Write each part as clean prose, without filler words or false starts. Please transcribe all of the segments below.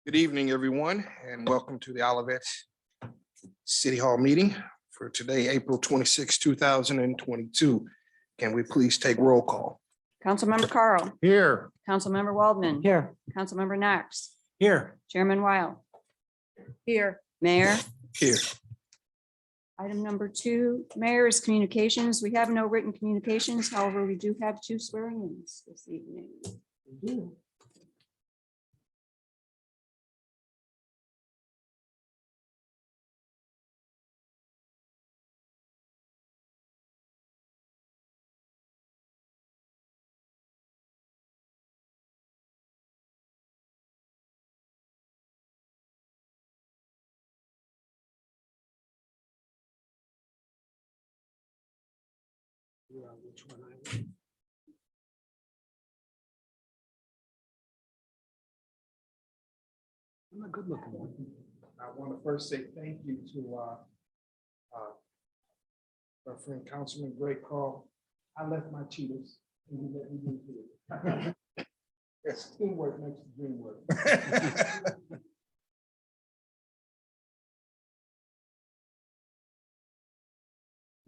Good evening, everyone, and welcome to the Olivet City Hall meeting for today, April 26, 2022. Can we please take roll call? Councilmember Carl, Here. Councilmember Waldman, Here. Councilmember Knox, Here. Chairman Weil. Here. Mayor. Here. Item number 2, Mayor, is communications. We have no written communications. However, we do have 2 swearing-ins this evening. Which one I want? I'm a good looking one. I want to first say thank you to our friend Councilman Greg Carl. I left my Cheetos and he let me do it. Yes, teamwork makes the dream work.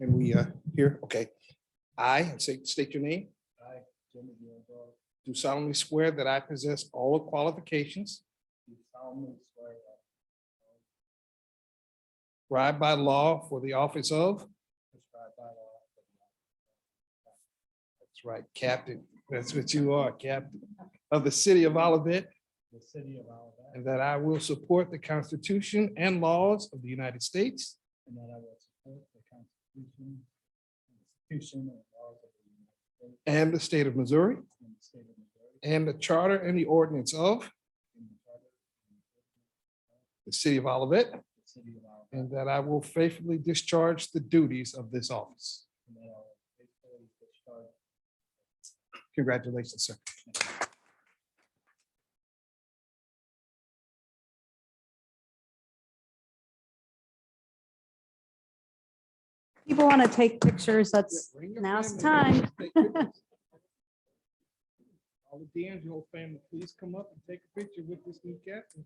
And we here, okay. I, and state your name. I, Jimmy Gilmore, do solemnly swear that I possess all the qualifications. Do solemnly swear that. Prescribed by law for the office of. Prescribed by law. That's right, Captain. That's what you are, Captain of the city of Olivet. The city of Olivet. And that I will support the Constitution and laws of the United States. And that I will support the Constitution and laws of the United States. And the state of Missouri. And the charter and the ordinance of. The city of Olivet. And that I will faithfully discharge the duties of this office. Congratulations, sir. People want to take pictures. That's Bring your now's the family. time. Take pictures. All the D'Angelo family, please come up and take a picture with this new captain.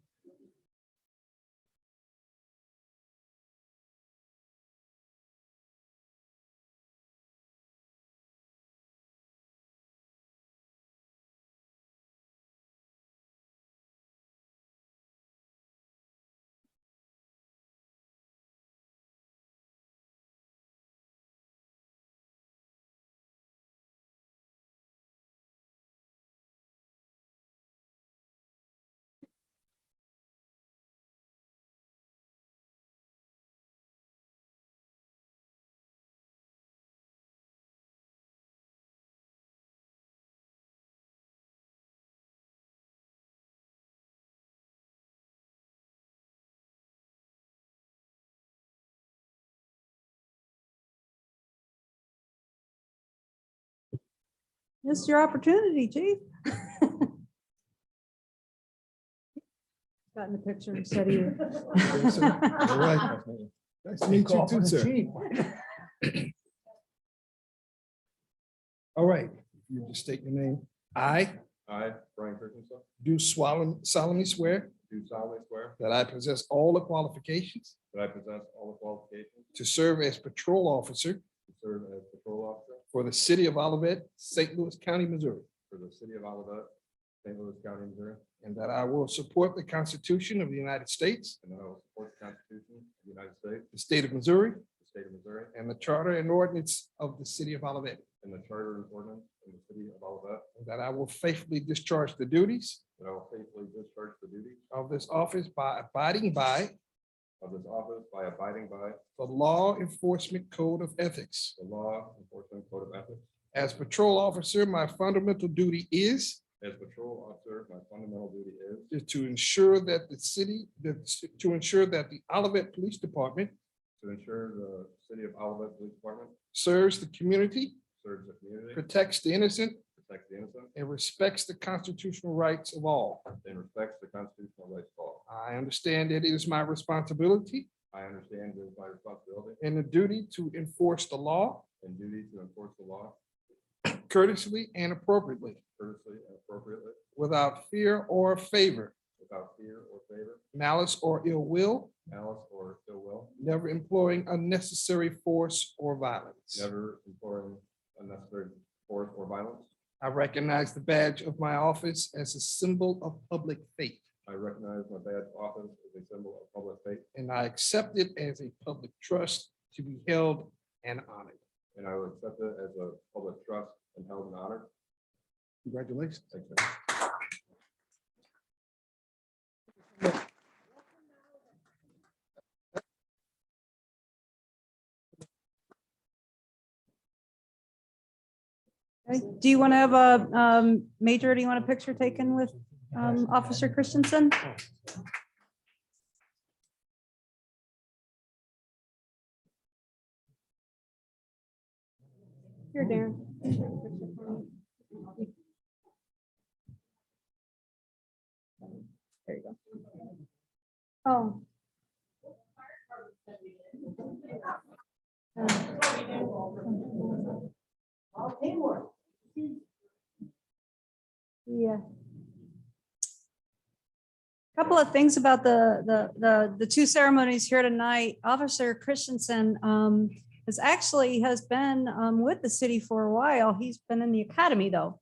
This is your opportunity, chief. Got in the picture instead of you. Yes, sir. All right. Nice to meet you too, sir. All right, you just state your name. I Brian Christensen, do solemnly swear do solemnly swear that I possess all the qualifications that I possess all the qualifications to serve as patrol officer to serve as patrol officer for the city of Olivet, St. Louis County, Missouri, for the city of Olivet, St. Louis County, Missouri, and that I will support the Constitution of the United States, and that I will support the Constitution of the United States, the state of Missouri, the state of Missouri, and the charter and ordinance of the city of Olivet, and the charter and ordinance of the city of Olivet, and that I will faithfully discharge the duties that I will faithfully discharge the duties of this office by abiding by of this office by abiding by the law enforcement code of ethics. the law enforcement code of ethics. As patrol officer, my fundamental duty is As patrol officer, my fundamental duty is to ensure that to ensure that the Olivet Police Department to ensure the city of Olivet Police Department serves the community, serves the community, protects the innocent, protects the innocent, and respects the constitutional rights of all. and respects the constitutional rights of all. I understand that it is my responsibility I understand it is my responsibility and the duty to enforce the law and duty to enforce the law courteously and appropriately, courteously and appropriately, without fear or favor, without fear or favor, malice, or ill will, malice, or ill will, never employing unnecessary force or violence. never employing unnecessary force or violence. I recognize the badge of my office as a symbol of public faith, I recognize my badge of office as a symbol of public faith, and I accept it as a public trust to be held and honored. and I will accept it as a public trust and held in honor. Congratulations. Thank you. Okay. Do you want to have a, Major, do you want a picture taken with Officer Christensen? Here, Darren. There you go. Oh. Yeah. Couple of things about the two ceremonies here tonight. Officer Christensen has been with the city for a while. He's been in the academy though.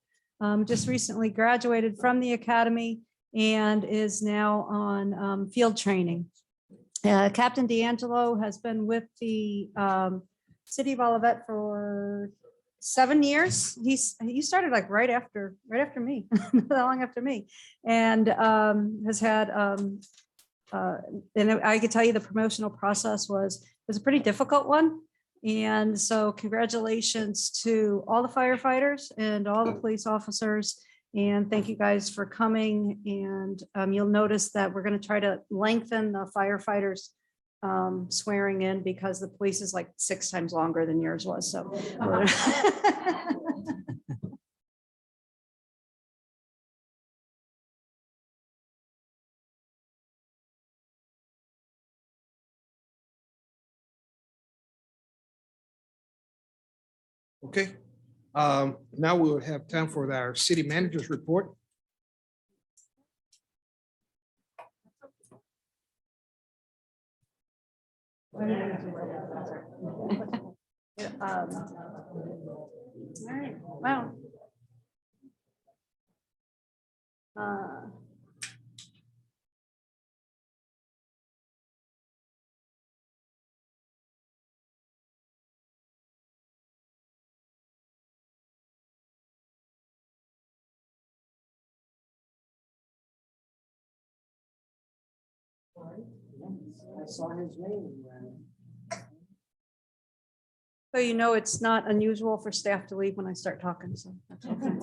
Just recently graduated from the academy and is now on field training. Captain D'Angelo has been with the city of Olivet for 7 years. He started like right after me, not that long after me, and has had and I could tell you the promotional process was a pretty difficult one. And so congratulations to all the firefighters and all the police officers. And thank you guys for coming. And you'll notice that we're going to try to lengthen the firefighters swearing in because the police is like 6 times longer than yours was. So. Okay, now we'll have time for our city manager's report. All right, wow. I saw his name. So you know, it's not unusual for staff to leave when I start talking, so that's okay.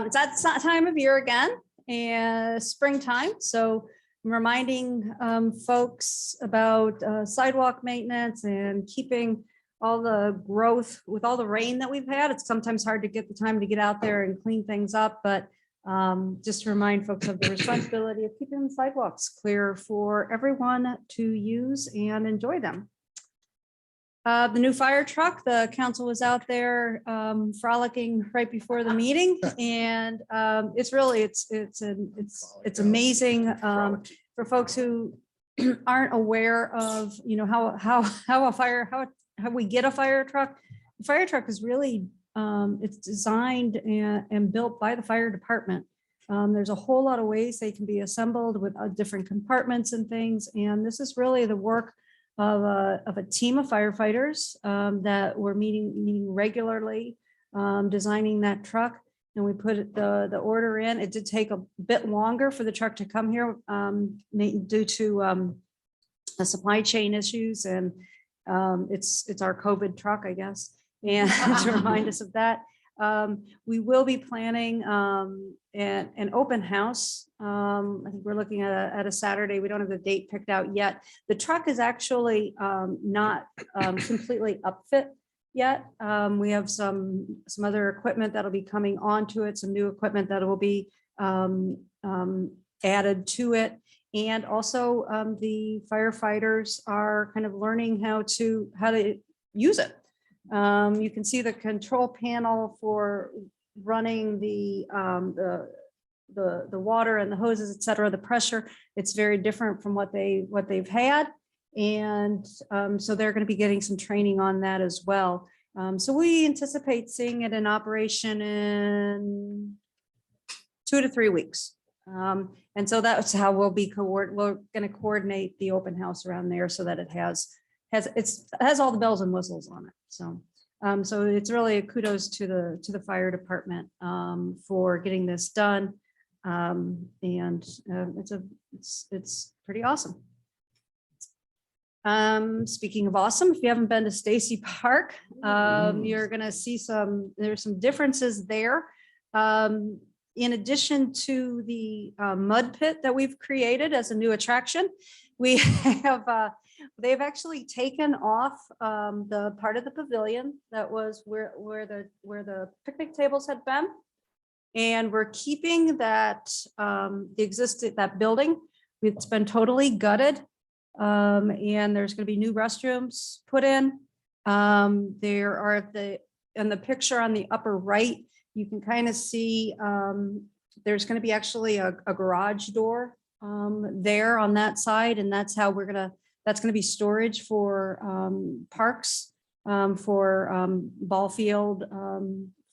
It's that time of year again, and springtime, so I'm reminding folks about sidewalk maintenance and keeping all the growth with all the rain that we've had. It's sometimes hard to get the time to get out there and clean things up, but just to remind folks of the responsibility of keeping the sidewalks clear for everyone to use and enjoy them. The new fire truck, the council was out there frolicking right before the meeting, and it's really it's amazing for folks who aren't aware of, you know, how we get a fire truck. The fire truck is really it's designed and built by the fire department. There's a whole lot of ways they can be assembled with different compartments and things. And this is really the work of a team of firefighters that were meeting regularly, designing that truck. And we put the order in. It did take a bit longer for the truck to come here due to the supply chain issues. And it's our COVID truck, I guess. And to remind us of that, we will be planning an open house. I think we're looking at a Saturday. We don't have the date picked out yet. The truck is actually not completely upfit yet. We have some other equipment that'll be coming onto it, some new equipment that will be added to it. And also the firefighters are kind of learning how to use it. You can see the control panel for running the water and the hoses, et cetera, the pressure, it's very different from what they've had. And so they're going to be getting some training on that as well. So we anticipate seeing it in operation in 2 to 3 weeks. And so that's how we're going to coordinate the open house around there so that it has all the bells and whistles on it. So so it's really a kudos to the fire department for getting this done. And it's pretty awesome. Speaking of awesome, if you haven't been to Stacy Park, you're gonna see there's some differences there. In addition to the mud pit that we've created as a new attraction, we have they've actually taken off the part of the pavilion that was where the picnic tables had been. And we're keeping that that building. It's been totally gutted. And there's going to be new restrooms put in. There are in the picture on the upper right, you can kind of see there's going to be actually a garage door there on that side, and that's how that's going to be storage for parks, for ball field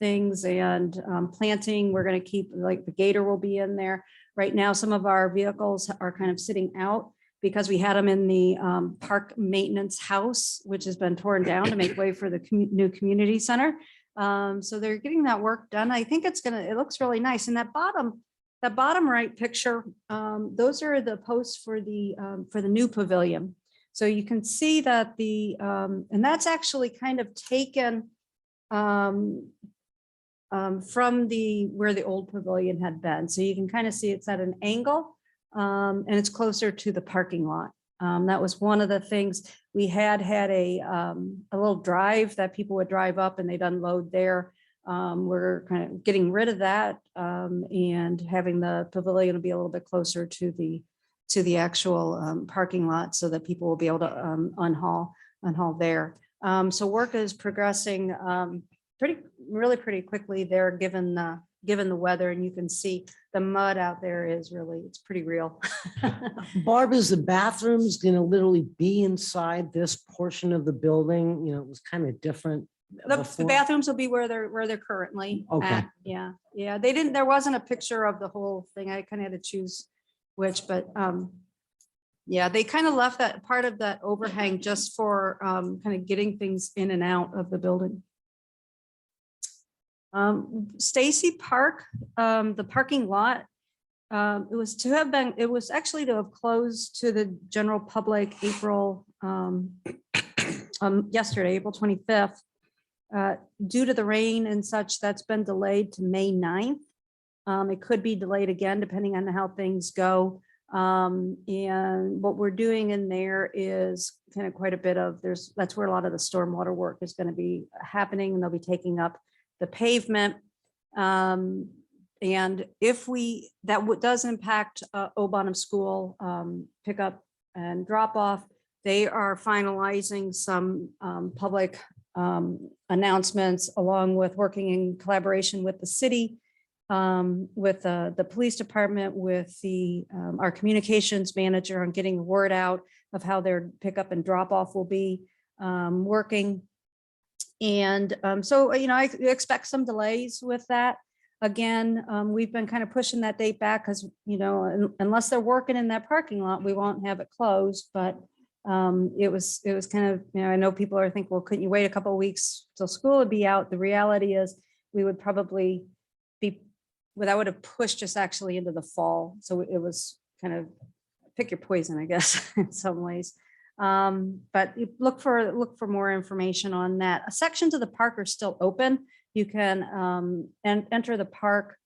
things and planting. We're going to keep, like, the gator will be in there. Right now, some of our vehicles are kind of sitting out because we had them in the park maintenance house, which has been torn down to make way for the new community center. So they're getting that work done. I think it looks really nice. And that bottom right picture, those are the posts for the new pavilion. So you can see that and that's actually kind of taken from where the old pavilion had been. So you can kind of see it's at an angle. And it's closer to the parking lot. That was one of the things we had a little drive that people would drive up and they'd unload there. We're kind of getting rid of that and having the pavilion be a little bit closer to the actual parking lot so that people will be able to unhaul there. So work is progressing really pretty quickly there, given the weather, and you can see the mud out there it's pretty real. Barb, is the bathrooms gonna literally be inside this portion of the building? You know, it was kind of different The before. bathrooms will be where they're currently Okay. at. Yeah. There wasn't a picture of the whole thing. I kind of had to choose which, but yeah, they kind of left that part of that overhang just for kind of getting things in and out of the building. Stacy Park, the parking lot, it was actually to have closed to the general public yesterday, April 25th. Due to the rain and such, that's been delayed to May 9th. It could be delayed again, depending on how things go. And what we're doing in there is kind of quite a bit of, that's where a lot of the stormwater work is going to be happening, and they'll be taking up the pavement. And if that does impact Old Bonham School pickup and drop off, they are finalizing some public announcements, along with working in collaboration with the city, with the police department, with our communications manager, on getting the word out of how their pickup and drop off will be working. And so, I expect some delays with that. Again, we've been kind of pushing that date back because, unless they're working in that parking lot, we won't have it closed. But it was kind of, I know people are thinking, well, couldn't you wait a couple of weeks till school would be out? The reality is we would probably I would have pushed us actually into the fall. So it was kind of pick your poison, I guess, in some ways. But look for more information on that. Sections of the park are still open. You can enter the park.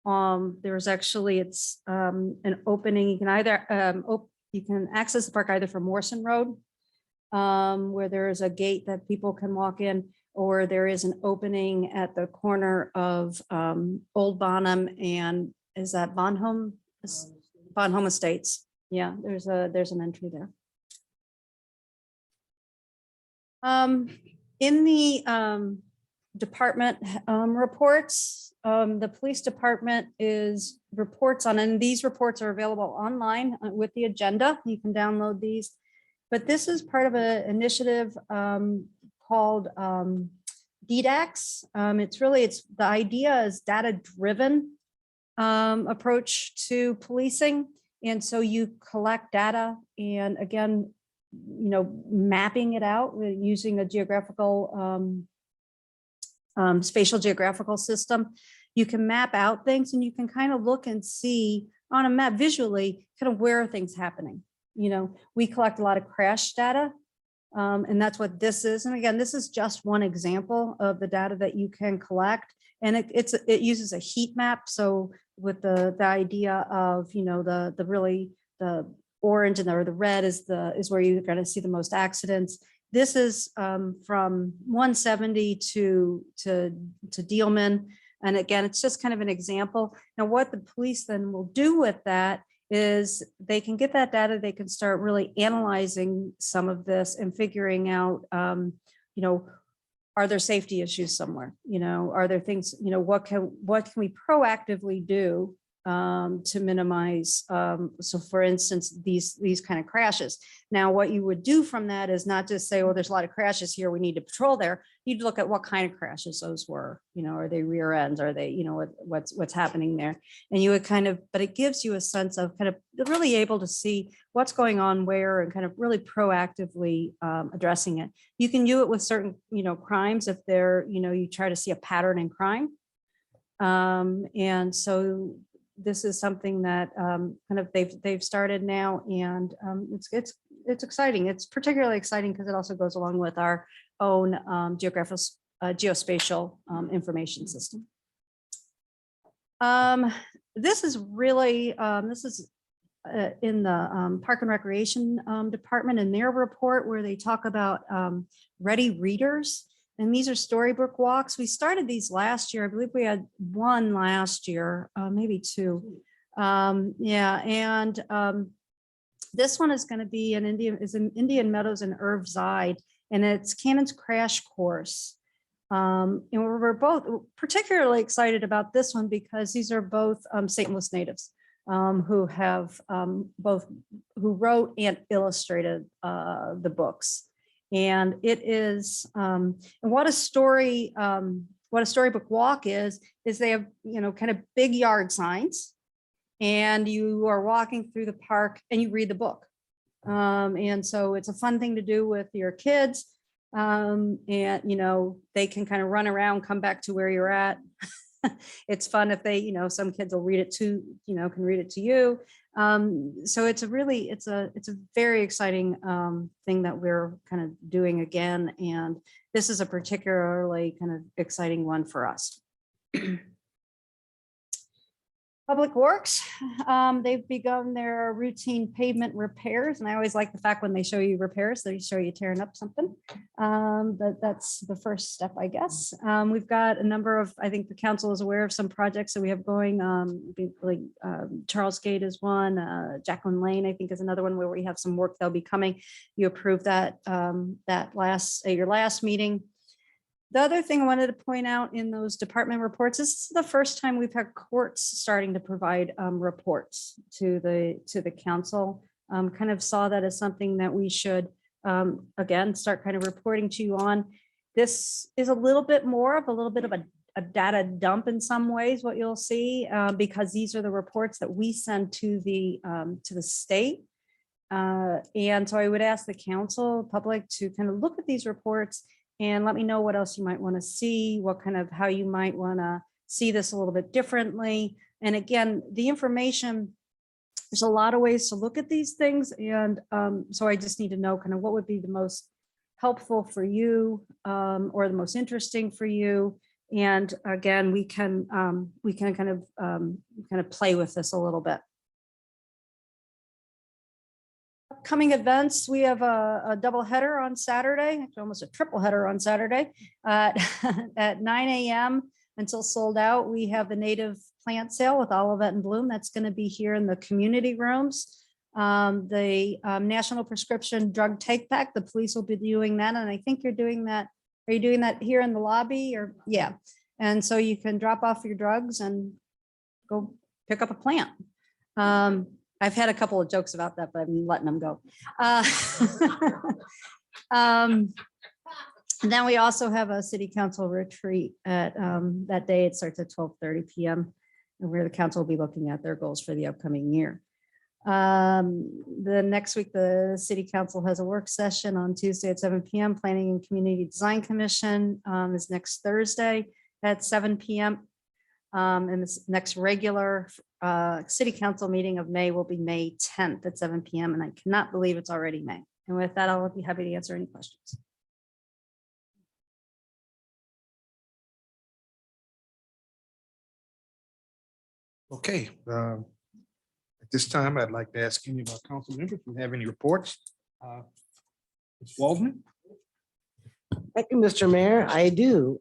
There's actually, it's an opening. You can either you can access the park either from Morrison Road, where there is a gate that people can walk in, or there is an opening at the corner of Old Bonham and is that Bonham Estates. Yeah, there's an entry there. In the department reports, the police department is reports on, and these reports are available online with the agenda. You can download these. But this is part of an initiative called DDAX. It's the idea is data-driven approach to policing. And so you collect data and again, mapping it out using a geographical spatial geographical system. You can map out things and you can kind of look and see on a map visually kind of where are things happening. We collect a lot of crash data and that's what this is. And again, this is just one example of the data that you can collect. And it uses a heat map. So with the idea of, the orange or the red is where you're going to see the most accidents. This is from 170 to Dealman. And again, it's just kind of an example. Now, what the police then will do with that is they can get that data, they can start really analyzing some of this and figuring out, are there safety issues somewhere? Are there things, what can we proactively do to minimize, so for instance, these kind of crashes. Now, what you would do from that is not just say, well, there's a lot of crashes here, we need to patrol there. You'd look at what kind of crashes those were, are they rear ends? Are they, what's happening there? And you would but it gives you a sense of kind of really able to see what's going on where and kind of really proactively addressing it. You can do it with certain, crimes if they're, you try to see a pattern in crime. And so this is something that they've started now, and it's exciting. It's particularly exciting because it also goes along with our own geospatial information system. This is really in the Park and Recreation Department in their report where they talk about ready readers. And these are storybook walks. We started these last year. I believe we had one last year, maybe two. This one is going to be in Indian Meadows and Irvine, and it's Cannon's Crash Course. And we're both particularly excited about this one because these are both St. Louis natives who have who wrote and illustrated the books. And it is, and what a storybook walk is they have, kind of big yard signs, and you are walking through the park and you read the book. And so it's a fun thing to do with your kids. And, they can kind of run around, come back to where you're at. It's fun if they, some kids will read it to, can read it to you. So it's a very exciting thing that we're kind of doing again. And this is a particularly kind of exciting one for us. Public Works, they've begun their routine pavement repairs. And I always like the fact when they show you repairs, they show you tearing up something. That's the first step, I guess. We've got a number of, I think the council is aware of some projects that we have going, like Charles Gate is one, Jacqueline Lane, I think is another one where we have some work that'll be coming. You approved that, at your last meeting. The other thing I wanted to point out in those department reports, this is the first time we've had courts starting to provide reports to the council. Kind of saw that as something that we should, again, start kind of reporting to you on. This is a little bit of a data dump in some ways, what you'll see, because these are the reports that we send to the state. And so I would ask the council, public, to kind of look at these reports and let me know what else you might want to see, how you might want to see this a little bit differently. And again, the information, there's a lot of ways to look at these things. And so I just need to know kind of what would be the most helpful for you, or the most interesting for you. And again, we can kind of play with this a little bit. Upcoming events, we have a double header on Saturday, actually almost a triple header on Saturday at 9 a.m. until sold out. We have the native plant sale with Olivet and Bloom. That's going to be here in the community rooms. The National Prescription Drug Take Back, the police will be doing that. And I think you're doing that. Are you doing that here in the lobby or? Yeah. And so you can drop off your drugs and go pick up a plant. I've had a couple of jokes about that, but I'm letting them go. Then we also have a city council retreat at that day. It starts at 12:30 p.m. and where the council will be looking at their goals for the upcoming year. The next week, the city council has a work session on Tuesday at 7 p.m. Planning and Community Design Commission is next Thursday at 7 p.m. And this next regular city council meeting of May will be May 10th at 7 p.m. And I cannot believe it's already May. And with that, I'll be happy to answer any questions. Okay, at this time, I'd like to ask any of our council members if you have any reports. Ms. Waldman? Thank you, Mr. Mayor. I do.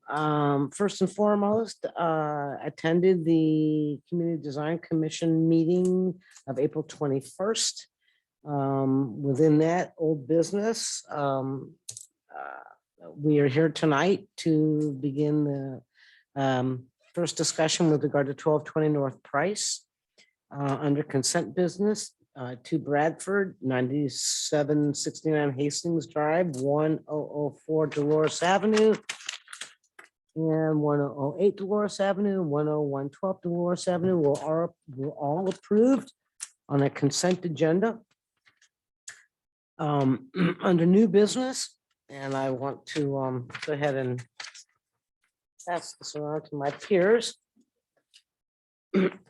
First and foremost, attended the Community Design Commission meeting of April 21st. Within that, old business. We are here tonight to begin the first discussion with regard to 1220 North Price. Under consent business, to Bradford, 9769 Hastings Drive, 1004 Dolores Avenue, and 1008 Dolores Avenue, 10112 Dolores Avenue were all approved on a consent agenda. Under new business, and I want to go ahead and pass this around to my peers.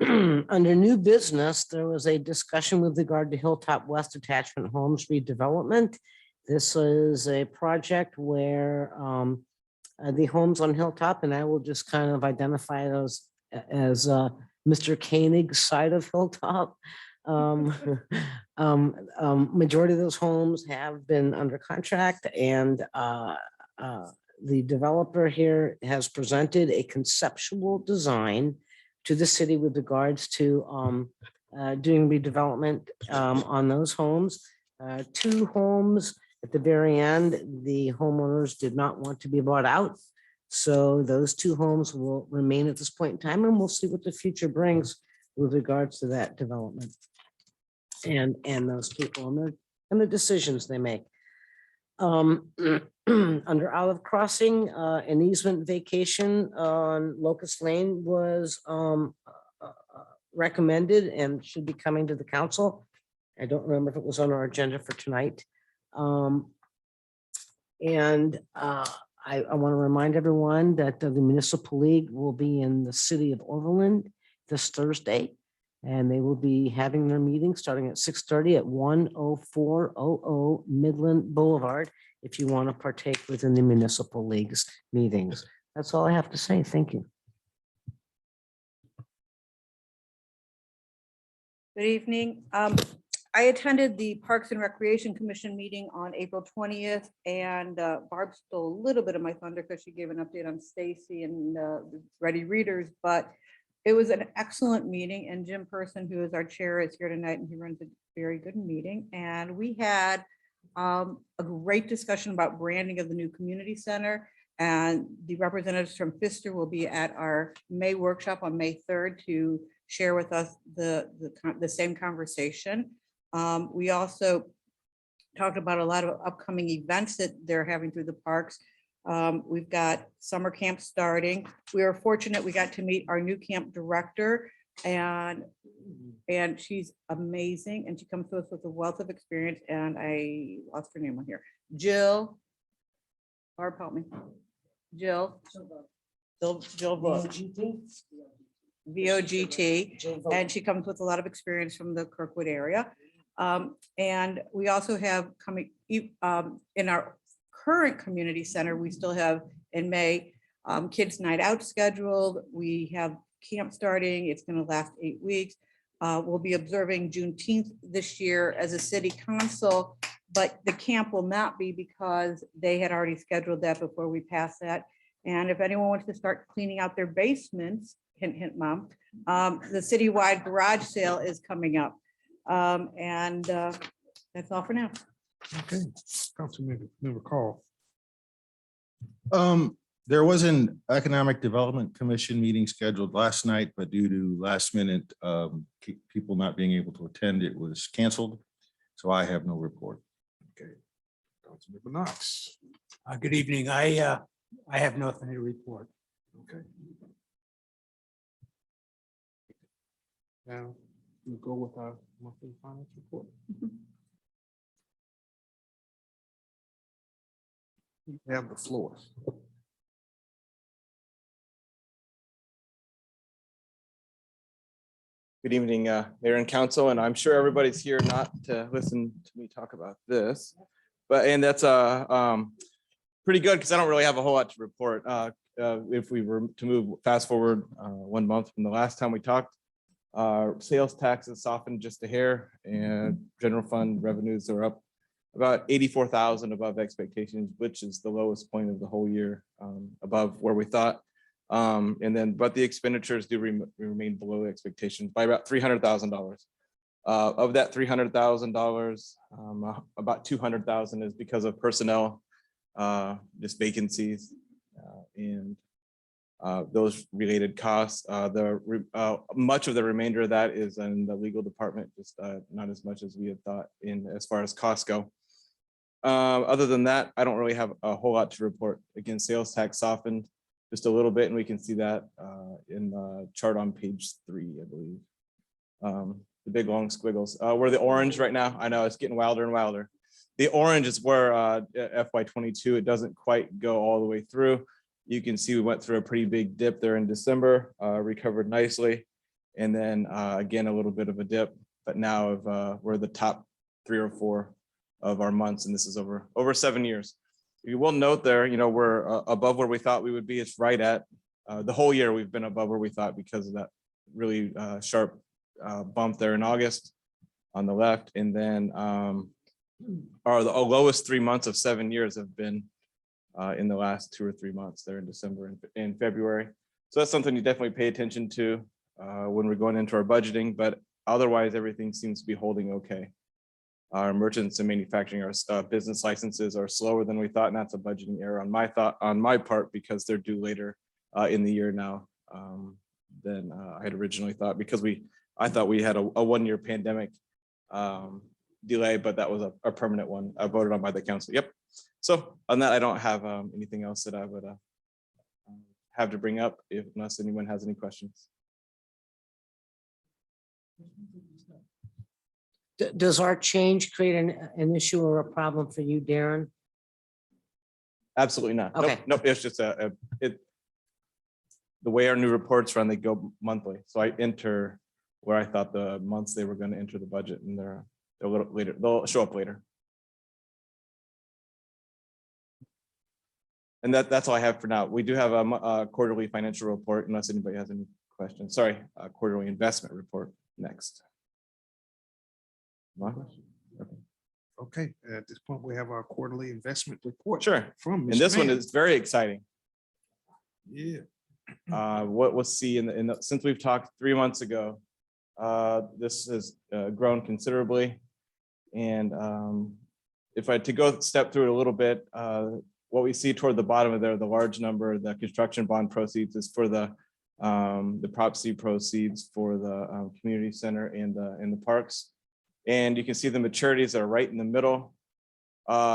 Under new business, there was a discussion with regard to Hilltop West Attachment Homes redevelopment. This is a project where the homes on Hilltop, and I will just kind of identify those as Mr. Koenig's side of Hilltop. Majority of those homes have been under contract, and the developer here has presented a conceptual design to the city with regards to doing redevelopment on those homes. 2 homes at the very end, the homeowners did not want to be bought out. So those 2 homes will remain at this point in time, and we'll see what the future brings with regards to that development and those people and the decisions they make. Under Olive Crossing, an easement vacation on Locust Lane was recommended and should be coming to the council. I don't remember if it was on our agenda for tonight. I want to remind everyone that the Municipal League will be in the city of Overland this Thursday, and they will be having their meeting starting at 6:30 at 10400 Midland Boulevard, if you want to partake within the Municipal League's meetings. That's all I have to say. Thank you. Good evening. I attended the Parks and Recreation Commission meeting on April 20th, and Barb stole a little bit of my thunder because she gave an update on Stacy and the Ready Readers, but it was an excellent meeting, and Jim Person, who is our chair, is here tonight, and he runs a very good meeting. And we had a great discussion about branding of the new community center, and the representatives from Pfister will be at our May workshop on May 3rd to share with us the same conversation. We also talked about a lot of upcoming events that they're having through the parks. We've got summer camp starting. We are fortunate we got to meet our new camp director, and she's amazing, and she comes to us with a wealth of experience, and I lost her name on here. Jill. Barb, help me. Jill VOGT, and she comes with a lot of experience from the Kirkwood area. And we also have coming in our current community center, we still have in May kids night out scheduled. We have camp starting. It's going to last 8 weeks. We'll be observing Juneteenth this year as a city council, but the camp will not be because they had already scheduled that before we passed that. And if anyone wants to start cleaning out their basements, hint, hint, mom, the citywide garage sale is coming up. That's all for now. Okay, Councilmember Call. There was an Economic Development Commission meeting scheduled last night, but due to last minute people not being able to attend, it was canceled. So I have no report. Okay. Councilmember Knox. Good evening. I have nothing to report. Okay. Now, we go with our monthly finance report. You have the floor. Good evening, Mayor and Council, and I'm sure everybody's here not to listen to me talk about this, and that's pretty good because I don't really have a whole lot to report. If we were to move fast forward 1 month from the last time we talked, sales taxes softened just a hair, and general fund revenues are up about 84,000 above expectations, which is the lowest point of the whole year, above where we thought. But the expenditures do remain below expectations by about $300,000. Of that $300,000, about 200,000 is because of personnel, just vacancies, and those related costs. Much of the remainder of that is in the legal department, just not as much as we had thought in as far as costs go. Other than that, I don't really have a whole lot to report. Again, sales tax softened just a little bit, and we can see that in the chart on page 3, I believe. The big long squiggles. We're the orange right now. I know it's getting wilder and wilder. The orange is where FY22, it doesn't quite go all the way through. You can see we went through a pretty big dip there in December, recovered nicely, and then again a little bit of a dip. But now we're the top 3 or 4 of our months, and this is over 7 years. You will note there, we're above where we thought we would be. It's right at the whole year we've been above where we thought because of that really sharp bump there in August on the left. And then the lowest 3 months of 7 years have been in the last 2 or 3 months there in December and February. So that's something you definitely pay attention to when we're going into our budgeting, but otherwise everything seems to be holding okay. Our merchants and manufacturing, our business licenses are slower than we thought, and that's a budgeting error on my part because they're due later in the year now than I had originally thought, because I thought we had a 1-year pandemic delay, but that was a permanent one voted on by the council. Yep. So on that, I don't have anything else that I would have to bring up unless anyone has any questions. Does our change create an issue or a problem for you, Darren? Absolutely not. Okay. Nope. It's just the way our new reports run, they go monthly. So I enter where I thought the months they were going to enter the budget, and they're a little later. They'll show up later. And that's all I have for now. We do have a quarterly financial report, unless anybody has any questions. Sorry, quarterly investment report next. Okay, at this point, we have our quarterly investment report. Sure. From And this Mr. one Mann. is very exciting. Yeah. What we'll see since we've talked 3 months ago, this has grown considerably. And if I had to go step through it a little bit, what we see toward the bottom of there, the large number, the construction bond proceeds is for the Prop C proceeds for the community center and the parks. And you can see the maturities are right in the middle.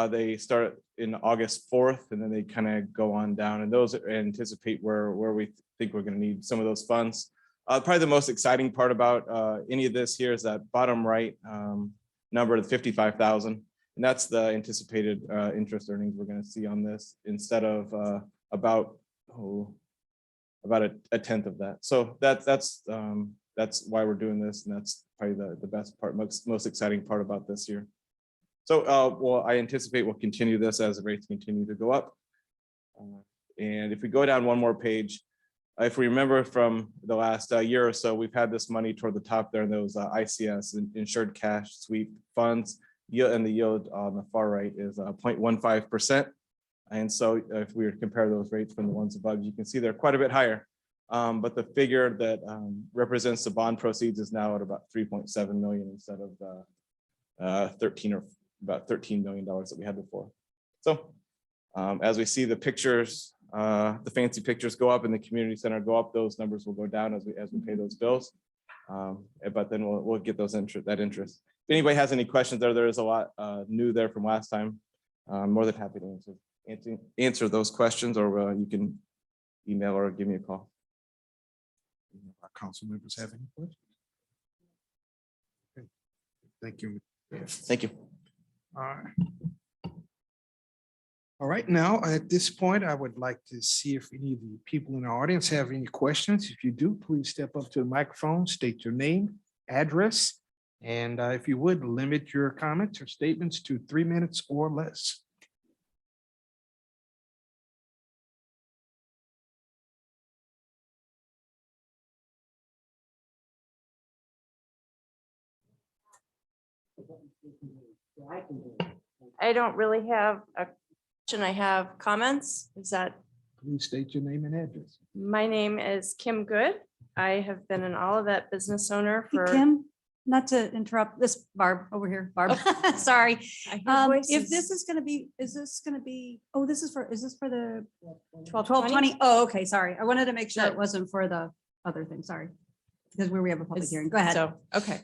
They start in August 4th, and then they kind of go on down, and those anticipate where we think we're going to need some of those funds. Probably the most exciting part about any of this here is that bottom right number, the 55,000, and that's the anticipated interest earnings we're going to see on this, instead of about a tenth of that. So that's why we're doing this, and that's probably the best part, most exciting part about this year. So well, I anticipate we'll continue this as the rates continue to go up. And if we go down one more page, if we remember from the last year or so, we've had this money toward the top there in those ICS, insured cash sweep funds, and the yield on the far right is 0.15%. And so if we were to compare those rates from the ones above, you can see they're quite a bit higher. But the figure that represents the bond proceeds is now at about 3.7 million instead of the 13 or about $13 million that we had before. So as we see the pictures the fancy pictures go up and the community center go up, those numbers will go down as we pay those bills. But then we'll get that interest. If anybody has any questions there is a lot new there from last time. I'm more than happy to answer those questions, or you can email or give me a call. Our council members have any questions? Okay. Thank you. Thank you. All right. All right, now at this point, I would like to see if any of the people in the audience have any questions. If you do, please step up to the microphone, state your name, address, and if you would, limit your comments or statements to 3 minutes or less. I don't really have a question. I have comments. Is that, Please state your name and address. my name is Kim Good. I have been an Olivet business owner Hey, for. Kim, not to interrupt this, Barb, over here, Barb, sorry. I hear If voices. this is gonna be, is this for the 12:20? 12:20? Oh, okay, sorry. I wanted to make sure it That- wasn't for the other thing, sorry. Because we have a public Is- hearing. Go ahead. So, okay.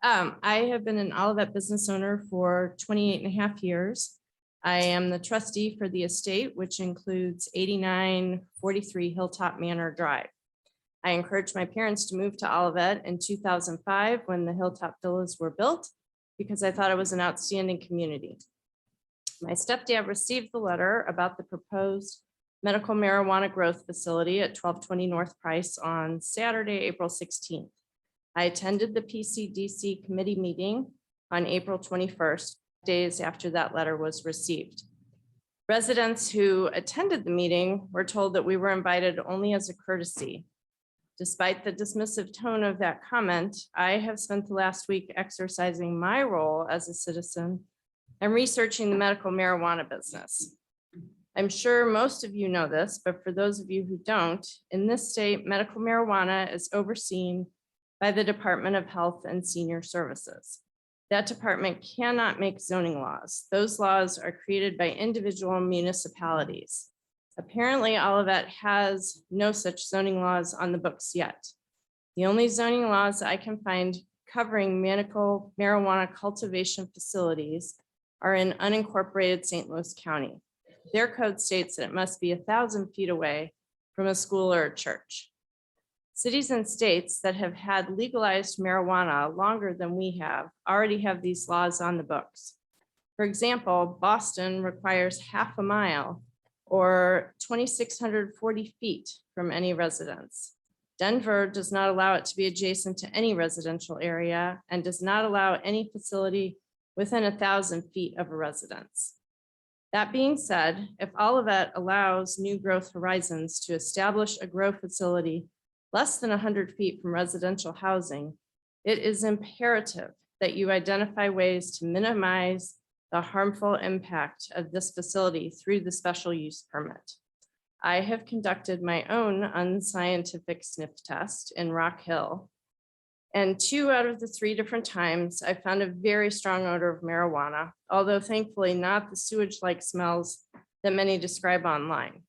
I have been an Olivet business owner for 28 and a half years. I am the trustee for the estate, which includes 8943 Hilltop Manor Drive. I encouraged my parents to move to Olivet in 2005 when the Hilltop Villas were built because I thought it was an outstanding community. My stepdad received the letter about the proposed medical marijuana growth facility at 1220 North Price on Saturday, April 16th. I attended the PCDC committee meeting on April 21st, days after that letter was received. Residents who attended the meeting were told that we were invited only as a courtesy. Despite the dismissive tone of that comment, I have spent the last week exercising my role as a citizen and researching the medical marijuana business. I'm sure most of you know this, but for those of you who don't, in this state, medical marijuana is overseen by the Department of Health and Senior Services. That department cannot make zoning laws. Those laws are created by individual municipalities. Apparently, Olivet has no such zoning laws on the books yet. The only zoning laws I can find covering medical marijuana cultivation facilities are in unincorporated St. Louis County. Their code states that it must be 1,000 feet away from a school or a church. Cities and states that have had legalized marijuana longer than we have already have these laws on the books. For example, Boston requires half a mile or 2,640 feet from any residence. Denver does not allow it to be adjacent to any residential area and does not allow any facility within 1,000 feet of a residence. That being said, if Olivet allows New Growth Horizons to establish a grow facility less than 100 feet from residential housing, it is imperative that you identify ways to minimize the harmful impact of this facility through the special use permit. I have conducted my own unscientific sniff test in Rock Hill, and 2 out of the 3 different times I found a very strong odor of marijuana, although thankfully not the sewage-like smells that many describe online.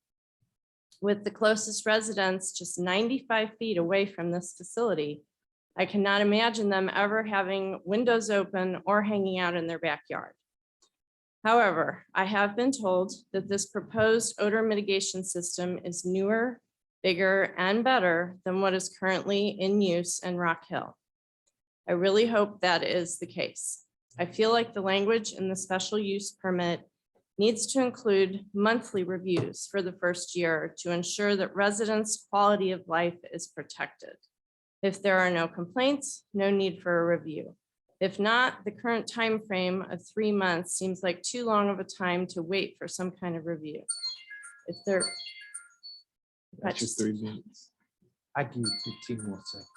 With the closest residents just 95 feet away from this facility, I cannot imagine them ever having windows open or hanging out in their backyard. However, I have been told that this proposed odor mitigation system is newer, bigger, and better than what is currently in use in Rock Hill. I really hope that is the case. I feel like the language in the special use permit needs to include monthly reviews for the first year to ensure that residents' quality of life is protected. If there are no complaints, no need for a review. If not, the current time frame of 3 months seems like too long of a time to wait for some kind of review. If there. That's just 3 minutes. I give you 15 more seconds.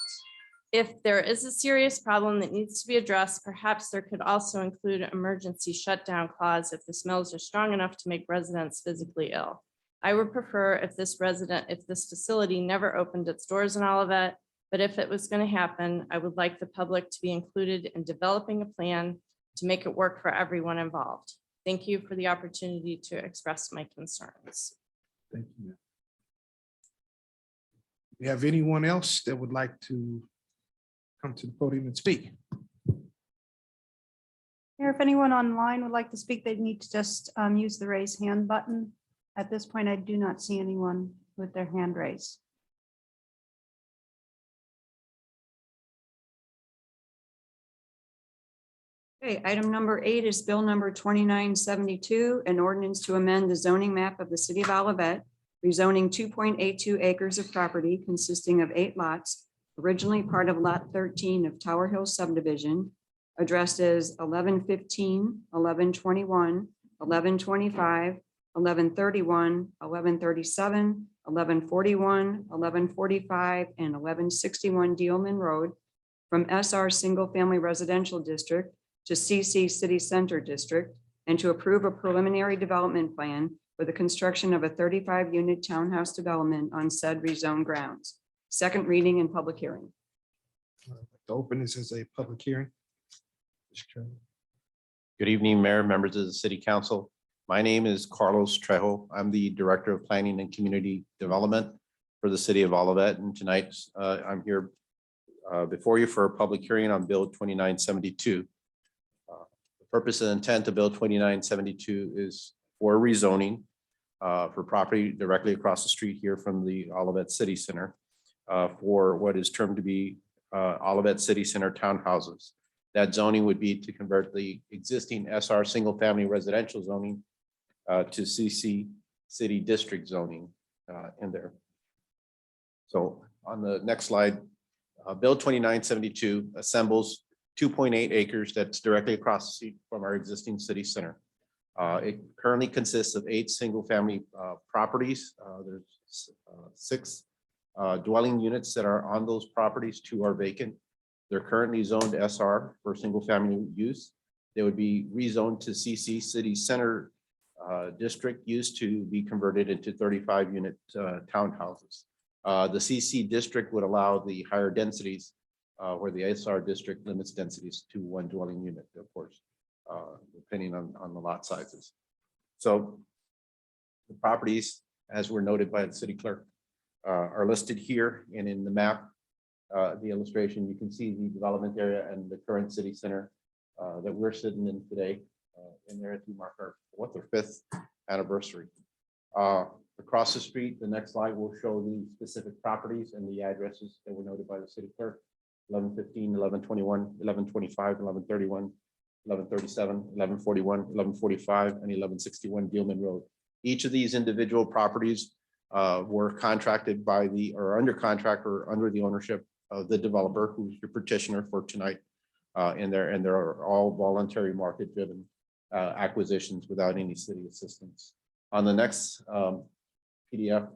If there is a serious problem that needs to be addressed, perhaps there could also include an emergency shutdown clause if the smells are strong enough to make residents physically ill. I would prefer if this facility never opened its doors in Olivet, but if it was going to happen, I would like the public to be included in developing a plan to make it work for everyone involved. Thank you for the opportunity to express my concerns. Thank you. ma'am. We have anyone else that would like to come to the podium and speak? Mayor, if anyone online would like to speak, they'd need to just use the raise hand button. At this point, I do not see anyone with their hand raised. Okay, item number 8 is bill number 2972, an ordinance to amend the zoning map of the city of Olivet, rezoning 2.82 acres of property consisting of 8 lots, originally part of Lot 13 of Tower Hill subdivision, addressed as 1115, 1121, 1125, 1131, 1137, 1141, 1145, and 1161 Dealman Road from SR Single Family Residential District to CC City Center District, and to approve a preliminary development plan for the construction of a 35-unit townhouse development on said rezone grounds. Second reading and public hearing. To open this as a public hearing. Mr. Chairman. Good evening, Mayor, members of the City Council. My name is Carlos Trejo. I'm the Director of Planning and Community Development for the City of Olivet. And tonight I'm here before you for a public hearing on Bill 2972. The purpose and intent of Bill 2972 is for rezoning for property directly across the street here from the Olivet City Center for what is termed to be Olivet City Center townhouses. That zoning would be to convert the existing SR single family residential zoning to CC City District zoning in there. So on the next slide, Bill 2972 assembles 2.8 acres that's directly across the street from our existing city center. It currently consists of 8 single family properties. There's 6 dwelling units that are on those properties. 2 are vacant. They're currently zoned SR for single family use. They would be rezoned to CC City Center District use to be converted into 35-unit townhouses. The CC District would allow the higher densities where the SR District limits densities to 1 dwelling unit, of course, depending on the lot sizes. So the properties, as were noted by the city clerk, are listed here, and in the map, the illustration, you can see the development area and the current city center that we're sitting in today in there as we mark our 4th or 5th anniversary. Across the street, the next slide will show the specific properties and the addresses that were noted by the city clerk. 1115, 1121, 1125, 1131, 1137, 1141, 1145, and 1161 Dealman Road. Each of these individual properties were contracted by the, or under contract or under the ownership of the developer, who's your petitioner for tonight in there, and they're all voluntary market driven acquisitions without any city assistance. On the next PDF,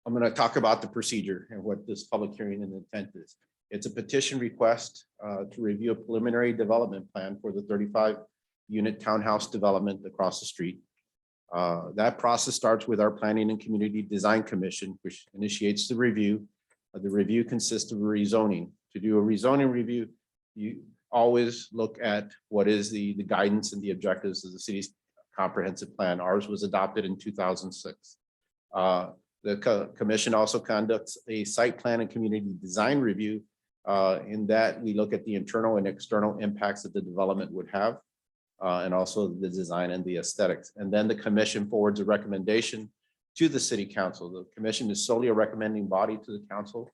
I'm going to talk about the procedure and what this public hearing and intent is. It's a petition request to review a preliminary development plan for the 35-unit townhouse development across the street. That process starts with our Planning and Community Design Commission, which initiates the review. The review consists of rezoning. To do a rezoning review, you always look at what is the guidance and the objectives of the city's comprehensive plan. Ours was adopted in 2006. The commission also conducts a site plan and community design review. In that, we look at the internal and external impacts that the development would have, and also the design and the aesthetics. And then the commission forwards a recommendation to the city council. The commission is solely a recommending body to the council.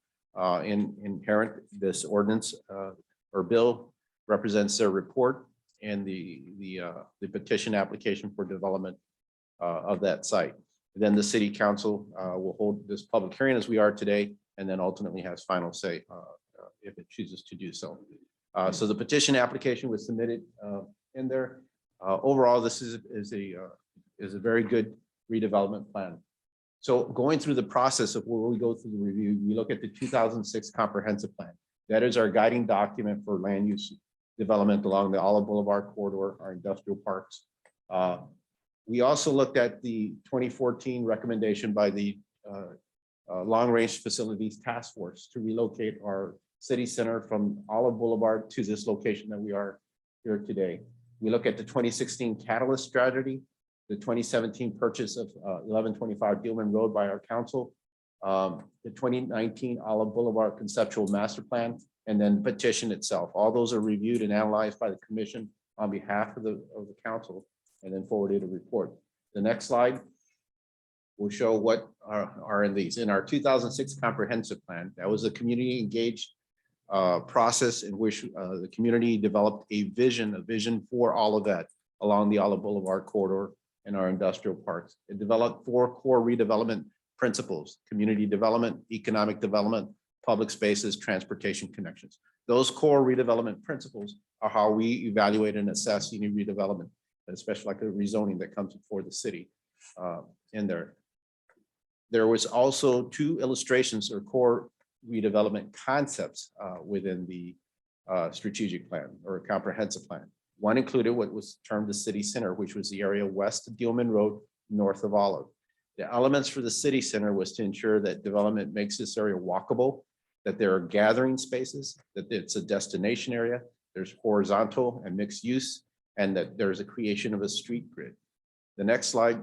Inherent, this ordinance or bill represents their report and the petition application for development of that site. Then the city council will hold this public hearing as we are today, and then ultimately has final say if it chooses to do so. So the petition application was submitted in there. Overall, this is a very good redevelopment plan. So going through the process of where we go through the review, we look at the 2006 comprehensive plan. That is our guiding document for land use development along the Olive Boulevard corridor, our industrial parks. We also looked at the 2014 recommendation by the Long Range Facilities Task Force to relocate our city center from Olive Boulevard to this location that we are here today. We look at the 2016 Catalyst strategy the 2017 purchase of 1125 Gilman Road by our council, the 2019 Olive Boulevard conceptual master plan, and then petition itself. All those are reviewed and analyzed by the commission on behalf of the council, and then forwarded a report. The next slide will show what are in these. In our 2006 comprehensive plan, that was a community engaged process in which the community developed a vision for Olivet along the Olive Boulevard corridor and our industrial parks. It developed 4 core redevelopment principles: community development, economic development, public spaces, transportation connections. Those core redevelopment principles are how we evaluate and assess any redevelopment, especially like the rezoning that comes before the city in there. There was also 2 illustrations or core redevelopment concepts within the strategic plan or comprehensive plan. One included what was termed the city center, which was the area west of Gilman Road, north of Olive. The elements for the city center was to ensure that development makes this area walkable, that there are gathering spaces, that it's a destination area, there's horizontal and mixed use, and that there's a creation of a street grid. The next slide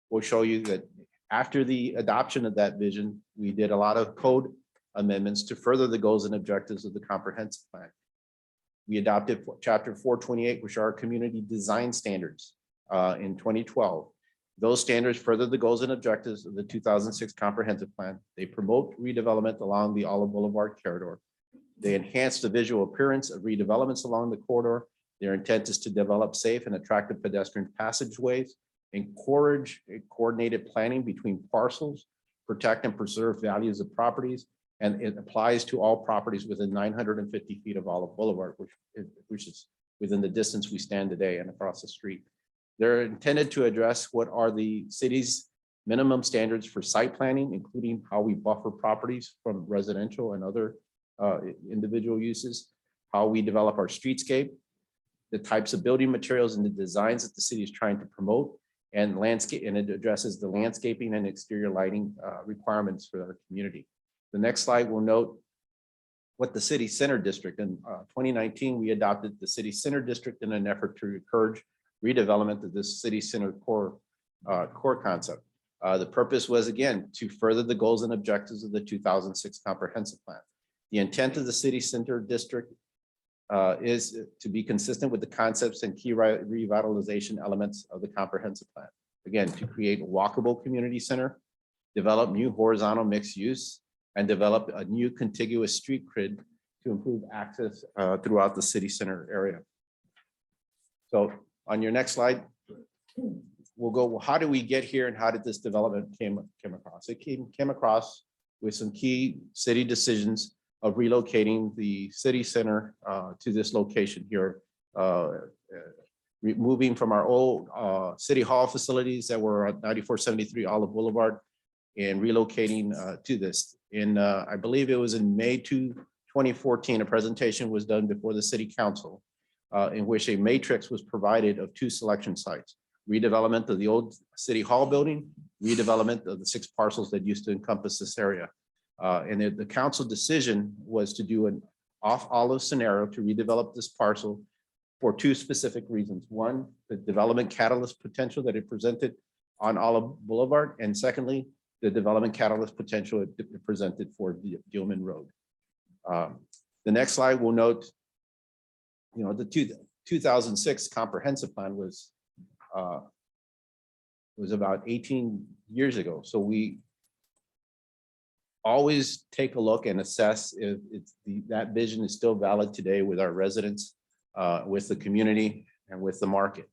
will show you that after the adoption of that vision, we did a lot of code amendments to further the goals and objectives of the comprehensive plan. We adopted chapter 428, which are our community design standards in 2012. Those standards further the goals and objectives of the 2006 comprehensive plan. They promote redevelopment along the Olive Boulevard corridor. They enhance the visual appearance of redevelopments along the corridor. Their intent is to develop safe and attractive pedestrian passageways, encourage a coordinated planning between parcels, protect and preserve values of properties, and it applies to all properties within 950 feet of Olive Boulevard, which is within the distance we stand today and across the street. They're intended to address what are the city's minimum standards for site planning, including how we buffer properties from residential and other individual uses, how we develop our streetscape, the types of building materials and the designs that the city is trying to promote, and landscape, and it addresses the landscaping and exterior lighting requirements for our community. The next slide will note what the city center district in 2019, we adopted the city center district in an effort to encourage redevelopment of this city center core concept. The purpose was, again, to further the goals and objectives of the 2006 comprehensive plan. The intent of the city center district is to be consistent with the concepts and key revitalization elements of the comprehensive plan. Again, to create a walkable community center, develop new horizontal mixed use, and develop a new contiguous street grid to improve access throughout the city center area. So on your next slide, we'll go, well, how did we get here and how did this development came across? It came across with some key city decisions of relocating the city center to this location here, moving from our old city hall facilities that were at 9473 Olive Boulevard and relocating to this. I believe it was in May 2014, a presentation was done before the city council in which a matrix was provided of 2 selection sites: redevelopment of the old city hall building, redevelopment of the 6 parcels that used to encompass this area. And the council decision was to do an off Olive scenario to redevelop this parcel for 2 specific reasons. One, the development catalyst potential that it presented on Olive Boulevard, and secondly, the development catalyst potential it presented for Gilman Road. The next slide will note, the 2006 comprehensive plan was about 18 years ago. So we always take a look and assess if that vision is still valid today with our residents, with the community, and with the market.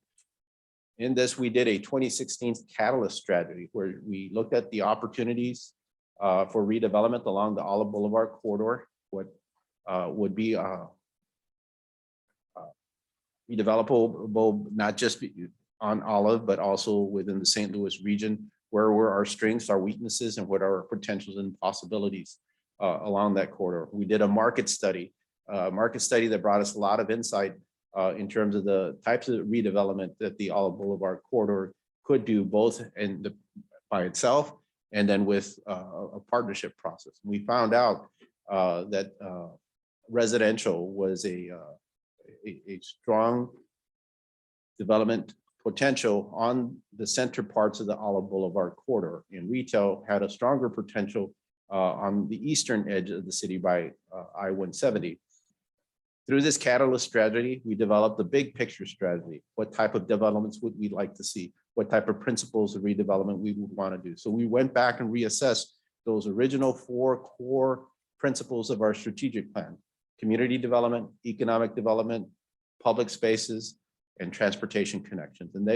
In this, we did a 2016 catalyst strategy where we looked at the opportunities for redevelopment along the Olive Boulevard corridor, what would be redevelopable, not just on Olive, but also within the St. Louis region. Where were our strengths, our weaknesses, and what are our potentials and possibilities along that corridor? We did a market study that brought us a lot of insight in terms of the types of redevelopment that the Olive Boulevard corridor could do, both by itself and then with a partnership process. We found out that residential was a strong development potential on the center parts of the Olive Boulevard corridor, and retail had a stronger potential on the eastern edge of the city by I-170. Through this catalyst strategy, we developed a big picture strategy. What type of developments would we like to see? What type of principles of redevelopment we would want to do? So we went back and reassessed those original 4 core principles of our strategic plan: community development, economic development, public spaces, and transportation connections. And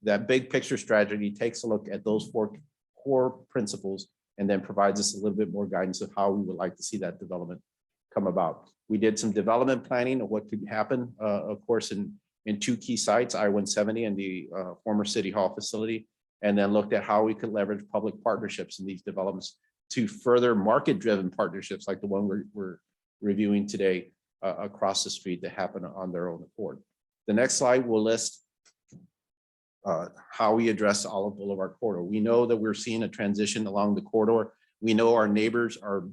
that big picture strategy takes a look at those 4 core principles and then provides us a little bit more guidance of how we would like to see that development come about. We did some development planning of what could happen, of course, in 2 key sites, I-170 and the former City Hall facility, and then looked at how we could leverage public partnerships in these developments to further market-driven partnerships like the one we're reviewing today across the street that happen on their own accord. The next slide will list how we address Olive Boulevard corridor. We know that we're seeing a transition along the corridor. We know our neighbors are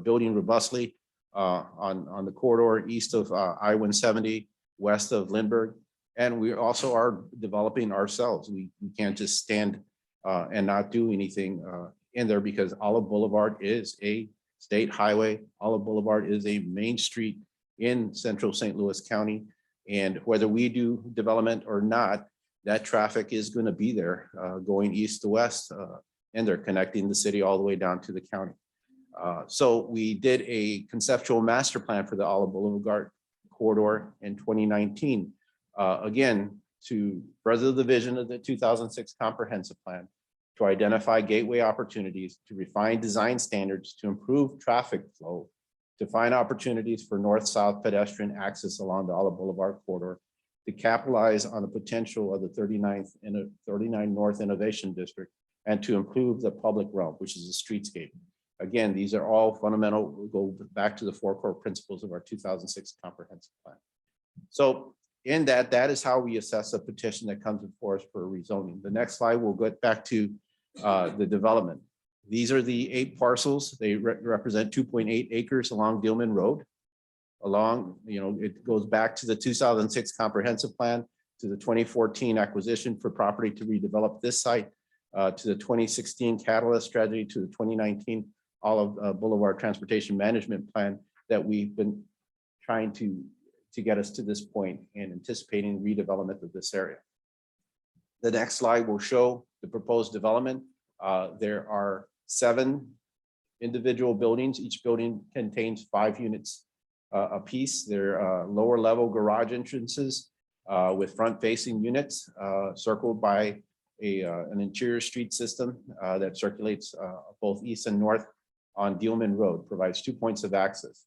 building robustly on the corridor east of I-170, west of Lindbergh, and we also are developing ourselves. We can't just stand and not do anything in there, because Olive Boulevard is a state highway. Olive Boulevard is a main street in central St. Louis County. And whether we do development or not, that traffic is going to be there going east to west, and they're connecting the city all the way down to the county. So we did a conceptual master plan for the Olive Boulevard corridor in 2019. Again, to further the vision of the 2006 comprehensive plan, to identify gateway opportunities, to refine design standards, to improve traffic flow, to find opportunities for north-south pedestrian access along the Olive Boulevard corridor, to capitalize on the potential of the 39 North Innovation District, and to improve the public realm, which is the streetscape. Again, these are all fundamental, we'll go back to the 4 core principles of our 2006 comprehensive plan. So in that is how we assess a petition that comes before us for rezoning. The next slide, we'll get back to the development. These are the 8 parcels. They represent 2.8 acres along Dillman Road. It goes back to the 2006 comprehensive plan, to the 2014 acquisition for property to redevelop this site, to the 2016 catalyst strategy, to the 2019 Olive Boulevard Transportation Management Plan that we've been trying to get us to this point and anticipating redevelopment of this area. The next slide will show the proposed development. There are 7 individual buildings. Each building contains 5 units a piece. They're lower level garage entrances with front facing units circled by an interior street system that circulates both east and north on Dillman Road, provides 2 points of access.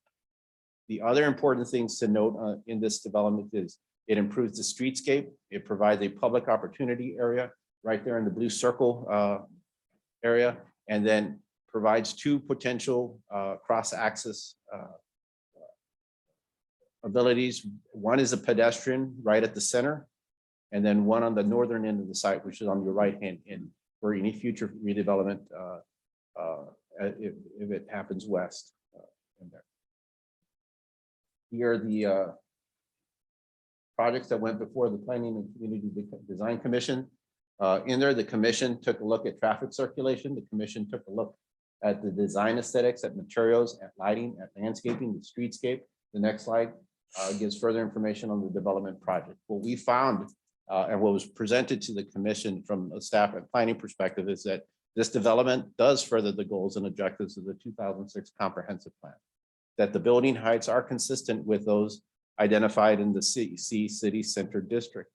The other important things to note in this development is it improves the streetscape. It provides a public opportunity area right there in the blue circle area, and then provides 2 potential cross-access abilities. One is a pedestrian right at the center, and then one on the northern end of the site, which is on your right-hand end for any future redevelopment if it happens west. In there. Here are the projects that went before the Planning and Community Design Commission. In there, the commission took a look at traffic circulation. The commission took a look at the design aesthetics, at materials, at lighting, at landscaping, the streetscape. The next slide gives further information on the development project. What we found and what was presented to the commission from a staff and planning perspective is that this development does further the goals and objectives of the 2006 comprehensive plan, that the building heights are consistent with those identified in the CEC City Center District.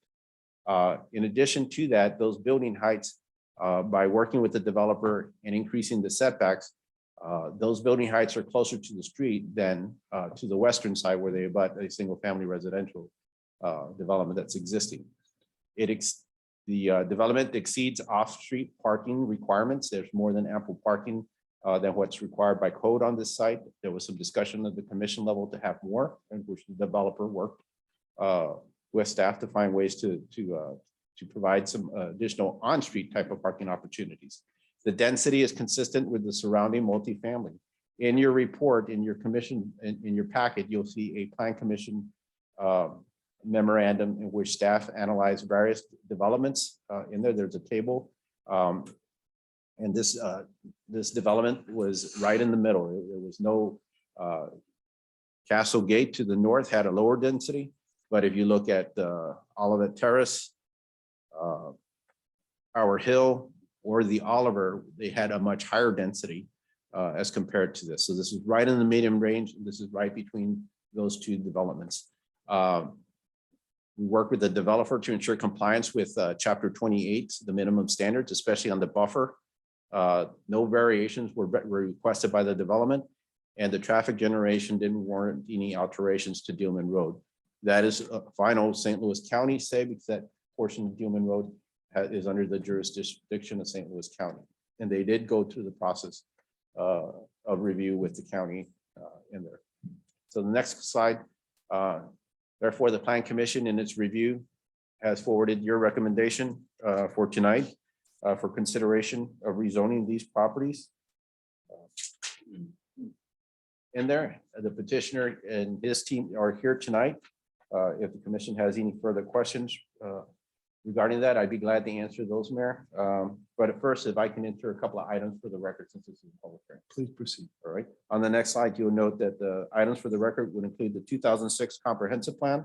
In addition to that, those building heights, by working with the developer and increasing the setbacks, those building heights are closer to the street than to the western side where they abut a single family residential development that's existing. The development exceeds off-street parking requirements. There's more than ample parking than what's required by code on this site. There was some discussion at the commission level to have more, and which the developer worked with staff to find ways to provide some additional on-street type of parking opportunities. The density is consistent with the surrounding multifamily. In your report, in your commission, in your packet, you'll see a plan commission memorandum in which staff analyzed various developments in there. There's a table. And this development was right in the middle. There was no Castle Gate to the north had a lower density, but if you look at Olivet Terrace, Our Hill, or the Oliver, they had a much higher density as compared to this. So this is right in the medium range. And this is right between those two developments. We work with the developer to ensure compliance with Chapter 28, the minimum standards, especially on the buffer. No variations were requested by the development, and the traffic generation didn't warrant any alterations to Dillman Road. That is final St. Louis County say, because that portion of Dillman Road is under the jurisdiction of St. Louis County. And they did go through the process of review with the county in there. So the next slide. Therefore, the Plan Commission in its review has forwarded your recommendation for tonight for consideration of rezoning these properties. In there, the petitioner and his team are here tonight. If the commission has any further questions regarding that, I'd be glad to answer those, Mayor. But at first, if I can enter a couple of items for the record, since this is a public hearing. Please proceed. All right. On the next slide, you'll note that the items for the record would include the 2006 comprehensive plan,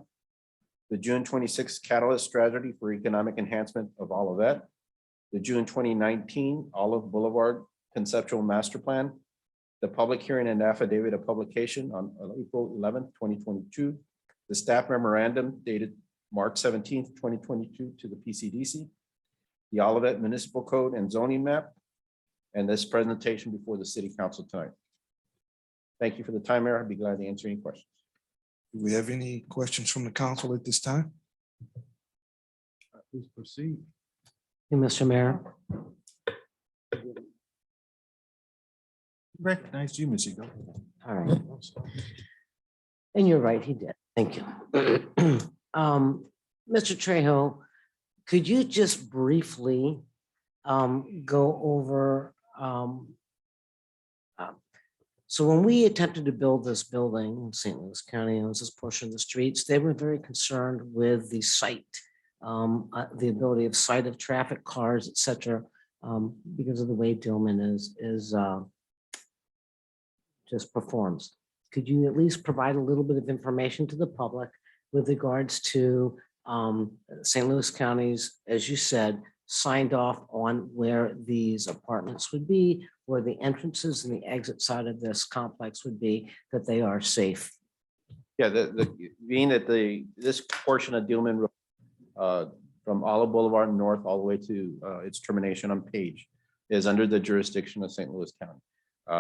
the June 26 catalyst strategy for economic enhancement of Olivet, the June 2019 Olive Boulevard conceptual master plan, the public hearing and affidavit of publication on April 11th, 2022, the staff memorandum dated March 17th, 2022 to the PCDC, the Olivet Municipal Code and zoning map, and this presentation before the City Council tonight. Thank you for the time, Mayor. I'd be glad to answer any questions. Do we have any questions from the council at this time? Please proceed. Hey, Mr. Mayor. Recognize you, Ms. Eagle. All right. And you're right, he did. Thank you. Mr. Trejo, could you just briefly go over, so when we attempted to build this building, St. Louis County owns this portion of the streets, they were very concerned with the site, the ability of sight of traffic, cars, et cetera, because of the way Dillman is just performs. Could you at least provide a little bit of information to the public with regards to St. Louis County's, as you said, signed off on where these apartments would be, where the entrances and the exit side of this complex would be, that they are safe? Yeah, being that this portion of Dillman Road, from Olive Boulevard north all the way to its termination on Page, is under the jurisdiction of St. Louis County.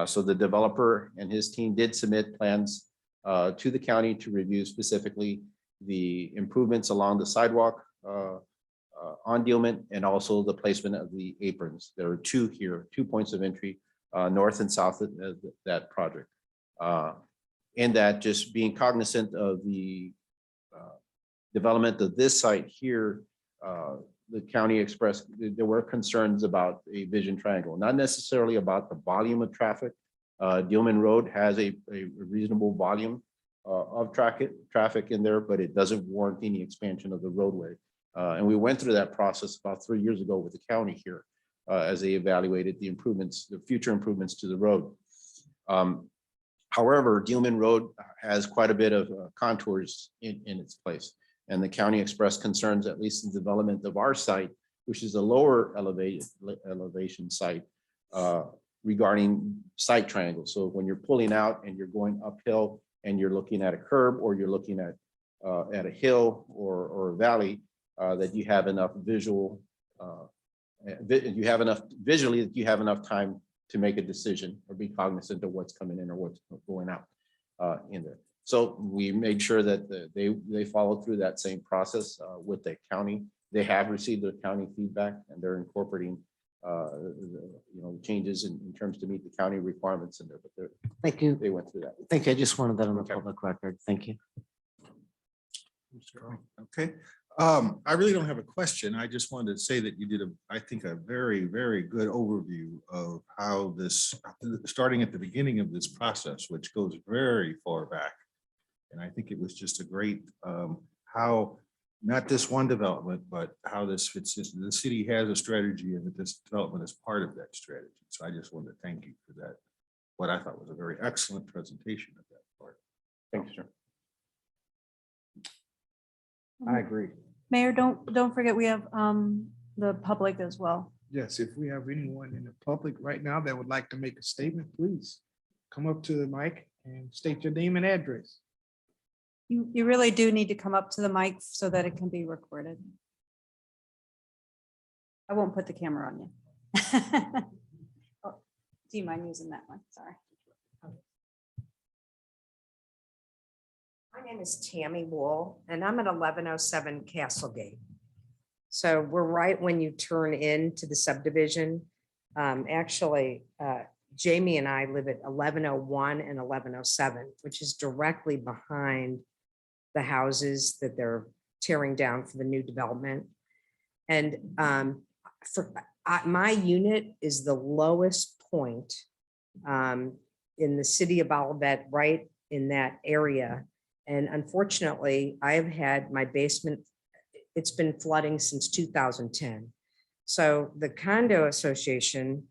So the developer and his team did submit plans to the county to review specifically the improvements along the sidewalk on Dillman, and also the placement of the aprons. There are two here, 2 points of entry, north and south of that project. And that, just being cognizant of the development of this site here, the county expressed there were concerns about a vision triangle, not necessarily about the volume of traffic. Dillman Road has a reasonable volume of traffic in there, but it doesn't warrant any expansion of the roadway. And we went through that process about 3 years ago with the county here as they evaluated the improvements, the future improvements to the road. However, Dillman Road has quite a bit of contours in its place. And the county expressed concerns, at least in development of our site, which is a lower elevation site, regarding site triangles. So when you're pulling out and you're going uphill and you're looking at a curb, or you're looking at a hill or a valley, that you have enough visual, visually that you have enough time to make a decision or be cognizant of what's coming in or what's going out in there. So we made sure that they followed through that same process with the county. They have received the county feedback, and they're incorporating changes in terms to meet the county requirements in there. But Thank you. they went through that. Thank you. I just wanted that on the Okay. public record. Thank you. Okay. I really don't have a question. I just wanted to say that you did I think a very, very good overview of how this, starting at the beginning of this process, which goes very far back. And I think it was just a great, how, not this one development, but how this fits in. The city has a strategy and that this development is part of that strategy. So I just wanted to thank you for that. What I thought was a very excellent presentation of that part. Thanks, sir. I agree. Mayor, don't forget, we have the public as well. Yes, if we have anyone in the public right now that would like to make a statement, please come up to the mic and state your name and address. You really do need to come up to the mic so that it can be recorded. I won't put the camera on you. Oh, do you mind using that one? Sorry. My name is Tammy Wool, and I'm at 1107 Castlegate. So we're right when you turn into the subdivision. Actually, Jamie and I live at 1101 and 1107, which is directly behind the houses that they're tearing down for the new development. And my unit is the lowest point in the city of Olivet, right in that area. And unfortunately, I've had my basement, it's been flooding since 2010. So the condo association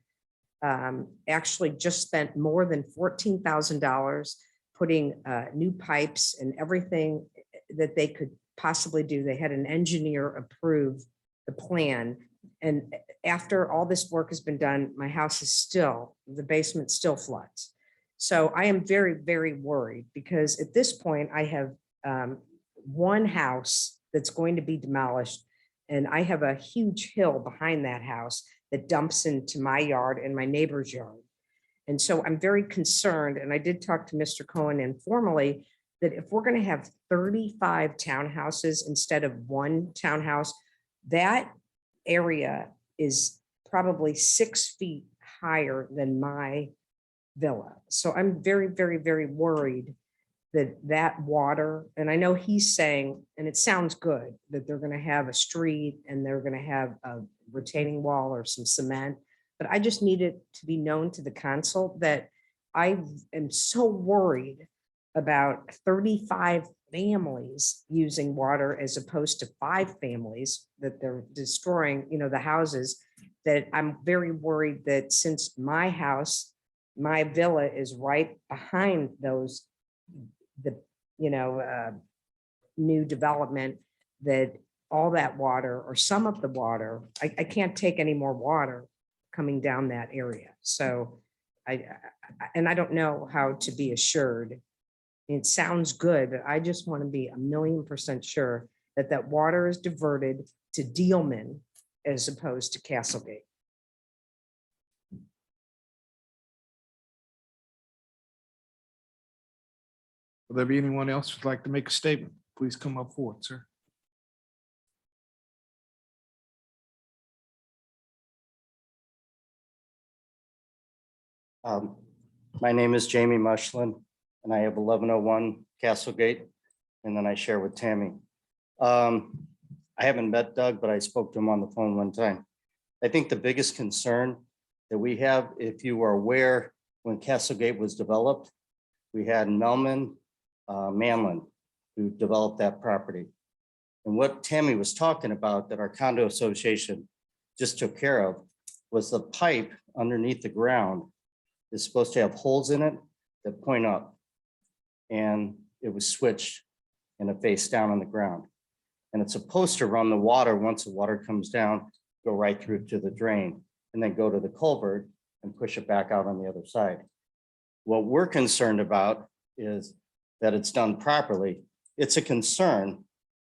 actually just spent more than $14,000 putting new pipes and everything that they could possibly do. They had an engineer approve the plan. And after all this work has been done, my house is still, the basement still floods. So I am very, very worried because at this point I have one house that's going to be demolished. And I have a huge hill behind that house that dumps into my yard and my neighbor's yard. And so I'm very concerned, and I did talk to Mr. Cohen informally, that if we're going to have 35 townhouses instead of one townhouse, that area is probably 6 feet higher than my villa. So I'm very, very, very worried that that water, and I know he's saying, and it sounds good, that they're going to have a street and they're going to have a retaining wall or some cement, but I just need it to be known to the council that I am so worried about 35 families using water as opposed to 5 families that they're destroying, the houses, that I'm very worried that since my house, my villa is right behind those, new development, that all that water or some of the water, I can't take any more water coming down that area. So I don't know how to be assured. It sounds good, but I just want to be 1,000,000% sure that that water is diverted to Dealman as opposed to Castlegate. Will there be anyone else who'd like to make a statement? Please come up forward, sir. My name is Jamie Mushlin, and I have 1101 Castlegate, and then I share with Tammy. I haven't met Doug, but I spoke to him on the phone one time. I think the biggest concern that we have, if you are aware, when Castlegate was developed, we had Melman Manlin, who developed that property. And what Tammy was talking about that our condo association just took care of was the pipe underneath the ground is supposed to have holes in it that point up. And it was switched and it faced down on the ground. And it's supposed to run the water once the water comes down, go right through to the drain and then go to the culvert and push it back out on the other side. What we're concerned about is that it's done properly. It's a concern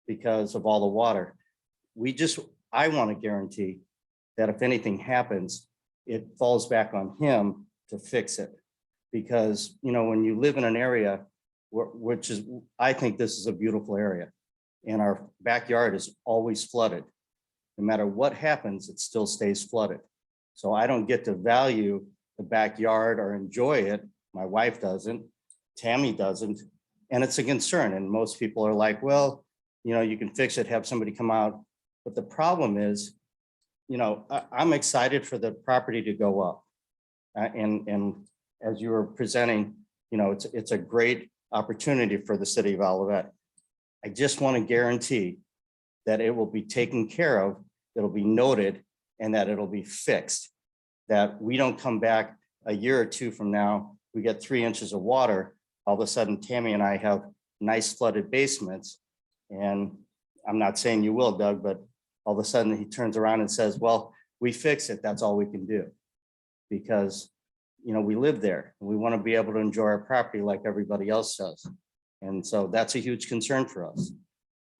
because of all the water. I want to guarantee that if anything happens, it falls back on him to fix it. Because, when you live in an area, I think this is a beautiful area. And our backyard is always flooded. No matter what happens, it still stays flooded. So I don't get to value the backyard or enjoy it. My wife doesn't, Tammy doesn't. And it's a concern. And most people are like, well, you can fix it, have somebody come out. But the problem is, I'm excited for the property to go up. And as you were presenting, it's a great opportunity for the city of Olivet. I just want to guarantee that it will be taken care of, it'll be noted, and that it'll be fixed. That we don't come back a year or two from now, we get 3 inches of water, all of a sudden Tammy and I have nice flooded basements. And I'm not saying you will, Doug, but all of a sudden he turns around and says, well, we fix it, that's all we can do. Because, you know, we live there, and we want to be able to enjoy our property like everybody else does. And so that's a huge concern for us.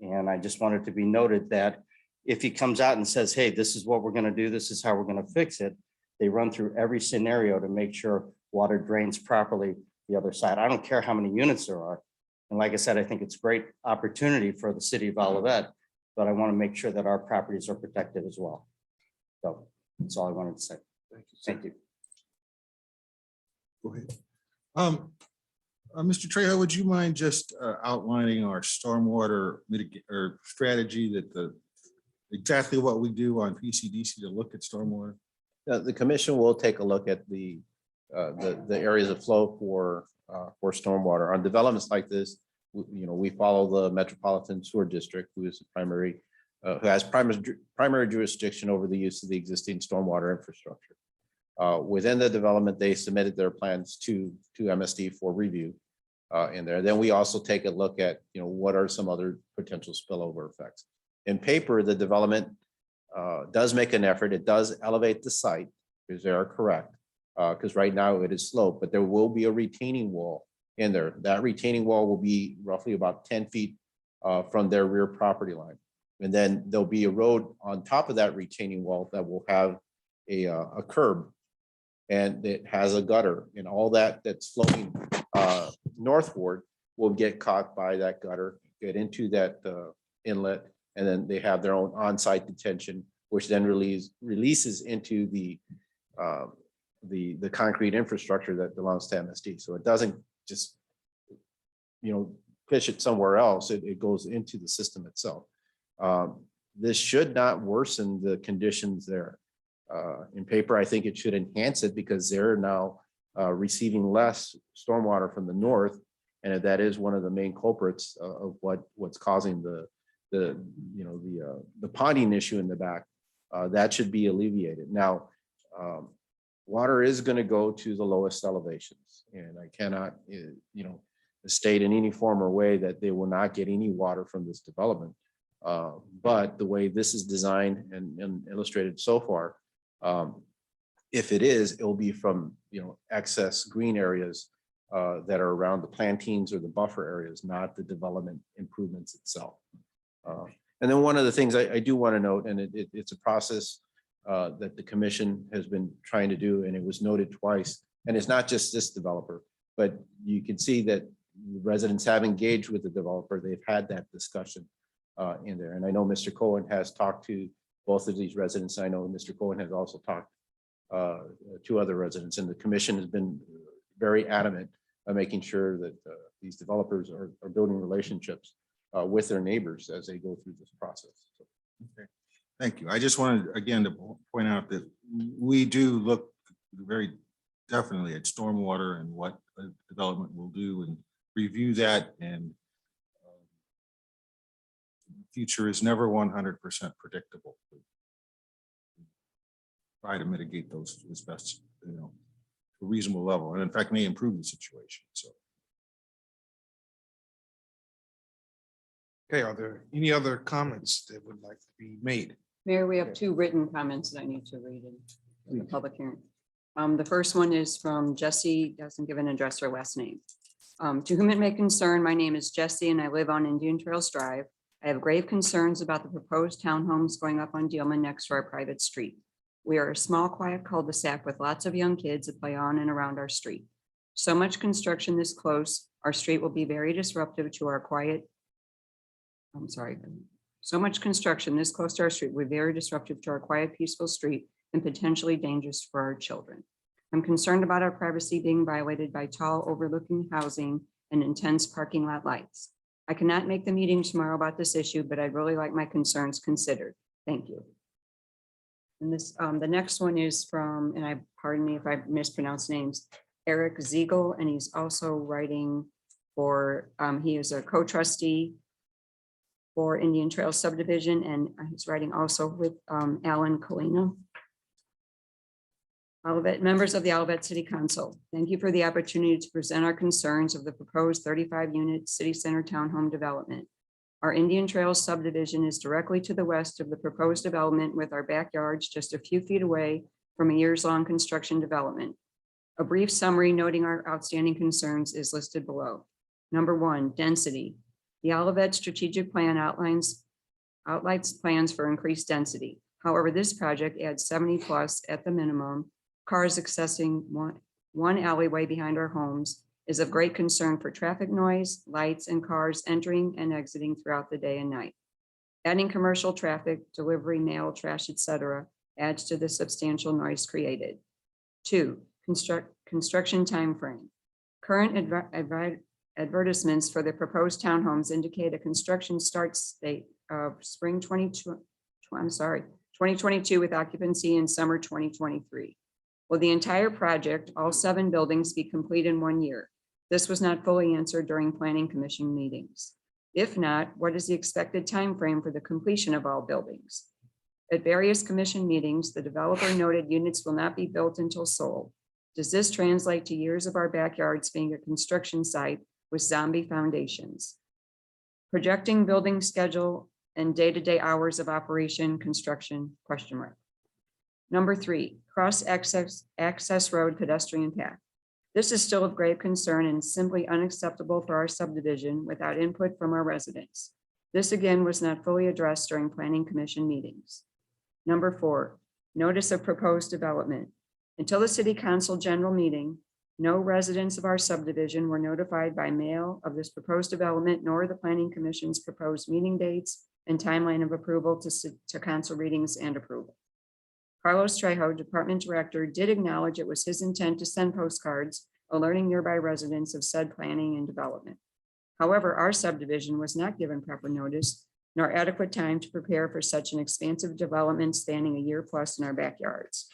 And I just wanted to be noted that if he comes out and says, hey, this is what we're going to do, this is how we're going to fix it, they run through every scenario to make sure water drains properly the other side. I don't care how many units there are. And like I said, I think it's a great opportunity for the city of Olivet, but I want to make sure that our properties are protected as well. So that's all I wanted to say. Thank you. Go ahead. Mr. Trejo, would you mind just outlining our stormwater or strategy that exactly what we do on PCDC to look at stormwater? The commission will take a look at the areas of flow for stormwater. On developments like this, we follow the Metropolitan Sewer District, who is the primary, who has primary jurisdiction over the use of the existing stormwater infrastructure. Within the development, they submitted their plans to MSD for review in there. Then we also take a look at, what are some other potential spillover effects. In paper, the development does make an effort. It does elevate the site, because they are correct. Because right now it is sloped, but there will be a retaining wall in there. That retaining wall will be roughly about 10 feet from their rear property line. And then there'll be a road on top of that retaining wall that will have a curb, and it has a gutter, and all that's flowing northward will get caught by that gutter, get into that inlet, and then they have their own on-site detention, which then releases into the concrete infrastructure that belongs to MSD. So it doesn't just, fish it somewhere else. It goes into the system itself. This should not worsen the conditions there. In paper, I think it should enhance it, because they're now receiving less stormwater from the north, and that is one of the main culprits of what's causing the ponding issue in the back. That should be alleviated. Now, water is going to go to the lowest elevations, and I cannot, state in any form or way that they will not get any water from this development. But the way this is designed and illustrated so far, if it is, it will be from, excess green areas that are around the plantains or the buffer areas, not the development improvements itself. And then one of the things I do want to note, and it's a process that the commission has been trying to do, and it was noted twice, and it's not just this developer, but you can see that residents have engaged with the developer. They've had that discussion in there. And I know Mr. Cohen has talked to both of these residents. I know Mr. Cohen has also talked to other residents, and the commission has been very adamant on making sure that these developers are building relationships with their neighbors as they go through this process. Okay. Thank you. I just wanted, again, to point out that we do look very definitely at stormwater and what a development will do, and review that. And the future is never 100% predictable. Try to mitigate those as best, to a reasonable level, and in fact may improve the situation. So. Okay, are there any other comments that would like to be made? Mayor, we have two written comments that I need to read in the public hearing. The first one is from Jesse, doesn't give an address or last name. To whom it may concern, my name is Jesse and I live on Indian Trails Drive. I have grave concerns about the proposed townhomes going up on Dealman next to our private street. We are a small, quiet cul-de-sac with lots of young kids that play on and around our street. So much construction this close, our street will be very disruptive to our so much construction this close to our street will be very disruptive to our quiet, peaceful street and potentially dangerous for our children. I'm concerned about our privacy being violated by tall overlooking housing and intense parking lot lights. I cannot make the meeting tomorrow about this issue, but I'd really like my concerns considered. Thank you. And this, the next one is from, and pardon me if I mispronounce names, Eric Ziegel, and he's also writing for, he is a co-trustee for Indian Trail subdivision, and he's writing also with Alan Colina. Olivet, members of the Olivet City Council, thank you for the opportunity to present our concerns of the proposed 35-unit city center townhome development. Our Indian Trails subdivision is directly to the west of the proposed development, with our backyards just a few feet away from a years-long construction development. A brief summary noting our outstanding concerns is listed below. Number one, density. The Olivet strategic plan outlines plans for increased density. However, this project adds 70+ at the minimum. Cars accessing one alleyway behind our homes is of great concern for traffic noise, lights, and cars entering and exiting throughout the day and night. Adding commercial traffic, delivery, mail, trash, etc., adds to the substantial noise created. 2, construction timeframe. Current advertisements for the proposed townhomes indicate a construction start date of spring 2022 with occupancy in summer 2023. Will the entire project, all 7 buildings, be complete in 1 year? This was not fully answered during planning commission meetings. If not, what is the expected time frame for the completion of all buildings? At various commission meetings, the developer noted units will not be built until sold. Does this translate to years of our backyards being a construction site with zombie foundations? Projecting building schedule and day-to-day hours of operation construction, ? Number 3, cross access road pedestrian path. This is still of grave concern and simply unacceptable for our subdivision without input from our residents. This again was not fully addressed during planning commission meetings. Number 4, notice of proposed development. Until the city council general meeting, no residents of our subdivision were notified by mail of this proposed development, nor the planning commission's proposed meeting dates and timeline of approval to council readings and approval. Carlos Trejo, department director, did acknowledge it was his intent to send postcards alerting nearby residents of said planning and development. However, our subdivision was not given proper notice nor adequate time to prepare for such an expansive development spanning a year plus in our backyards.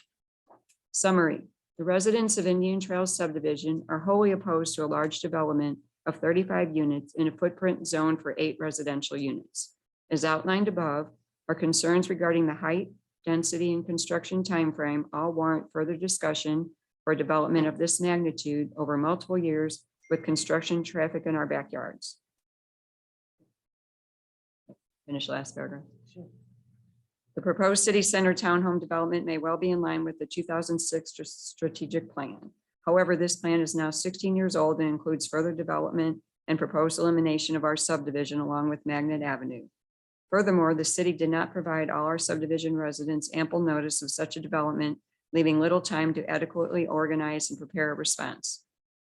Summary: the residents of Indian Trails subdivision are wholly opposed to a large development of 35 units in a footprint zone for 8 residential units. As outlined above, our concerns regarding the height, density, and construction timeframe all warrant further discussion for development of this magnitude over multiple years with construction traffic in our backyards. Finish last paragraph. The proposed city center townhome development may well be in line with the 2006 strategic plan. However, this plan is now 16 years old and includes further development and proposed elimination of our subdivision along with Magnet Avenue. Furthermore, the city did not provide all our subdivision residents ample notice of such a development, leaving little time to adequately organize and prepare a response.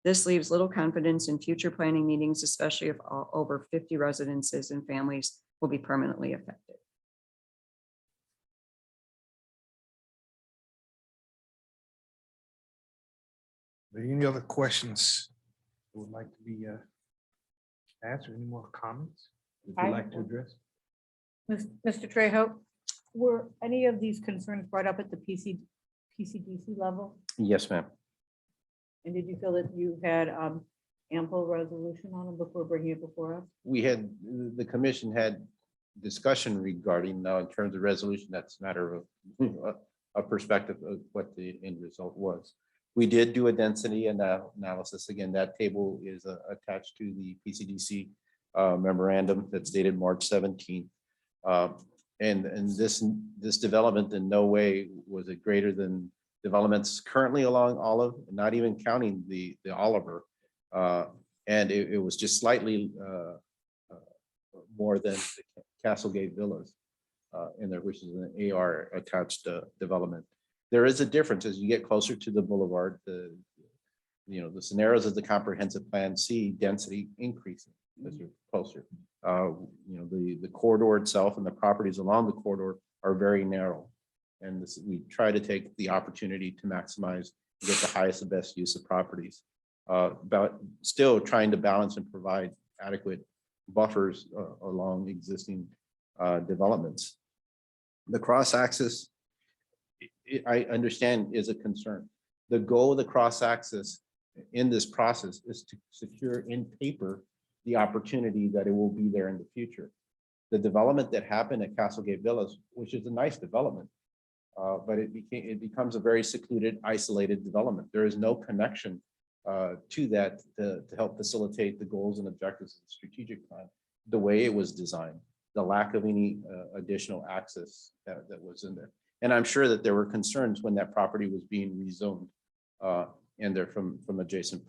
This leaves little confidence in future planning meetings, especially if over 50 residences and families will be permanently affected. Are there any other questions that would like to be answered? Any more comments would you like to address? Mr. Trejo, were any of these concerns brought up at the PCDC level? Yes, ma'am. And did you feel that you had ample resolution on them before bringing it before us? The commission had discussion regarding, now in terms of resolution, that's a matter of a perspective of what the end result was. We did do a density analysis. Again, that table is attached to the PCDC memorandum that's dated March 17th. And this development in no way was it greater than developments currently along Olive, not even counting the Oliver. And it was just slightly more than the Castlegate Villas in there, which is an AR attached development. There is a difference as you get closer to the boulevard. The scenarios of the comprehensive plan see density increasing as you're closer. The corridor itself and the properties along the corridor are very narrow. And we try to take the opportunity to maximize, to get the highest and best use of properties, but still trying to balance and provide adequate buffers along existing developments. The cross access, I understand, is a concern. The goal of the cross access in this process is to secure in paper the opportunity that it will be there in the future. The development that happened at Castlegate Villas, which is a nice development, but it becomes a very secluded, isolated development. There is no connection to that to help facilitate the goals and objectives of the strategic plan, the way it was designed, the lack of any additional access that was in there. And I'm sure that there were concerns when that property was being rezoned in there from adjacent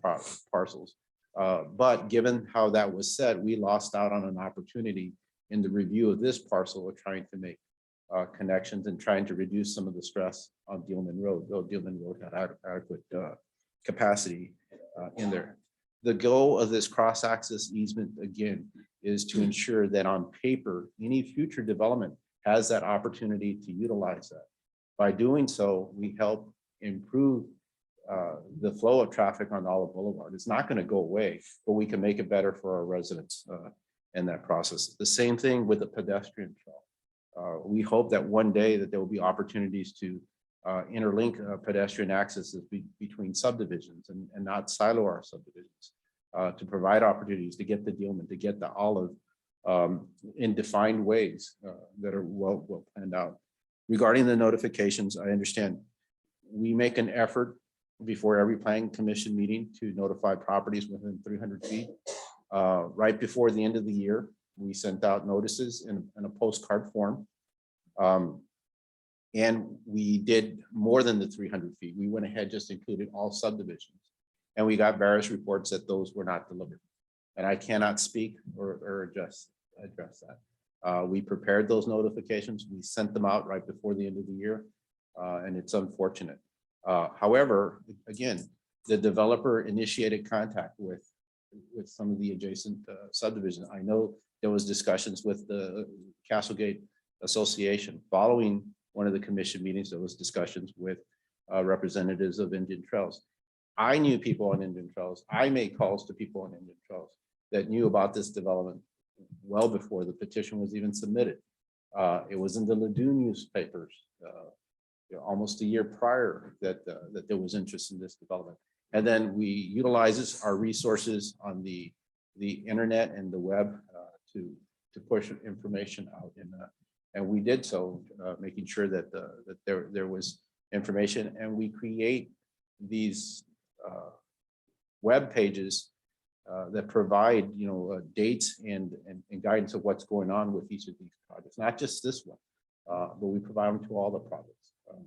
parcels. But given how that was said, we lost out on an opportunity in the review of this parcel of trying to make connections and trying to reduce some of the stress on Dealman Road, though Dealman Road had adequate capacity in there. The goal of this cross-access easement, again, is to ensure that on paper, any future development has that opportunity to utilize that. By doing so, we help improve the flow of traffic on Olive Boulevard. It's not going to go away, but we can make it better for our residents in that process. The same thing with the pedestrian trail. We hope that one day that there will be opportunities to interlink pedestrian accesses between subdivisions and not silo our subdivisions to provide opportunities to get the Dealman, to get the Olive in defined ways that are well planned out. Regarding the notifications, I understand we make an effort before every planning commission meeting to notify properties within 300 feet. Right before the end of the year, we sent out notices in a postcard form. And we did more than the 300 feet. We went ahead, just included all subdivisions. And we got various reports that those were not delivered. And I cannot speak or address that. We prepared those notifications. We sent them out right before the end of the year. And it's unfortunate. However, again, the developer initiated contact with some of the adjacent subdivisions. I know there was discussions with the Castlegate Association following one of the commission meetings. There was discussions with representatives of Indian Trails. I knew people on Indian Trails. I made calls to people on Indian Trails that knew about this development well before the petition was even submitted. It was in the Ladue newspapers almost a year prior that there was interest in this development. And then we utilizes our resources on the internet and the web to push information out. And we did so, making sure that there was information, and we create these web pages that provide dates and guidance of what's going on with each of these projects, not just this one, but we provide them to all the projects.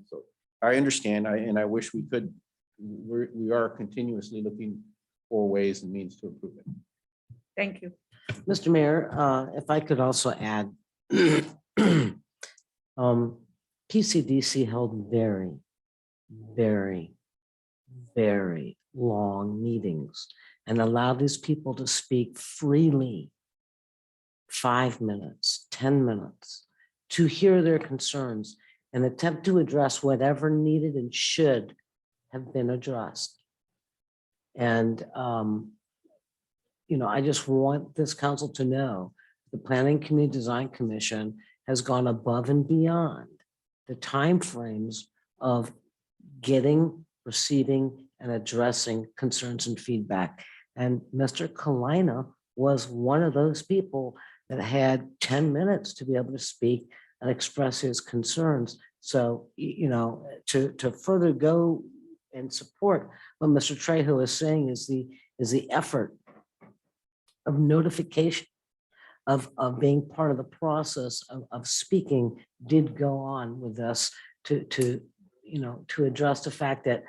So I understand, and I wish we could. We are continuously looking for ways and means to improve it. Thank you. Mr. Mayor, if I could also add, PCDC held very, very, very long meetings and allowed these people to speak freely, 5 minutes, 10 minutes, to hear their concerns and attempt to address whatever needed and should have been addressed. And, I just want this council to know the Planning Community Design Commission has gone above and beyond the timeframes of getting, receiving, and addressing concerns and feedback. And Mr. Kalina was one of those people that had 10 minutes to be able to speak and express his concerns. So, to further go and support what Mr. Trejo is saying is the effort of notification of being part of the process of speaking did go on with us to address the fact that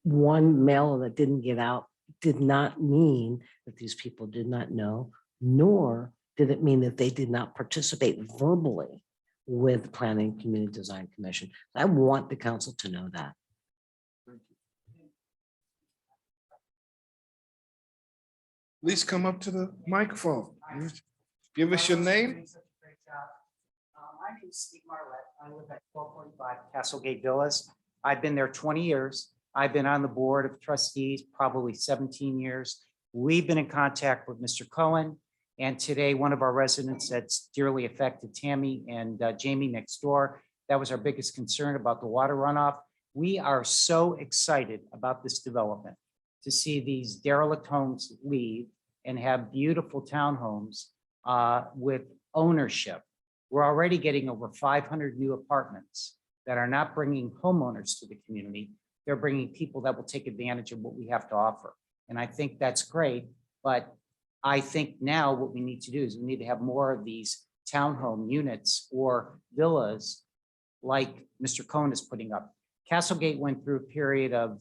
one mail that didn't get out did not mean that these people did not know, nor did it mean that they did not participate verbally with the Planning Community Design Commission. I want the council to know that. Please come up to the microphone. Give us your name. My name is Steve Marlette. I live at 1245 Castlegate Villas. I've been there 20 years. I've been on the board of trustees probably 17 years. We've been in contact with Mr. Cohen. And today, one of our residents that's dearly affected, Tammy and Jamie next door, that was our biggest concern about the water runoff. We are so excited about this development to see these derelict homes leave and have beautiful townhomes with ownership. We're already getting over 500 new apartments that are not bringing homeowners to the community. They're bringing people that will take advantage of what we have to offer. And I think that's great, but I think now what we need to do is we need to have more of these townhome units or villas like Mr. Cohen is putting up. Castlegate went through a period of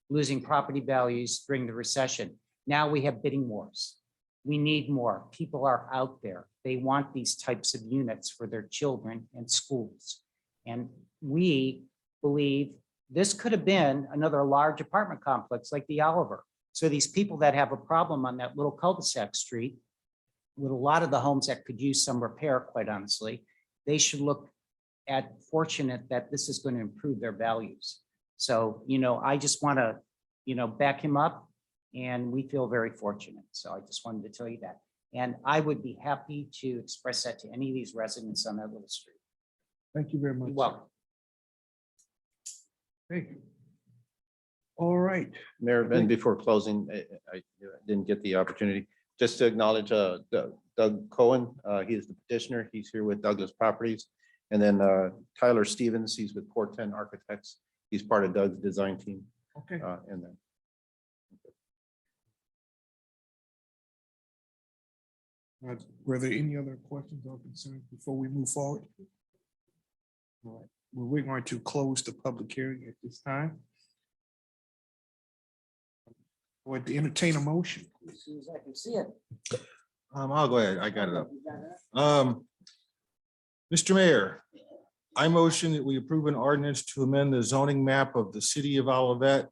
losing property values during the recession. Now we have bidding wars. We need more. People are out there. They want these types of units for their children and schools. And we believe this could have been another large apartment complex like the Oliver. So these people that have a problem on that little cul-de-sac street with a lot of the homes that could use some repair, quite honestly, they should look at fortunate that this is going to improve their values. So, I just want to, back him up, and we feel very fortunate. So I just wanted to tell you that. And I would be happy to express that to any of these residents on that little street. Thank you very much. You're welcome. Thank you. All right. Mayor, and before closing, I didn't get the opportunity, just to acknowledge Doug Cohen. He is the petitioner. He's here with Douglas Properties. And then Tyler Stevens, he's with Port 10 Architects. He's part of Doug's design team. Okay. And then Were there any other questions or concerns before we move forward? All right. Well, we're going to close the public hearing at this time. Would entertain a motion. As soon as I can see it. I'll go ahead. I got it up. Mr. Mayor, I motion that we approve an ordinance to amend the zoning map of the city of Olivet,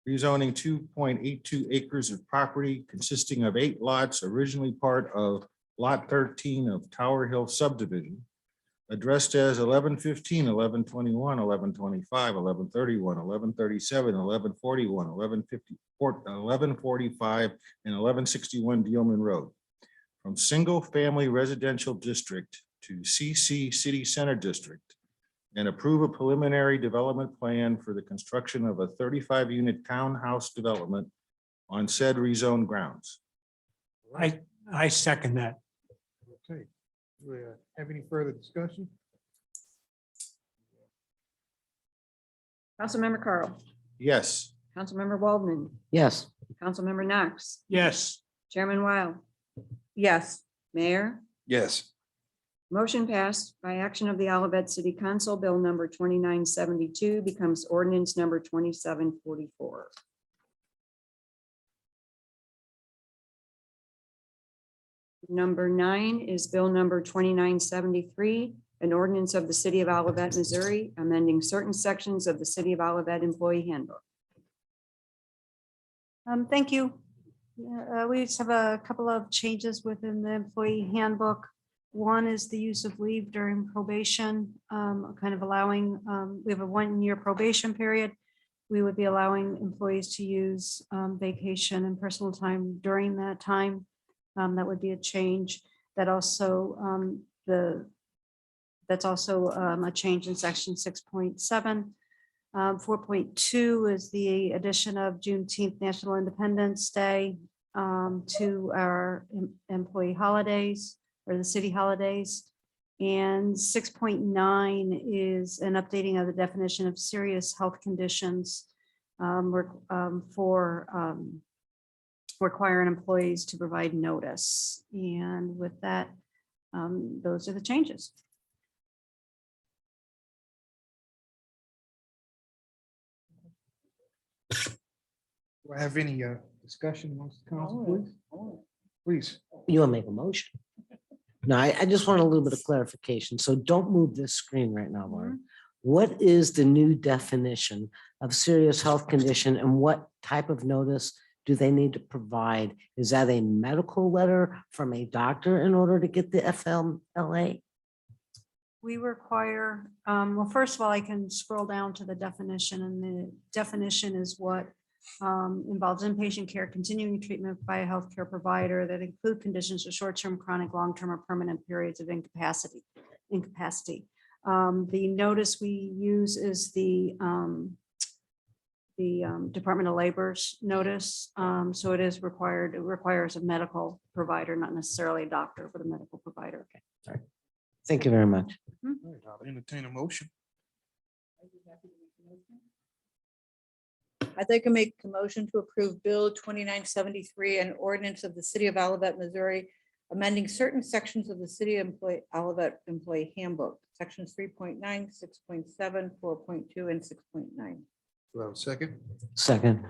rezoning 2.82 acres of property consisting of 8 lots, originally part of Lot 13 of Tower Hill subdivision, addressed as 1115, 1121, 1125, 1131, 1137, 1141, 1145, and 1161 Dealman Road, from single-family residential district to CC City Center District, and approve a preliminary development plan for the construction of a 35-unit townhouse development on said rezoned grounds. I second that. Okay. Do we have any further discussion? Councilmember Carl, Yes. Councilmember Waldman, Yes. Councilmember Knox, Yes. Chairman Weil, Yes. Mayor. Yes. Motion passed by action of the Olivet City Council. Bill number 2972 becomes ordinance number 2744. Number 9 is bill number 2973, an ordinance of the city of Olivet, Missouri, amending certain sections of the city of Olivet employee handbook. Thank you. We just have a couple of changes within the employee handbook. One is the use of leave during probation, kind of allowing, we have a 1-year probation period. We would be allowing employees to use vacation and personal time during that time. That would be a change. That also, that's also a change in section 6.7. 4.2 is the addition of Juneteenth National Independence Day to our employee holidays or the city holidays. And 6.9 is an updating of the definition of serious health conditions for requiring employees to provide notice. And with that, those are the changes. Do I have any discussion amongst the council, please? Please. You want to make a motion? No, I just want a little bit of clarification. So don't move this screen right now, Lauren. What is the new definition of serious health condition and what type of notice do they need to provide? Is that a medical letter from a doctor in order to get the FMLA? We require, well, first of all, I can scroll down to the definition, and the definition is what involves inpatient care, continuing treatment by a healthcare provider that include conditions of short-term, chronic, long-term, or permanent periods of incapacity. The notice we use is the Department of Labor's notice. So it is required, it requires a medical provider, not necessarily a doctor, but a medical provider. Thank you very much. All right, I'll entertain a motion. I'd like to make a motion to approve Bill 2973, an ordinance of the city of Olivet, Missouri, amending certain sections of the city employee Olivet employee handbook, sections 3.9, 6.7, 4.2, and 6.9. Do I have a second? Second,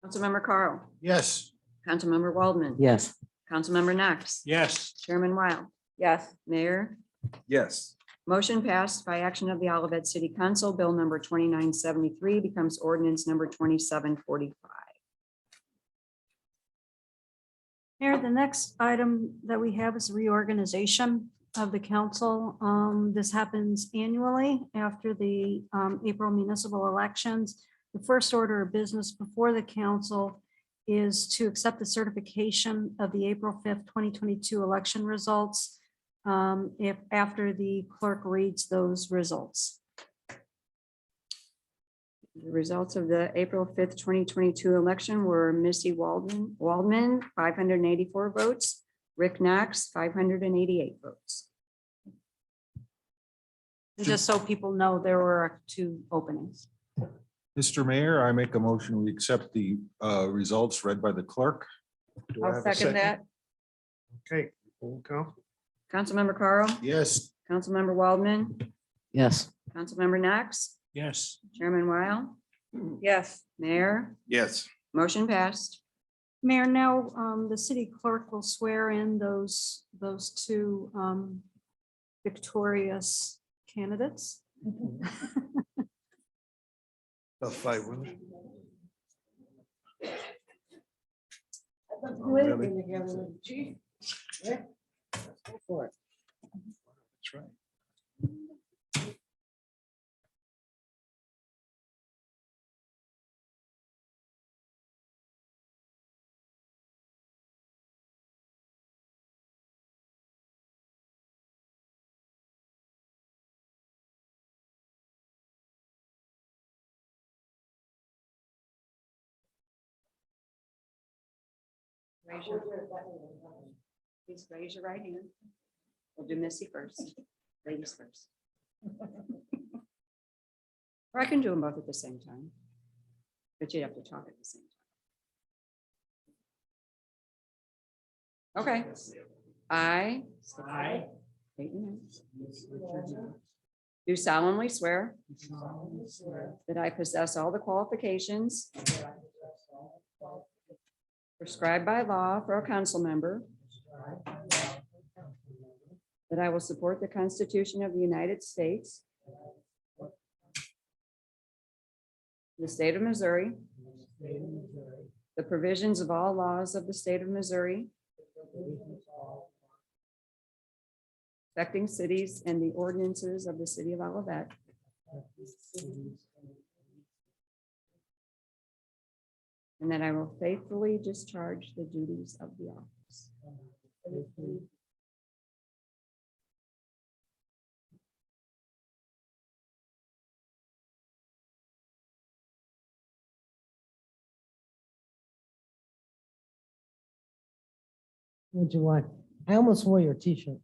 Councilmember Carl, Yes. Councilmember Waldman. yes. Councilmember Knox, Yes. Chairman Weil, Yes, Mayor. Yes. Motion passed by action of the Olivet City Council. Bill number 2973 becomes ordinance number 2745. Mayor, the next item that we have is reorganization of the council. This happens annually after the April municipal elections. The first order of business before the council is to accept the certification of the April 5th, 2022 election results. If after the clerk reads those results. The results of the April 5th, 2022 election were Missy Waldman, 584 votes, Rick Knox, 588 votes. Just so people know, there were 2 openings. Mr. Mayor, I make a motion, we accept the results read by the clerk. Do I I'll have a second that. Okay. Roll call. Councilmember Carl, Yes. Councilmember Waldman, Yes. Councilmember Knox, Yes. Chairman Weil, Yes, Mayor, Yes. motion passed. Mayor, now the city clerk will swear in those 2 victorious candidates. About 5 women. That's right. Please raise your right hand. We'll do Missy first, ladies first. Or I can do them both at the same time. But you'd have to talk at the same time. Okay. I. State your name. Do solemnly swear that I possess all the qualifications prescribed by law for a council member, that I will support the Constitution of the United States, the state of Missouri, the provisions of all laws of the state of Missouri, affecting cities and the ordinances of the city of Olivet, and that I will faithfully discharge the duties of the office. What'd you want? I almost wore your t-shirt.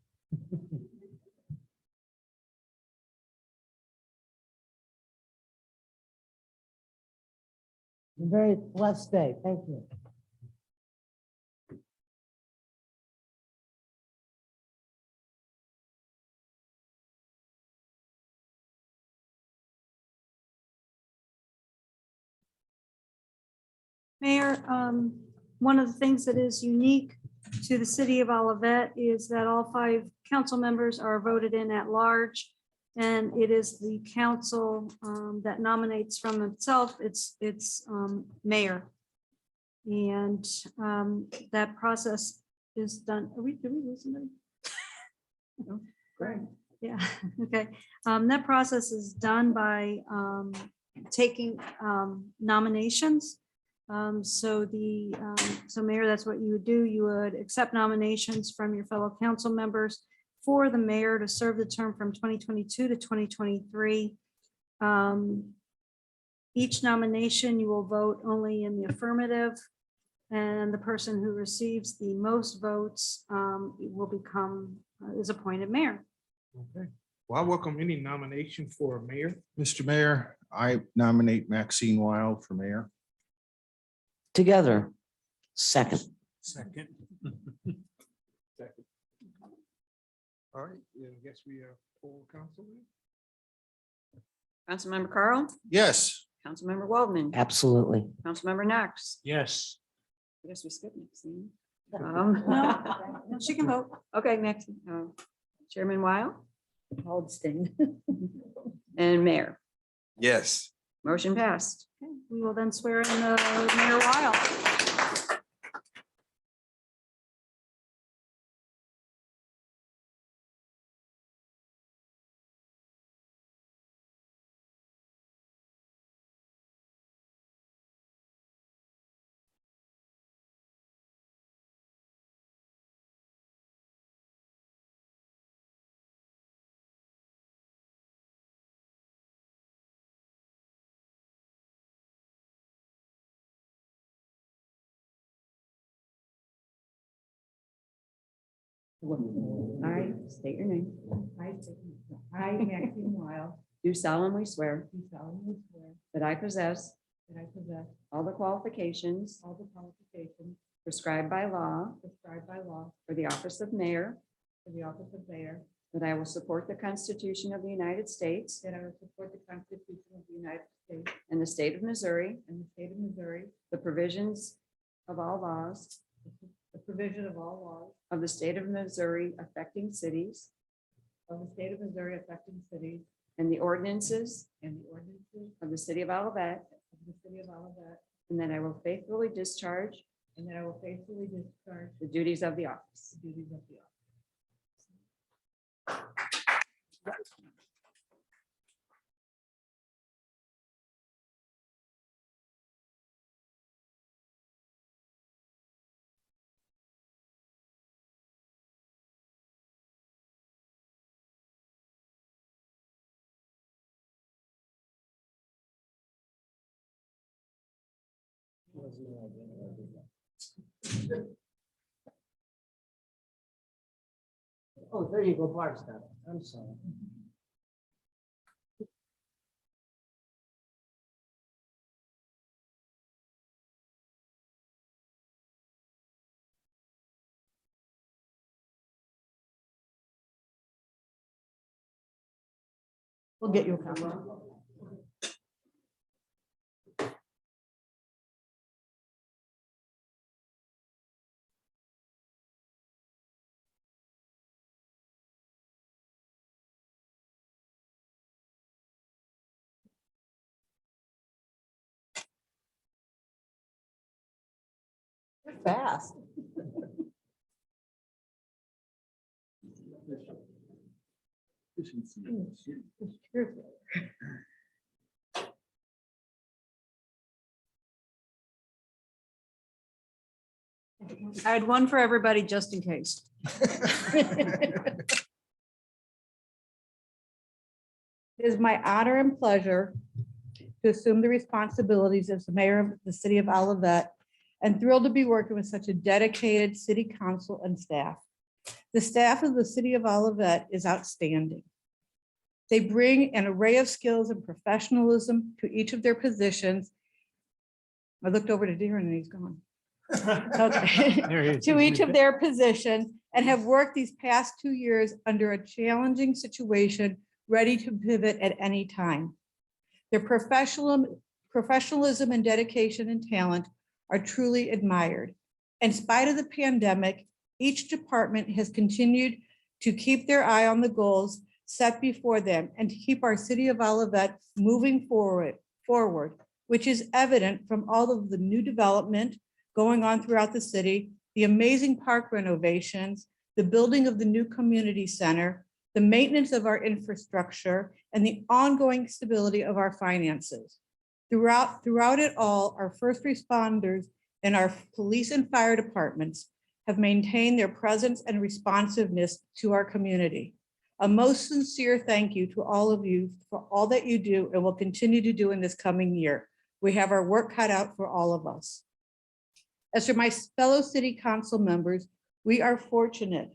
Very blessed day. Thank you. Mayor, one of the things that is unique to the city of Olivet is that all 5 council members are voted in at large. And it is the council that nominates from itself, its mayor. And that process is done. Did we lose somebody? No? Great. Yeah, okay. That process is done by taking nominations. So Mayor, that's what you would do. You would accept nominations from your fellow council members for the mayor to serve the term from 2022 to 2023. Each nomination, you will vote only in the affirmative. And the person who receives the most votes will become, is appointed mayor. Okay. Well, I welcome any nomination for mayor. Mr. Mayor, I nominate Maxine Wild for mayor. Together. Second. Second. All right, yeah, I guess we are full council. Councilmember Carl, Yes. Councilmember Waldman, Absolutely. Councilmember Knox. Yes. I guess we skipped Maxine. No, she can vote. Okay, next, Chairman Weil I'll abstain. and Mayor. Yes. Motion passed. Okay, we will then swear in Mayor Weil. I state your name. I, Maxine Wild, Do solemnly swear do solemnly swear that I possess that I possess all the qualifications all the qualifications prescribed by law prescribed by law for the office of mayor, for the office of mayor, that I will support the Constitution of the United States that I will support the Constitution of the United States and the state of Missouri, and the state of Missouri, the provisions of all laws the provision of all laws of the state of Missouri affecting cities of the state of Missouri affecting cities and the ordinances and the ordinances of the city of Olivet, of the city of Olivet, and that I will faithfully discharge and that I will faithfully discharge the duties of the office. the duties of the office. Oh, there you go, Barstow. I'm sorry. We'll get you a copy. You're fast. I had one for everybody just in case. It is my honor and pleasure to assume the responsibilities as the mayor of the city of Olivet and thrilled to be working with such a dedicated city council and staff. The staff of the city of Olivet is outstanding. They bring an array of skills and professionalism to each of their positions. I looked over to Darren and he's gone. Okay. There he is. To each of their positions and have worked these past 2 years under a challenging situation, ready to pivot at any time. Their professionalism and dedication and talent are truly admired. In spite of the pandemic, each department has continued to keep their eye on the goals set before them and to keep our city of Olivet moving forward, which is evident from all of the new development going on throughout the city, the amazing park renovations, the building of the new community center, the maintenance of our infrastructure, and the ongoing stability of our finances. Throughout it all, our first responders and our police and fire departments have maintained their presence and responsiveness to our community. A most sincere thank you to all of you for all that you do and will continue to do in this coming year. We have our work cut out for all of us. As for my fellow city council members, we are fortunate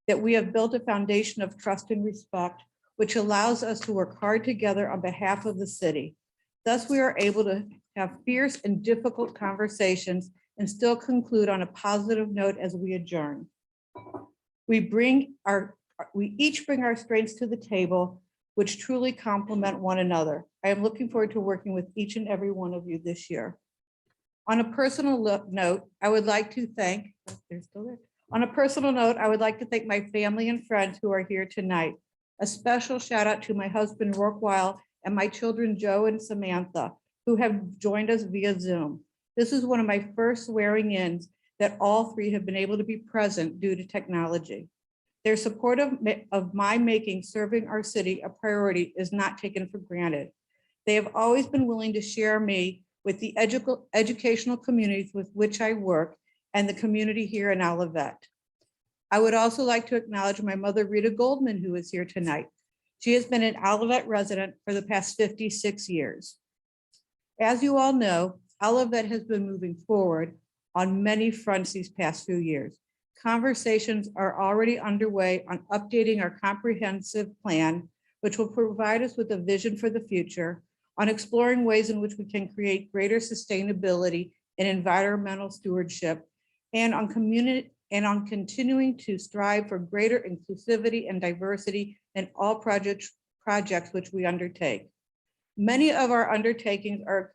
that we have built a foundation of trust and respect, which allows us to work hard together on behalf of the city. Thus, we are able to have fierce and difficult conversations and still conclude on a positive note as we adjourn. We each bring our strengths to the table, which truly complement one another. I am looking forward to working with each and every one of you this year. On a personal note, I would like to thank, they're still there. On a personal note, I would like to thank my family and friends who are here tonight. A special shout out to my husband, Rourke Weil, and my children, Joe and Samantha, who have joined us via Zoom. This is one of my first swearing ins that all three have been able to be present due to technology. Their support of my making serving our city a priority is not taken for granted. They have always been willing to share me with the educational communities with which I work and the community here in Olivet. I would also like to acknowledge my mother, Rita Goldman, who is here tonight. She has been an Olivet resident for the past 56 years. As you all know, Olivet has been moving forward on many fronts these past few years. Conversations are already underway on updating our comprehensive plan, which will provide us with a vision for the future, on exploring ways in which we can create greater sustainability and environmental stewardship, and on continuing to strive for greater inclusivity and diversity in all projects which we undertake. Many of our undertakings are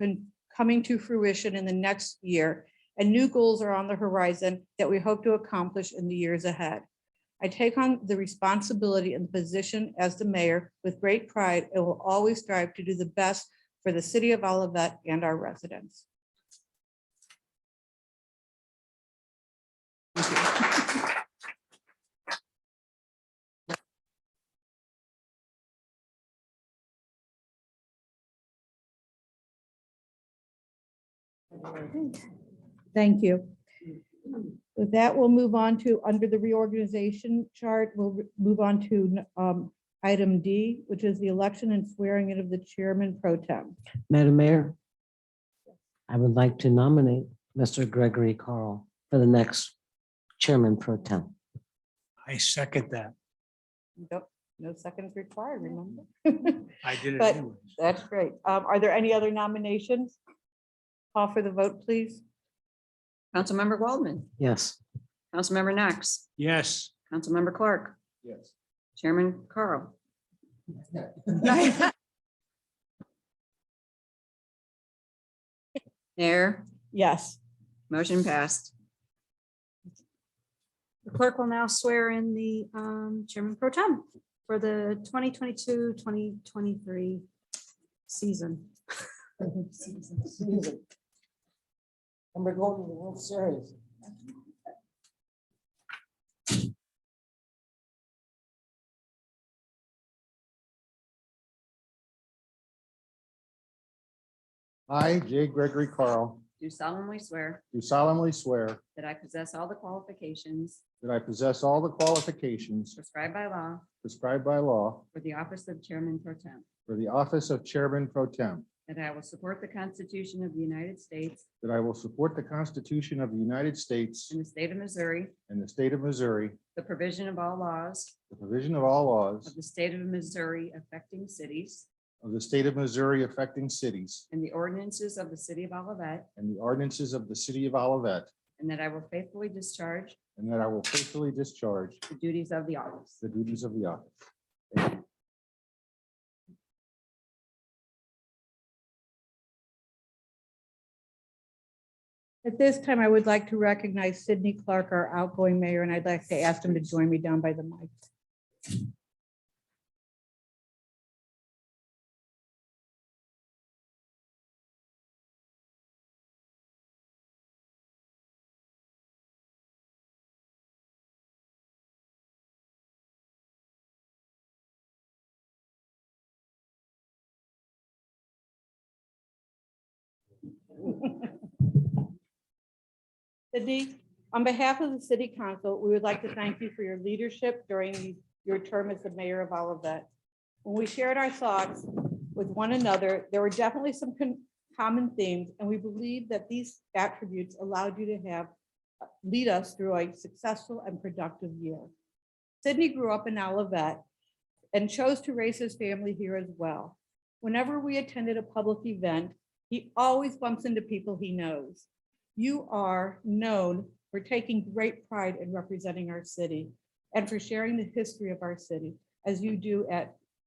coming to fruition in the next year, and new goals are on the horizon that we hope to accomplish in the years ahead. I take on the responsibility and the position as the mayor with great pride and will always strive to do the best for the city of Olivet and our residents. Thank you. With that, we'll move on to, under the reorganization chart, we'll move on to item D, which is the election and swearing in of the chairman pro tem. Madam Mayor, I would like to nominate Mr. Gregory Carl for the next chairman pro tem. I second that. Nope, no seconds required, remember? I did it But anyways. that's great. Are there any other nominations? Call for the vote, please. Councilmember Waldman, Yes. Councilmember Knox, Yes. Councilmember Clark, Yes. Chairman Carl. Mayor, Yes. motion passed. The clerk will now swear in the chairman pro tem for the 2022-2023 season. We're going to the World Series. I, J. Gregory Carl, Do solemnly swear do solemnly swear that I possess all the qualifications that I possess all the qualifications prescribed by law prescribed by law for the office of Chairman Pro Tem, for the office of Chairman Pro Tem, that I will support the Constitution of the United States that I will support the Constitution of the United States and the state of Missouri, and the state of Missouri, the provision of all laws the provision of all laws of the state of Missouri affecting cities, of the state of Missouri affecting cities, and the ordinances of the city of Olivet, and the ordinances of the city of Olivet, and that I will faithfully discharge and that I will faithfully discharge the duties of the office. the duties of the office. At this time, I would like to recognize Sydney Clark, our outgoing mayor, and I'd like to ask him to join me down by the mic. Sydney, on behalf of the city council, we would like to thank you for your leadership during your term as the mayor of Olivet. When we shared our thoughts with one another, there were definitely some common themes, and we believe that these attributes allowed you to lead us through a successful and productive year. Sydney grew up in Olivet and chose to raise his family here as well. Whenever we attended a public event, he always bumps into people he knows. You are known for taking great pride in representing our city and for sharing the history of our city, as you do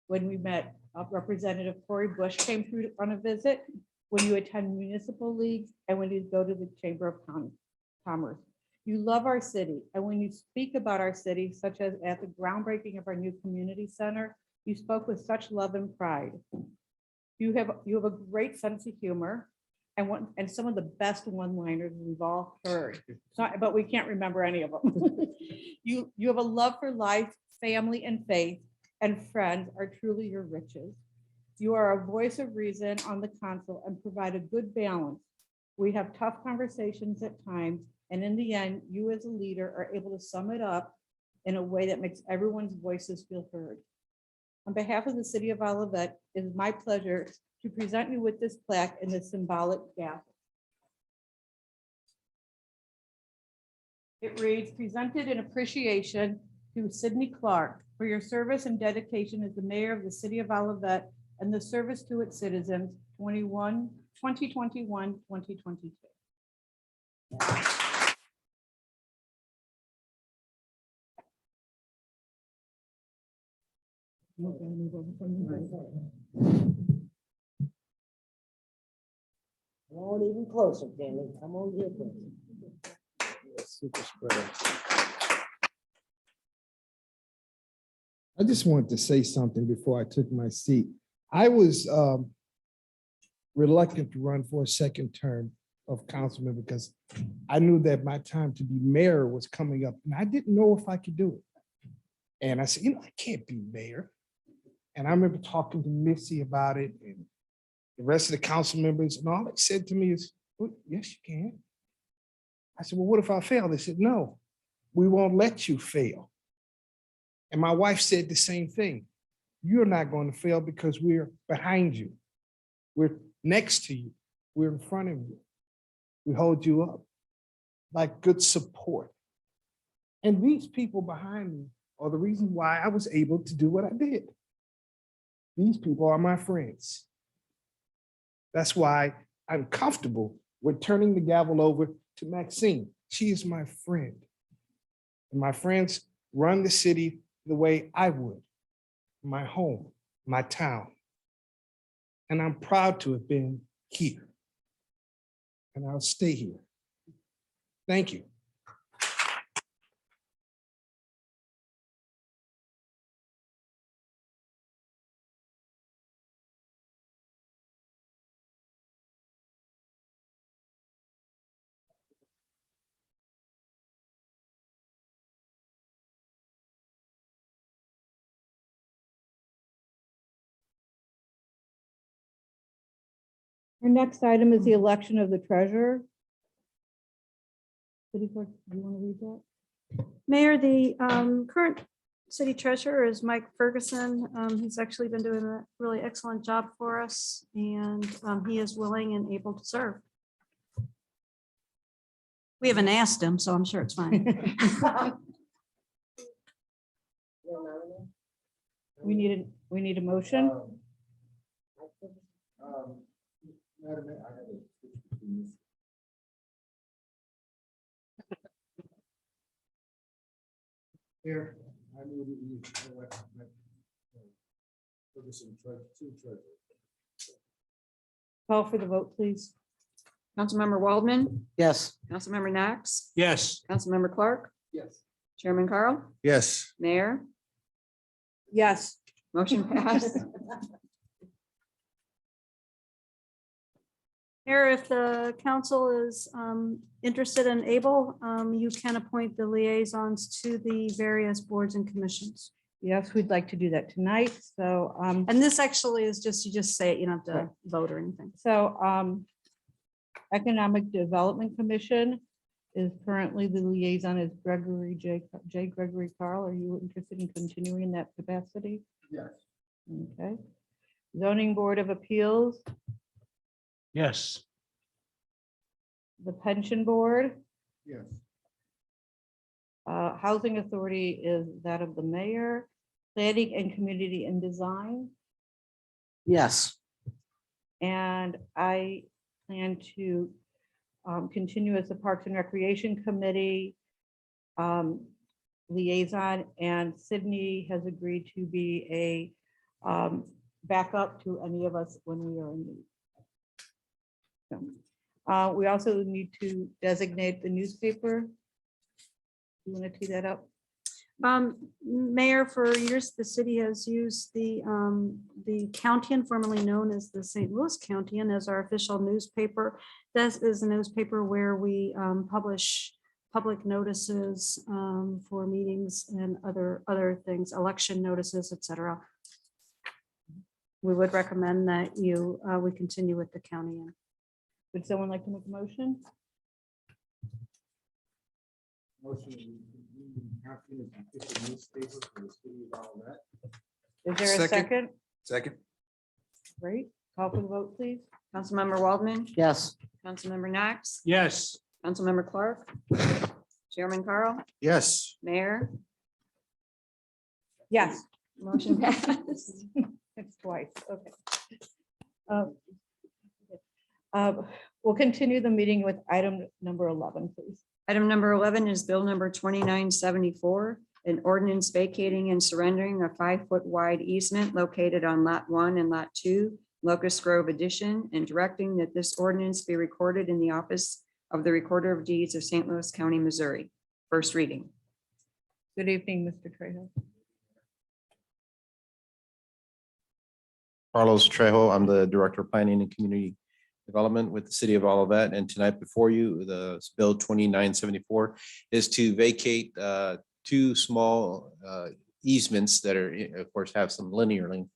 when we met Representative Corey Bush came through on a visit, when you attend municipal leagues, and when you go to the Chamber of Commerce. You love our city, and when you speak about our city, such as at the groundbreaking of our new community center, you spoke with such love and pride. You have a great sense of humor and some of the best one-liners we've all heard. But we can't remember any of them. You have a love for life, family, and faith, and friends are truly your riches. You are a voice of reason on the council and provide a good balance. We have tough conversations at times, and in the end, you as a leader are able to sum it up in a way that makes everyone's voices feel heard. On behalf of the city of Olivet, it is my pleasure to present you with this plaque and this symbolic gavel. It reads, presented in appreciation to Sydney Clark for your service and dedication as the mayor of the city of Olivet and the service to its citizens 2021-2022. Come on even closer, Danny. Come on here. closer. Super spreader. I just wanted to say something before I took my seat. I was reluctant to run for a second term of councilman because I knew that my time to be mayor was coming up and I didn't know if I could do it. And I said, I can't be mayor. And I remember talking to Missy about it and the rest of the council members, and all they said to me is, well, yes, you can. I said, well, what if I fail? They said, no, we won't let you fail. And my wife said the same thing. You're not going to fail because we're behind you. We're next to you. We're in front of you. We hold you up like good support. And these people behind me are the reason why I was able to do what I did. These people are my friends. That's why I'm comfortable with turning the gavel over to Maxine. She is my friend. And my friends run the city the way I would, my home, my town. And I'm proud to have been here. And I'll stay here. Thank you. Our next item is the election of the treasurer. City clerk, do you want to read that? Mayor, the current city treasurer is Mike Ferguson. He's actually been doing a really excellent job for us, and he is willing and able to serve. We haven't asked him, so I'm sure it's fine. We need a motion. Madam Mayor, I have a switch between this. Here, I move that we elect Ferguson to treasurer. Call for the vote, please. Councilmember Waldman, Yes. Councilmember Knox, Yes. Councilmember Clark, Yes. Chairman Carl, Yes. Mayor, Yes. motion passed. Mayor, if the council is interested and able, you can appoint the liaisons to the various boards and commissions. Yes, we'd like to do that tonight. So, And this actually is just, you just say it, you don't have to vote or anything. Economic Development Commission is currently the liaison is Gregory J. Gregory Carl. Are you interested in continuing in that capacity? Yes. Okay. Zoning Board of Appeals. Yes. The pension board, Yes. housing authority is that of the mayor, planning and community and design. Yes. And I plan to continue as the Parks and Recreation Committee liaison, and Sydney has agreed to be a backup to any of us when we are in need. So, we also need to designate the newspaper. You want to tee that up? Mayor, for years, the city has used the Countian, formerly known as the St. Louis Countian, as our official newspaper. This is a newspaper where we publish public notices for meetings and other things, election notices, etc. We would recommend that we continue with the Countian. Would someone like to make a motion? Is there a Second. second? Second. Great. Call for the vote, please. Councilmember Waldman, Yes. Councilmember Knox, Yes. Councilmember Clark, Chairman Carl, Yes. Mayor, Yes. motion passed. It's twice, okay. We'll continue the meeting with item number 11, please. Item number 11 is bill number 2974, an ordinance vacating and surrendering a 5-foot wide easement located on Lot 1 and Lot 2, Locust Grove Edition, and directing that this ordinance be recorded in the office of the Recorder of Deeds of St. Louis County, Missouri. First reading. Good evening, Mr. Trejo. Carlos Trejo, I'm the Director of Planning and Community Development with the City of Olivet. And tonight before you, the Bill 2974 is to vacate two small easements that are, of course, have some linear length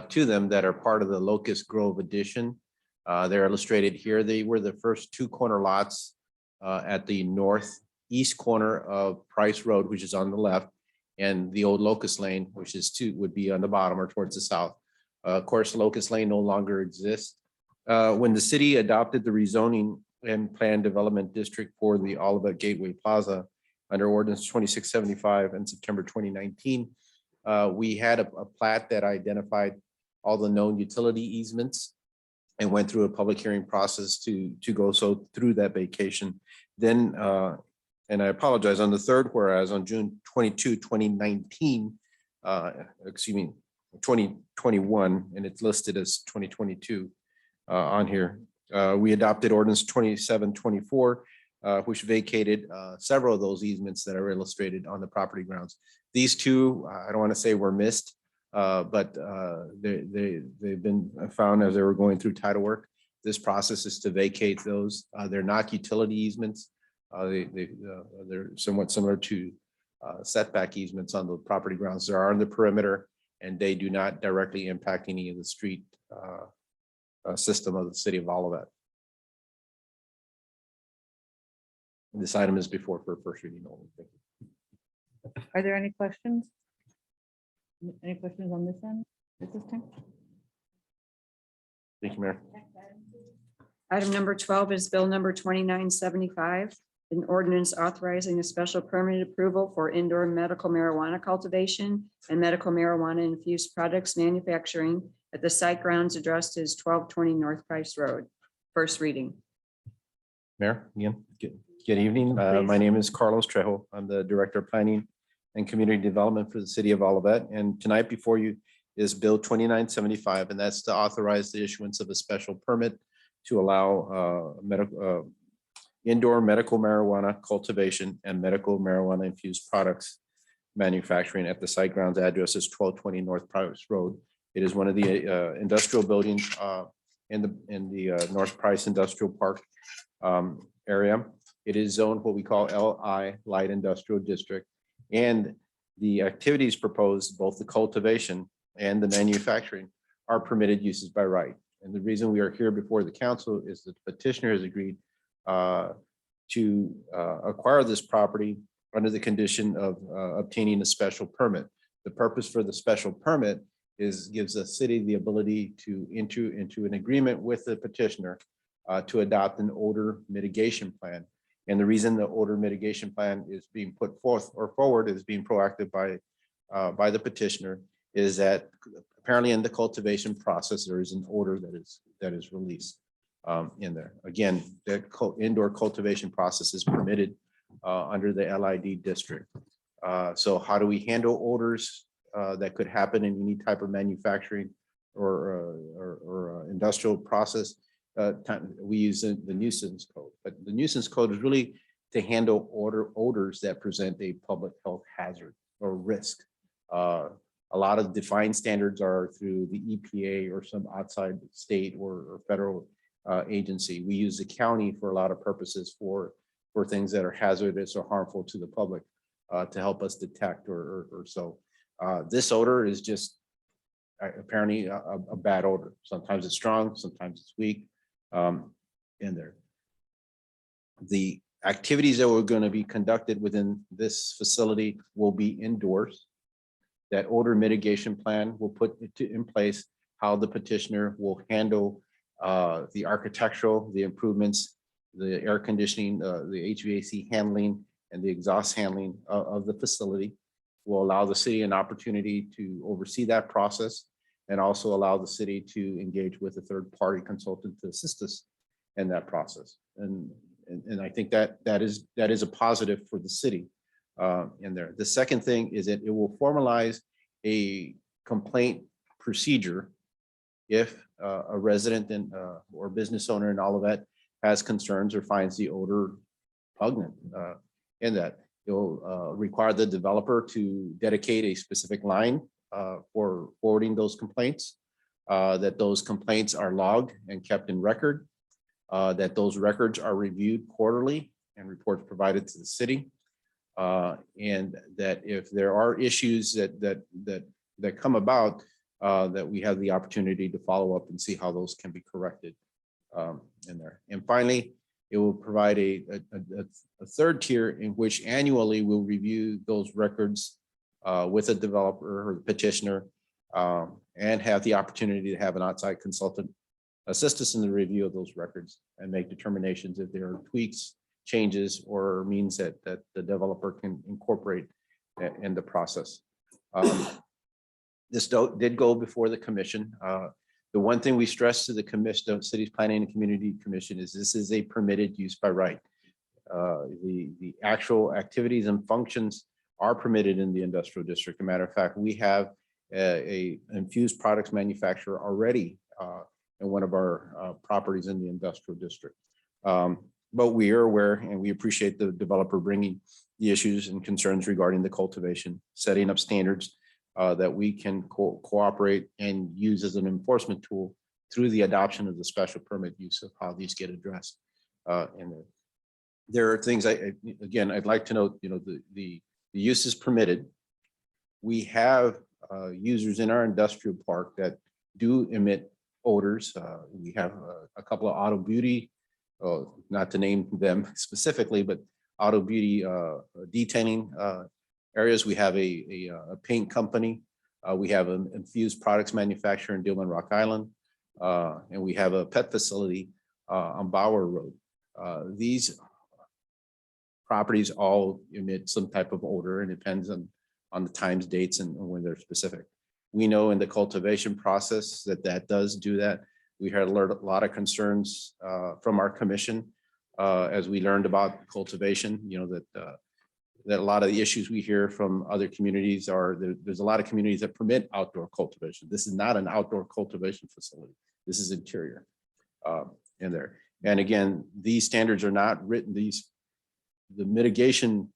to them that are part of the Locust Grove addition. They're illustrated here. They were the first two corner lots at the northeast corner of Price Road, which is on the left, and the old Locust Lane, which is would be on the bottom or towards the south. Of course, Locust Lane no longer exists. When the city adopted the rezoning and planned development district for the Olivet Gateway Plaza under ordinance 2675 in September 2019, we had a plat that identified all the known utility easements and went through a public hearing process to go through that vacation. Then, and I apologize, on the third whereas on June 22, 2019, 2021, and it's listed as 2022 on here. We adopted ordinance 2724, which vacated several of those easements that are illustrated on the property grounds. These two, I don't want to say were missed, but they've been found as they were going through title work. This process is to vacate those. They're not utility easements. They're somewhat similar to setback easements on the property grounds. They are on the perimeter, and they do not directly impact any of the street system of the city of Olivet. This item is before for first reading only. Thank you. Are there any questions? Any questions on this end at this time? Thank you, Mayor. Item number 12 is bill number 2975, an ordinance authorizing a special permit approval for indoor medical marijuana cultivation and medical marijuana infused products manufacturing at the site grounds addressed as 1220 North Price Road. First reading. Mayor, again, good evening. My name is Carlos Trejo. I'm the Director of Planning and Community Development for the City of Olivet. And tonight before you is Bill 2975, and that's to authorize the issuance of a special permit to allow indoor medical marijuana cultivation and medical marijuana infused products manufacturing at the site grounds address is 1220 North Price Road. It is one of the industrial buildings in the North Price Industrial Park area. It is zoned what we call LI, Light Industrial District. And the activities proposed, both the cultivation and the manufacturing, are permitted uses by right. And the reason we are here before the council is that the petitioner has agreed to acquire this property under the condition of obtaining a special permit. The purpose for the special permit gives the city the ability to enter into an agreement with the petitioner to adopt an odor mitigation plan. And the reason the odor mitigation plan is being put forth or forward is being proactive by the petitioner is that apparently in the cultivation process, there is an odor that is released in there. Again, that indoor cultivation process is permitted under the LID district. So how do we handle odors that could happen in any type of manufacturing or industrial process? We use the nuisance code, but the nuisance code is really to handle odors that present a public health hazard or risk. A lot of defined standards are through the EPA or some outside state or federal agency. We use the county for a lot of purposes for things that are hazardous or harmful to the public to help us detect or so. This odor is just apparently a bad odor. Sometimes it's strong, sometimes it's weak in there. The activities that were going to be conducted within this facility will be indoors. That odor mitigation plan will put in place how the petitioner will handle the architectural, the improvements, the air conditioning, the HVAC handling, and the exhaust handling of the facility. Will allow the city an opportunity to oversee that process and also allow the city to engage with a third-party consultant to assist us in that process. And I think that is a positive for the city in there. The second thing is that it will formalize a complaint procedure if a resident and or business owner and all of that has concerns or finds the odor repugnant in that. It'll require the developer to dedicate a specific line for forwarding those complaints, that those complaints are logged and kept in record, that those records are reviewed quarterly and reports provided to the city. And that if there are issues that come about, that we have the opportunity to follow up and see how those can be corrected in there. And finally, it will provide a third tier in which annually we'll review those records with a developer or petitioner and have the opportunity to have an outside consultant assist us in the review of those records and make determinations if there are tweaks, changes, or means that the developer can incorporate in the process. This did go before the commission. The one thing we stress to the commission, the city's planning and community commission, is this is a permitted use by right. The actual activities and functions are permitted in the industrial district. As a matter of fact, we have a infused products manufacturer already in one of our properties in the industrial district. But we are aware and we appreciate the developer bringing the issues and concerns regarding the cultivation, setting up standards that we can cooperate and use as an enforcement tool through the adoption of the special permit use of how these get addressed. And there are things again, I'd like to note, the use is permitted. We have users in our industrial park that do emit odors. We have a couple of auto beauty, not to name them specifically, but auto beauty detailing areas. We have a paint company. We have an infused products manufacturer in Dillman Rock Island. And we have a pet facility on Bauer Road. These properties all emit some type of odor, and it depends on the times, dates, and when they're specific. We know in the cultivation process that does do that. We had a lot of concerns from our commission as we learned about cultivation, that a lot of the issues we hear from other communities are there's a lot of communities that permit outdoor cultivation. This is not an outdoor cultivation facility. This is interior in there. And again, these standards are not written, the mitigation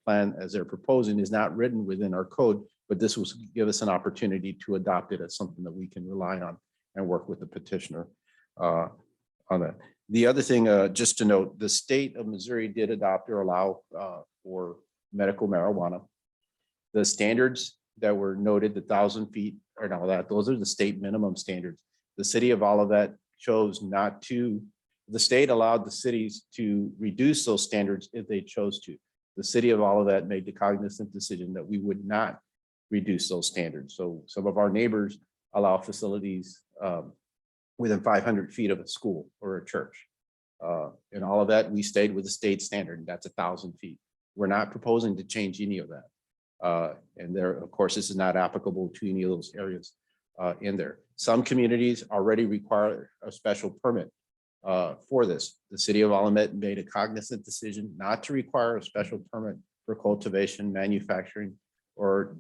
plan as they're proposing is not written within our code, but this will give us an opportunity to adopt it as something that we can rely on and work with the petitioner on that. The other thing, just to note, the state of Missouri did adopt or allow for medical marijuana. The standards that were noted, the 1,000 feet and all that, those are the state minimum standards. The city of Olivet chose not to, the state allowed the cities to reduce those standards if they chose to. The city of Olivet made the cognizant decision that we would not reduce those standards. So some of our neighbors allow facilities within 500 feet of a school or a church. And all of that, we stayed with the state standard, and that's 1,000 feet. We're not proposing to change any of that. And there, of course, this is not applicable to any of those areas in there. Some communities already require a special permit for this. The city of Olivet made a cognizant decision not to require a special permit for cultivation, manufacturing, or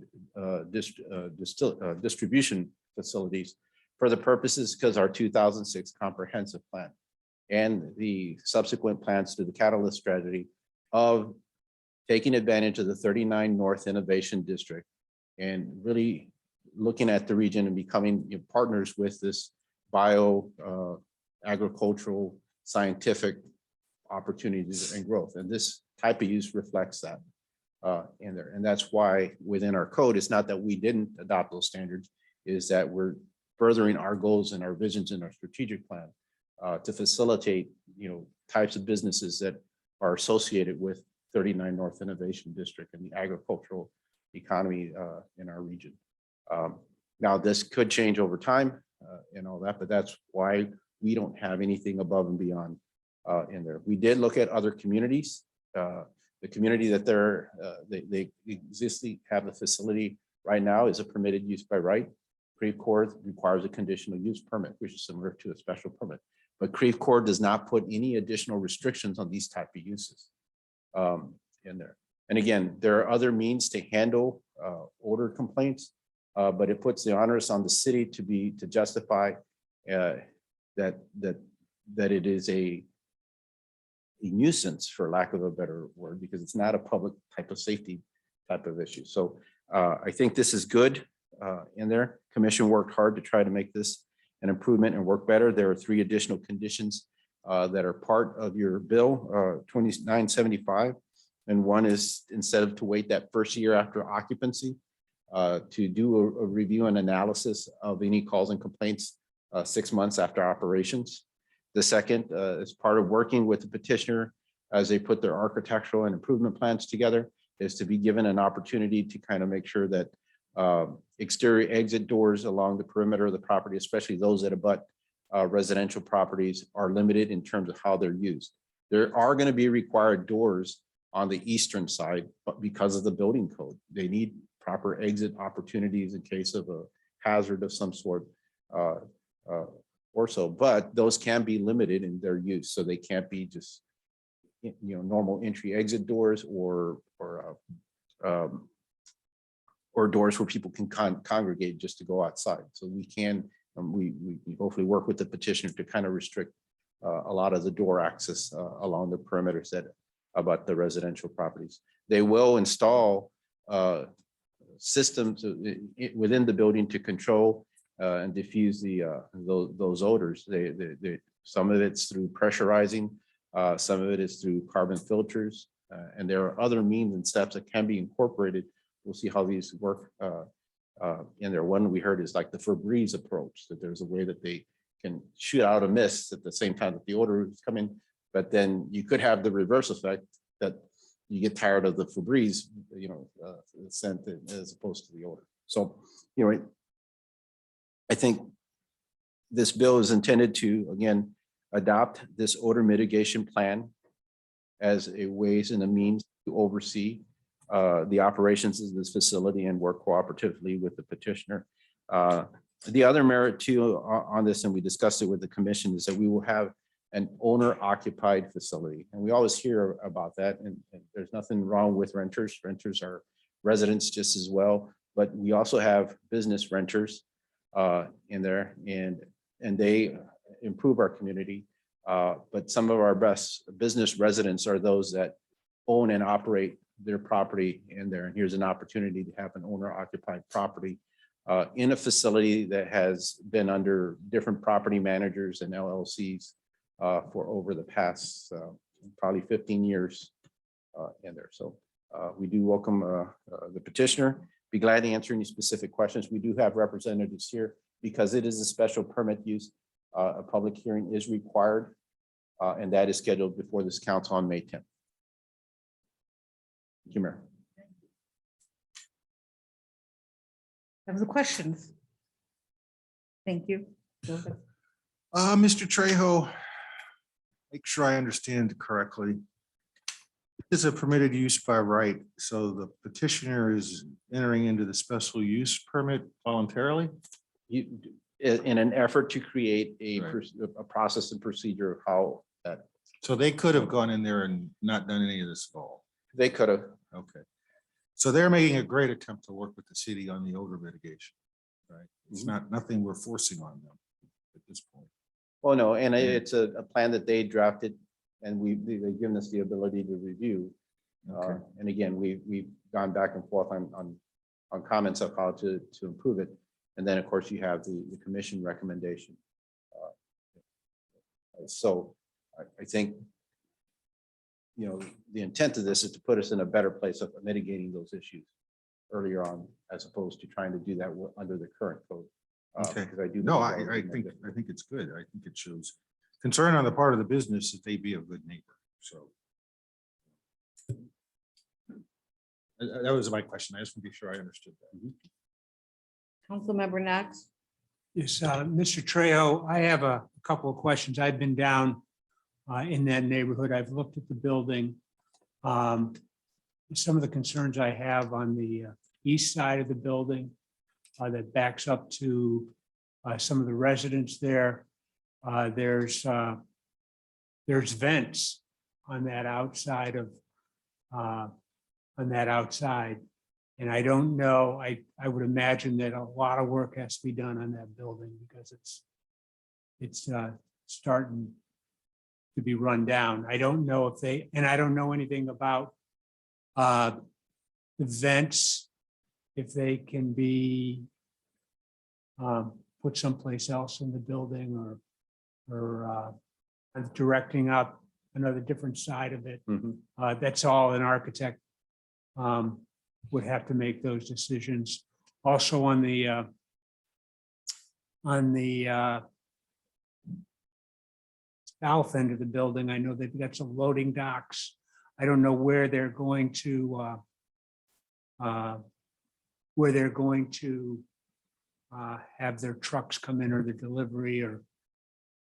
distribution facilities for the purposes because our 2006 comprehensive plan and the subsequent plans to the catalyst strategy of taking advantage of the 39 North Innovation District and really looking at the region and becoming partners with this agricultural, scientific opportunities and growth. And this type of use reflects that in there. And that's why within our code, it's not that we didn't adopt those standards, is that we're furthering our goals and our visions in our strategic plan to facilitate, types of businesses that are associated with 39 North Innovation District and the agricultural economy in our region. Now, this could change over time and all that, but that's why we don't have anything above and beyond in there. We did look at other communities. The community that they existing have a facility right now is a permitted use by right. Creve Coeur requires a conditional use permit, which is similar to a special permit. But Creve Coeur does not put any additional restrictions on these type of uses in there. And again, there are other means to handle odor complaints, but it puts the onus on the city to justify that it is a nuisance, for lack of a better word, because it's not a public type of safety type of issue. So I think this is good in there. Commission worked hard to try to make this an improvement and work better. There are 3 additional conditions that are part of your bill 2975. And one is, instead of to wait that first year after occupancy, to do a review and analysis of any calls and complaints 6 months after operations. The second is part of working with the petitioner as they put their architectural and improvement plans together, is to be given an opportunity to kind of make sure that exterior exit doors along the perimeter of the property, especially those that abut residential properties, are limited in terms of how they're used. There are going to be required doors on the eastern side, but because of the building code, they need proper exit opportunities in case of a hazard of some sort or so, but those can be limited in their use. So they can't be just, normal entry exit doors or doors where people can congregate just to go outside. So we can, we hopefully work with the petitioner to kind of restrict a lot of the door access along the perimeters that about the residential properties. They will install systems within the building to control and diffuse those odors. Some of it's through pressurizing, some of it is through carbon filters, and there are other means and steps that can be incorporated. We'll see how these work in there. One we heard is like the Febreze approach, that there's a way that they can shoot out a mist at the same time that the odor is coming, but then you could have the reverse effect that you get tired of the Febreze, scent as opposed to the odor. So, I think this bill is intended to, again, adopt this odor mitigation plan as a ways and a means to oversee the operations of this facility and work cooperatively with the petitioner. The other merit too on this, and we discussed it with the commission, is that we will have an owner occupied facility. And we always hear about that, and there's nothing wrong with renters. Renters are residents just as well, but we also have business renters in there, and they improve our community. But some of our best business residents are those that own and operate their property in there. And here's an opportunity to have an owner occupied property in a facility that has been under different property managers and LLCs for over the past probably 15 years in there. So we do welcome the petitioner. Be glad to answer any specific questions. We do have representatives here because it is a special permit use. A public hearing is required, and that is scheduled before this council on May 10th. Thank you, Mayor. Have the questions? Thank you. Go ahead. Mr. Trejo, make sure I understand correctly. This is a permitted use by right, so the petitioner is entering into the special use permit voluntarily? In an effort to create a, Right. a process and procedure of how that, So they could have gone in there and not done any of this at all. they could have. Okay. So they're making a great attempt to work with the city on the odor mitigation, right? It's not, nothing we're forcing on them at this point. Well, no, and it's a plan that they drafted and they've given us the ability to review. Okay. And again, we've gone back and forth on comments of how to improve it. And then, of course, you have the commission recommendation. So I think, you know, the intent of this is to put us in a better place of mitigating those issues earlier on, as opposed to trying to do that under the current code. Okay. Because I do. No, believe that I would be think it's good. I think it shows concern on the part of the business that they be a good neighbor, so. That was my question. I just want to be sure I understood that. Councilmember Knox? Yes, Mr. Trejo, I have a couple of questions. I've been down in that neighborhood. I've looked at the building. Some of the concerns I have on the east side of the building that backs up to some of the residents there. There's vents on that outside of And I don't know, I would imagine that a lot of work has to be done on that building because it's starting to be run down. I don't know if and I don't know anything about the vents, if they can be put someplace else in the building or directing up another different side of it. That's all an architect would have to make those decisions. Also on the south end of the building, I know they've got some loading docks. I don't know where they're going to have their trucks come in or the delivery or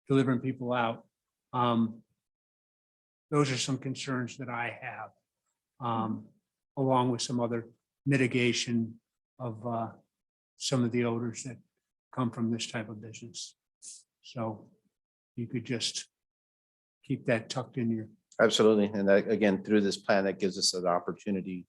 delivering people out. Those are some concerns that I have, along with some other mitigation of some of the odors that come from this type of business. So you could just keep that tucked in your. Absolutely. And that, again, through this plan, that gives us an opportunity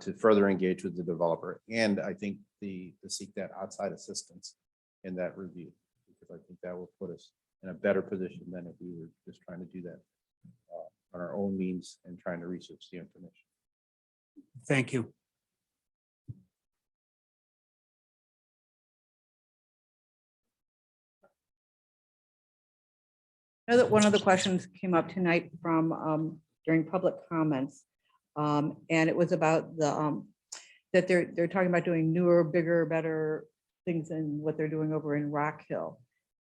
to further engage with the developer. And I think to seek that outside assistance in that review, because I think that will put us in a better position than if we were just trying to do that on our own means and trying to research the information. Thank you. I know that one of the questions came up tonight from during public comments. And it was about the that they're talking about doing newer, bigger, better things than what they're doing over in Rock Hill.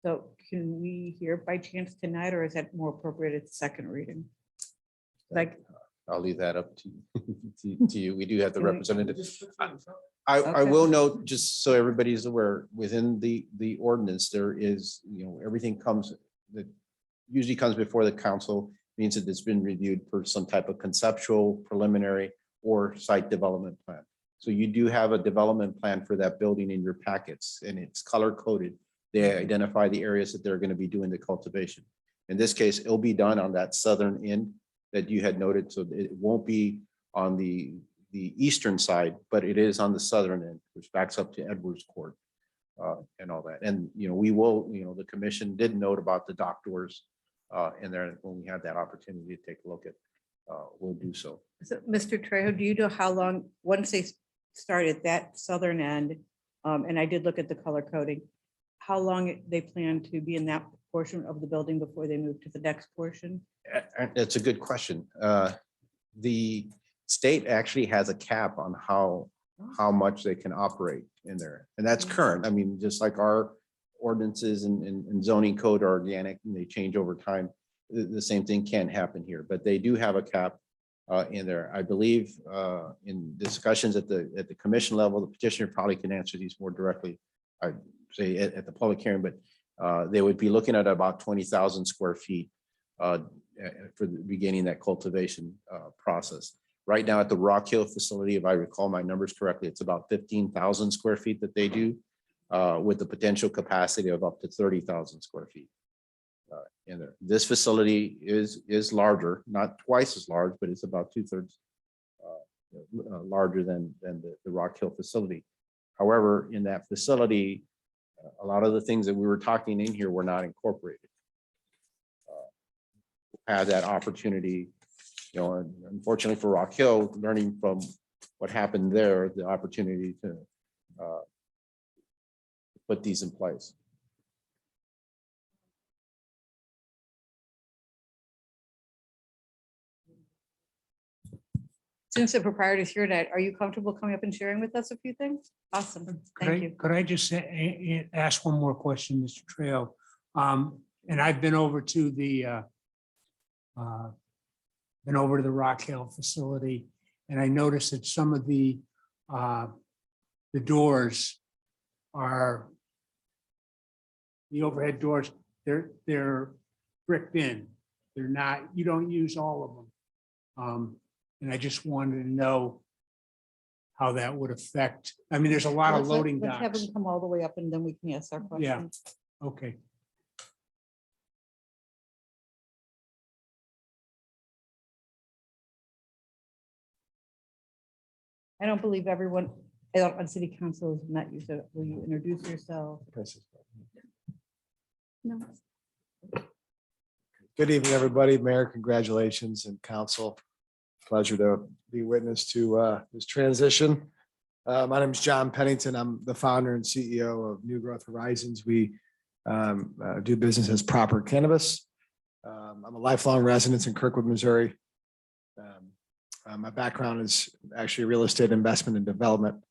So can we hear by chance tonight, or is that more appropriate at the second reading? Like, I'll leave that up to you. We do have the Can we- representative. I Okay. will note, just so everybody's aware, within the ordinance, there is, everything that usually comes before the council, means that it's been reviewed for some type of conceptual, preliminary, or site development plan. So you do have a development plan for that building in your packets, and it's color coded. They identify the areas that they're going to be doing the cultivation. In this case, it'll be done on that southern end that you had noted, so it won't be on the eastern side, but it is on the southern end, which backs up to Edwards Court and all that. And, we will, the commission did note about the dock doors in there. When we have that opportunity to take a look at, we'll do so. so, Mr. Trejo, do you know how long, once they start at that southern end, and I did look at the color coding, how long they plan to be in that portion of the building before they move to the next portion? That's a good question. The state actually has a cap on how much they can operate in there. And that's current. I mean, just like our ordinances and zoning code are organic and they change over time, the same thing can happen here, but they do have a cap. in there. I believe in discussions at the commission level, the petitioner probably can answer these more directly. I'd say at the public hearing, but they would be looking at about 20,000 square feet for the beginning that cultivation process. Right now at the Rock Hill facility, if I recall my numbers correctly, it's about 15,000 square feet that they do with the potential capacity of up to 30,000 square feet. In there. This facility is larger, not twice as large, but it's about 2/3 larger than the Rock Hill facility. However, in that facility, a lot of the things that we were talking in here were not incorporated. Had that opportunity, and unfortunately for Rock Hill, learning from what happened there, the opportunity to put these in place. Since the proprietor is here tonight, are you comfortable coming up and sharing with us a few things? Awesome. Thank you. Could I just ask one more question, Mr. Trejo? And I've been over to the Rock Hill facility, and I noticed that some of the doors are the overhead doors. They're bricked in. They're not. You don't use all of them. And I just wanted to know how that would affect. I mean, there's a lot of loading Let's have docks. them come all the way up and then we can ask our Yeah. questions. Okay. I don't believe everyone on city council has met you, so will you introduce yourself? No. Good evening, everybody. Mayor, congratulations, and council. Pleasure to be witness to this transition. My name is John Pennington. I'm the founder and CEO of New Growth Horizons. We do business as Proper Cannabis. I'm a lifelong resident in Kirkwood, Missouri. My background is actually real estate investment and development.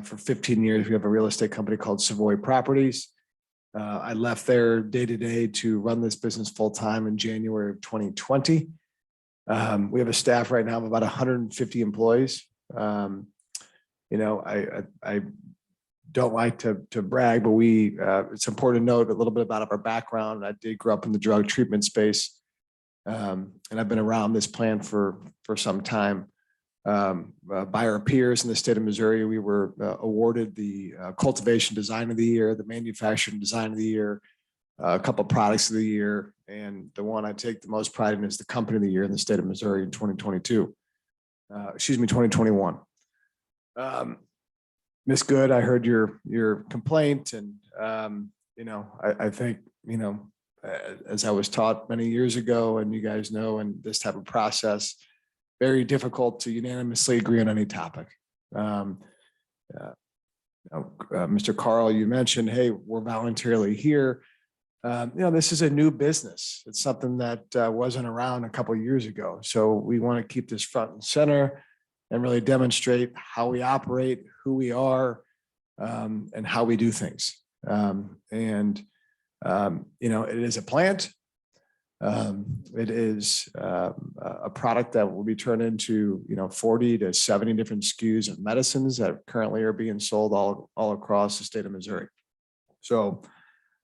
For 15 years, we have a real estate company called Savoy Properties. I left there day to day to run this business full time in January of 2020. We have a staff right now of about 150 employees. I don't like to brag, but it's important to note a little bit about our background. I did grow up in the drug treatment space, and I've been around this plan for some time. By our peers in the state of Missouri, we were awarded the cultivation design of the year, the manufacturing design of the year, a couple of products of the year, and the one I take the most pride in is the company of the year in the state of Missouri in 2021. Ms. Good, I heard your complaint, and I think as I was taught many years ago, and you guys know, in this type of process, very difficult to unanimously agree on any topic. Mr. Carl, you mentioned, hey, we're voluntarily here. This is a new business. It's something that wasn't around a couple of years ago. So we want to keep this front and center and really demonstrate how we operate, who we are, and how we do things. It is a plant. It is a product that will be turned into 40 to 70 different SKUs of medicines that currently are being sold all across the state of Missouri. So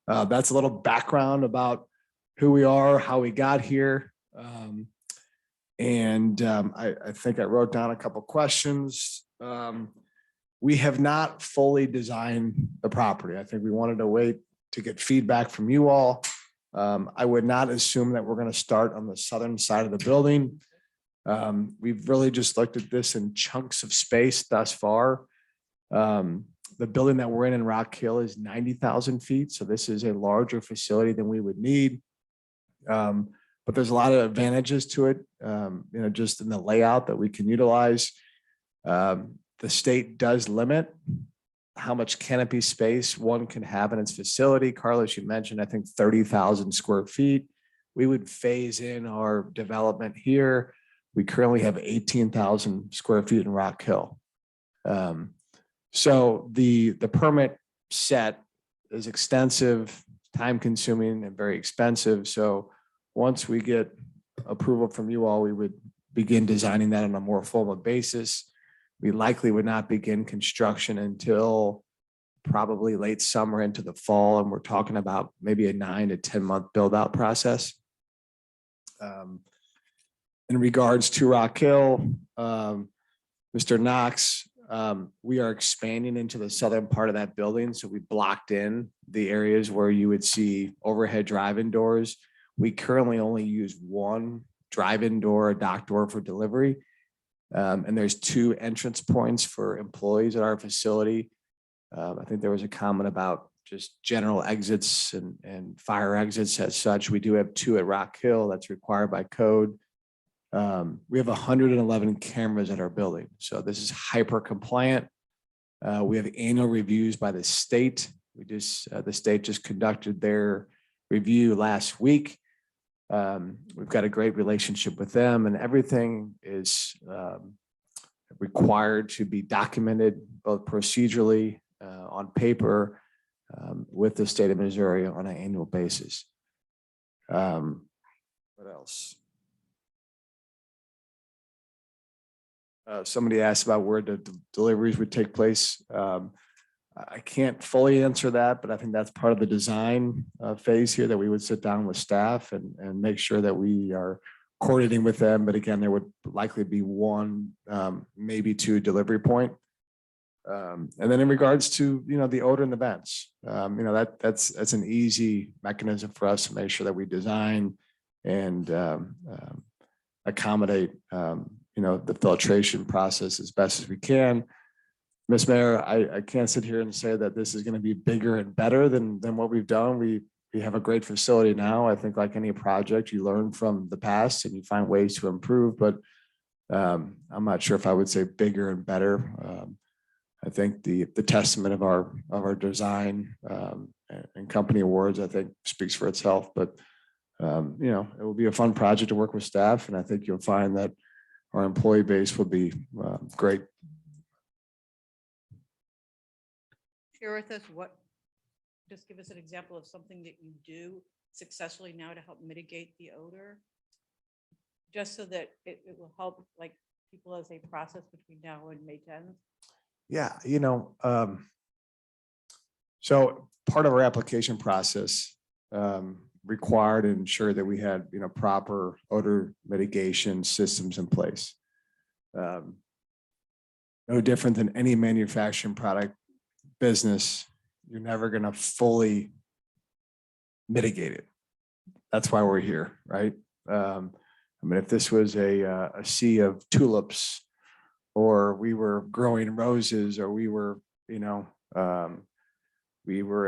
that's a little background about who we are, how we got here. I think I wrote down a couple questions. We have not fully designed the property. I think we wanted to wait to get feedback from you all. I would not assume that we're going to start on the southern side of the building. We've really just looked at this in chunks of space thus far. The building that we're in Rock Hill is 90,000 feet. So this is a larger facility than we would need. But there's a lot of advantages to it, just in the layout that we can utilize. The state does limit how much canopy space one can have in its facility. Carlos, you mentioned, I think 30,000 square feet. We would phase in our development here. We currently have 18,000 square feet in Rock Hill. So the permit set is extensive, time consuming, and very expensive. So once we get approval from you all, we would begin designing that on a more formal basis. We likely would not begin construction until probably late summer into the fall, and we're talking about maybe a 9 to 10 month build out process. In regards to Rock Hill, Mr. Knox, we are expanding into the southern part of that building. So we blocked in the areas where you would see overhead drive-in doors. We currently only use one drive-in door, a dock door for delivery. And there's 2 entrance points for employees at our facility. I think there was a comment about just general exits and fire exits as such. We do have 2 at Rock Hill. That's required by code. We have 111 cameras at our building. So this is hyper compliant. We have annual reviews by the state. The state just conducted their review last week. We've got a great relationship with them, and everything is required to be documented both procedurally on paper with the state of Missouri on an annual basis. What else? Somebody asked about where the deliveries would take place. I can't fully answer that, but I think that's part of the design phase here, that we would sit down with staff and make sure that we are coordinating with them. But again, there would likely be 1, maybe 2 delivery point. And then in regards to, the odor and the vents, that's an easy mechanism for us to make sure that we design and accommodate, the filtration process as best as we can. Ms. Mayor, I can't sit here and say that this is going to be bigger and better than what we've done. We have a great facility now. I think like any project, you learn from the past and you find ways to improve, but I'm not sure if I would say bigger and better. I think the testament of our design and company awards, I think, speaks for itself. But it will be a fun project to work with staff, and I think you'll find that our employee base will be great. Share with us just give us an example of something that you do successfully now to help mitigate the odor. Just so that it will help like people as they process between now and May 10th. Yeah, so part of our application process required and ensured that we had, proper odor mitigation systems in place. No different than any manufacturing product business, you're never going to fully mitigate it. That's why we're here, right? If this was a sea of tulips, or we were growing roses, or we were in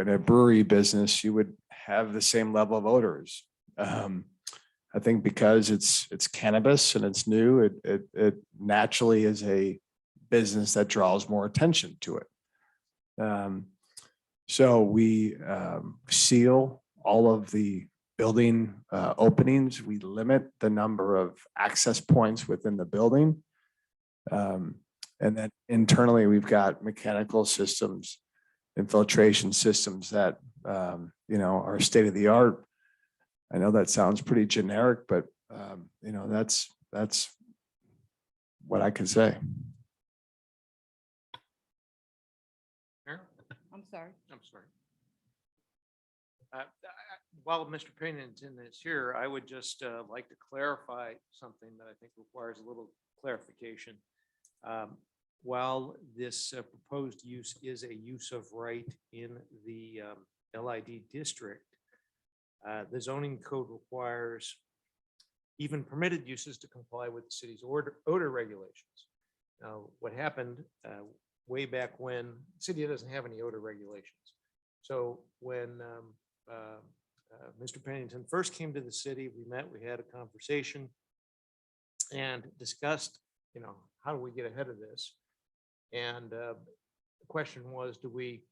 a brewery business, you would have the same level of odors. I think because it's cannabis and it's new, it naturally is a business that draws more attention to it. So we seal all of the building openings. We limit the number of access points within the building. And then internally, we've got mechanical systems and filtration systems that, are state of the art. I know that sounds pretty generic, but, that's what I can say. I'm sorry. I'm sorry. While Mr. Pennington is here, I would just like to clarify something that I think requires a little clarification. While this proposed use is a use of right in the LID district, the zoning code requires even permitted uses to comply with the city's odor regulations. Now, what happened way back when, the city doesn't have any odor regulations. So when Mr. Pennington first came to the city, we met, we had a conversation and discussed, how do we get ahead of this? And the question was, do we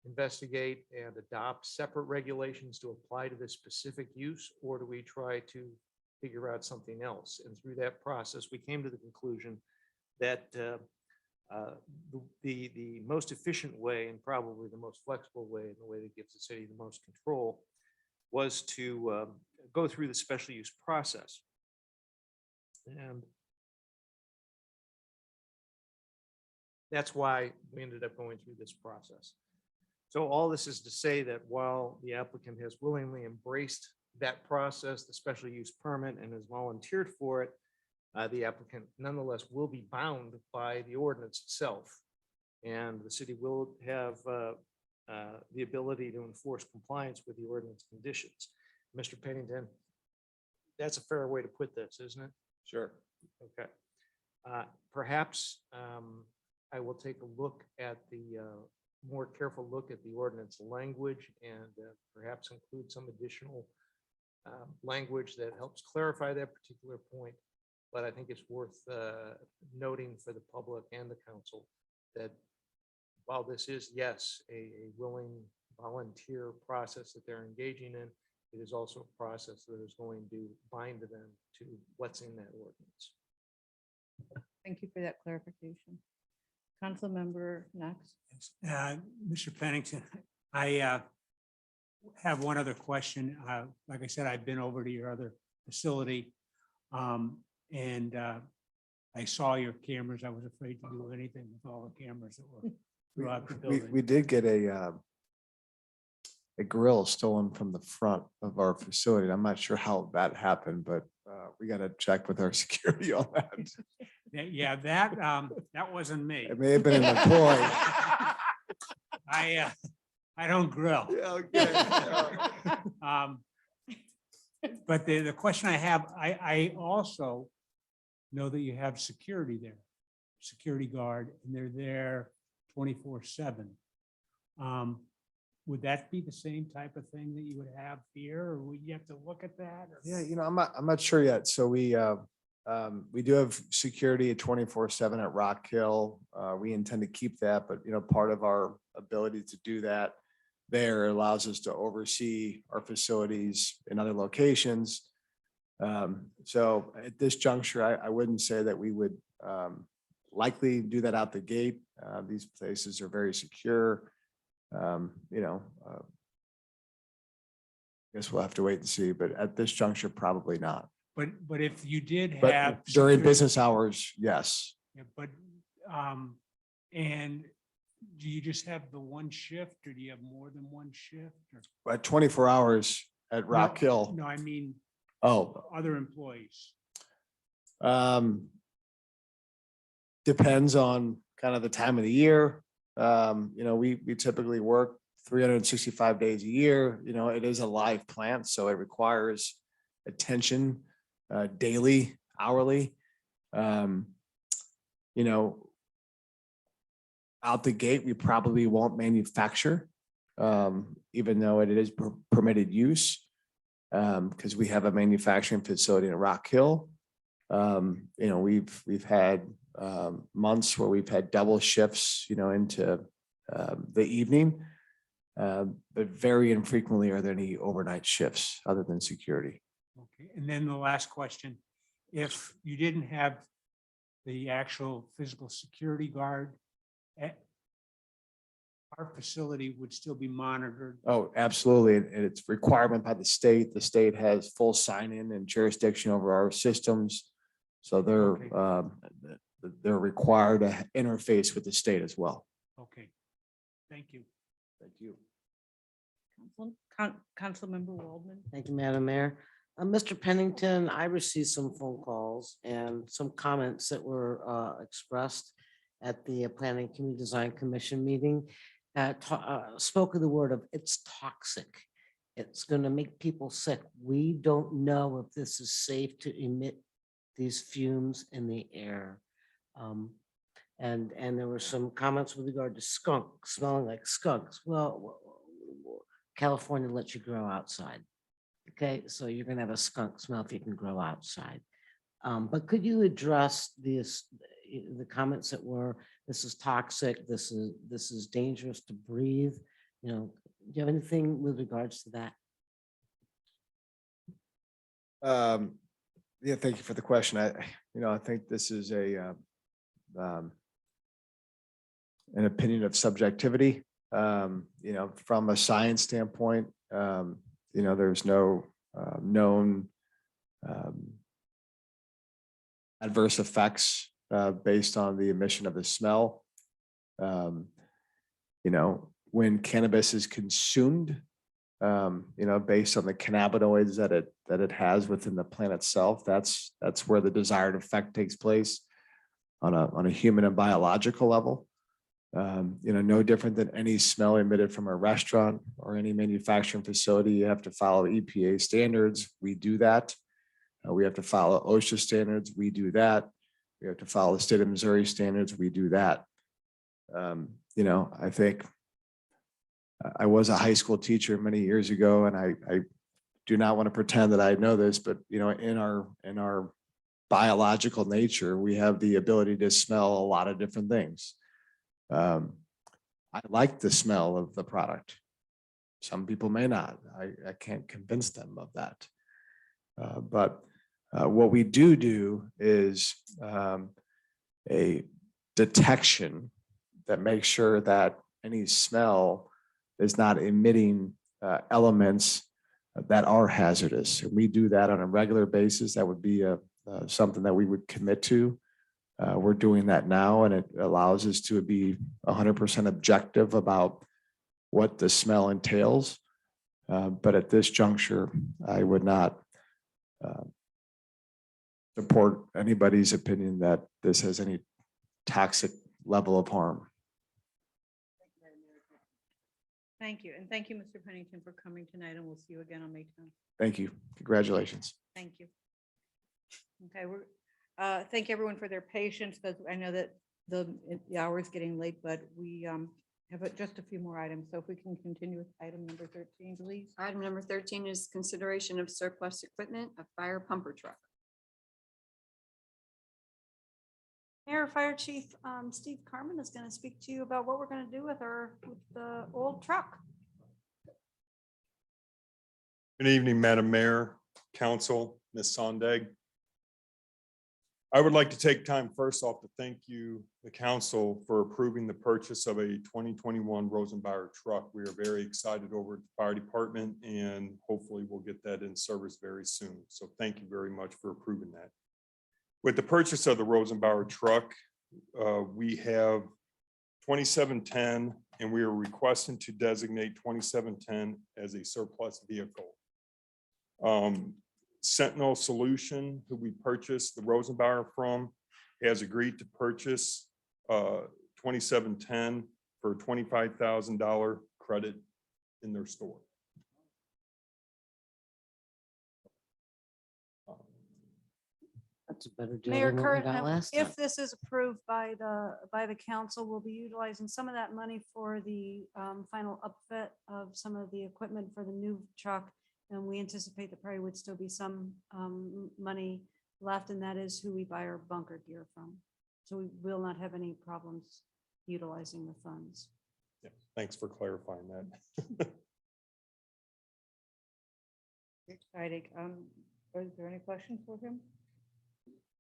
investigate and adopt separate regulations to apply to this specific use, or do we try to figure out something else? And through that process, we came to the conclusion that the most efficient way, and probably the most flexible way, and the way that gives the city the most control, was to go through the special use process. And that's why we ended up going through this process. So all this is to say that while the applicant has willingly embraced that process, the special use permit, and has volunteered for it, the applicant nonetheless will be bound by the ordinance itself. And the city will have the ability to enforce compliance with the ordinance conditions. Mr. Pennington, that's a fair way to put this, isn't it? Sure. Okay. Perhaps I will take a look at the more careful look at the ordinance language and perhaps include some additional language that helps clarify that particular point. But I think it's worth noting for the public and the council that while this is, yes, a willing volunteer process that they're engaging in, it is also a process that is going to bind them to what's in that ordinance. Thank you for that clarification. Council member Knox. Mr. Pennington, I have one other question. Like I said, I've been over to your other facility. And I saw your cameras. I was afraid to do anything with all the cameras that were throughout the We building. did get a grill stolen from the front of our facility. I'm not sure how that happened, but we got to check with our security on that. Yeah, that wasn't me. It may have been an employee. I don't grill. But the question I have, I also know that you have security there, security guard, and they're there 24/7. Would that be the same type of thing that you would have here, or would you have to look at that? or- Yeah, I'm not sure yet. So we do have security at 24/7 at Rock Hill. We intend to keep that, but part of our ability to do that there allows us to oversee our facilities in other locations. So at this juncture, I wouldn't say that we would likely do that out the gate. These places are very secure. Guess we'll have to wait and see, but at this juncture, probably not. But if you did But have. during security- business hours, yes. Yeah, but, and do you just have the one shift, or do you have more than one shift? or- At 24 hours at Rock No, Hill. No, I mean, Oh, other employees. depends on kind of the time of the year. We typically work 365 days a year. It is a live plant, so it requires attention daily, hourly. Out the gate, we probably won't manufacture, even though it is permitted use, because we have a manufacturing facility in Rock Hill. We've had months where we've had double shifts, into the evening. But very infrequently are there any overnight shifts other than security. Okay, and then the last question, if you didn't have the actual physical security guard, our facility would still be monitored. Oh, absolutely. And it's requirement by the state. The state has full sign-in and jurisdiction over our systems. So they're required to interface with the state as well. Okay, thank you. Thank you. Councilmember Waldman. Thank you, Madam Mayor. Mr. Pennington, I received some phone calls and some comments that were expressed at the Planning Community Design Commission meeting. Spoke of the word of it's toxic. It's going to make people sick. We don't know if this is safe to emit these fumes in the air. And there were some comments with regard to skunk, smelling like skunks. Well, California lets you grow outside. Okay, so you're gonna have a skunk smell if you can grow outside. But could you address the comments that were, this is toxic, this is dangerous to breathe? Do you have anything with regards to that? Yeah, thank you for the question. I think this is an opinion of subjectivity. From a science standpoint, there's no known adverse effects based on the emission of the smell. You know, when cannabis is consumed, you know, based on the cannabinoids that it has within the plant itself, that's where the desired effect takes place on a human and biological level. You know, no different than any smell emitted from a restaurant or any manufacturing facility. You have to follow EPA standards. We do that. We have to follow OSHA standards. We do that. We have to follow the state of Missouri standards. We do that. You know, I think I was a high school teacher many years ago, and I do not want to pretend that I know this, but you know, in our biological nature, we have the ability to smell a lot of different things. I like the smell of the product. Some people may not. I can't convince them of that. But what we do is a detection that makes sure that any smell is not emitting elements that are hazardous. And we do that on a regular basis. That would be something that we would commit to. We're doing that now, and it allows us to be 100% objective about what the smell entails. But at this juncture, I would not support anybody's opinion that this has any toxic level of harm. Thank you. And thank you, Mr. Pennington, for coming tonight, and we'll see you again on May 10th. Thank you. Congratulations. Thank you. Okay, we're, thank everyone for their patience, because I know that the hour is getting late, but we have just a few more items. So if we can continue with item number 13, please. Item number 13 is consideration of surplus equipment, a fire pumper truck. Mayor, Fire Chief Steve Carmen is going to speak to you about what we're going to do with the old truck. Good evening, Madam Mayor, Council, Ms. Sondag. I would like to take time first off to thank you, the council, for approving the purchase of a 2021 Rosenbauer truck. We are very excited over at the fire department, and hopefully we'll get that in service very soon. So thank you very much for approving that. With the purchase of the Rosenbauer truck, we have 2710, and we are requesting to designate 2710 as a surplus vehicle. Sentinel Solution, who we purchased the Rosenbauer from, has agreed to purchase 2710 for a $25,000 credit in their store. That's a better deal Mayor than what we Curtin, got last time. if this is approved by the council, we'll be utilizing some of that money for the final upfit of some of the equipment for the new truck. And we anticipate that probably would still be some money left, and that is who we buy our bunker gear from. So we will not have any problems utilizing the funds. Yeah, thanks for clarifying that. Exciting. Is there any questions for him?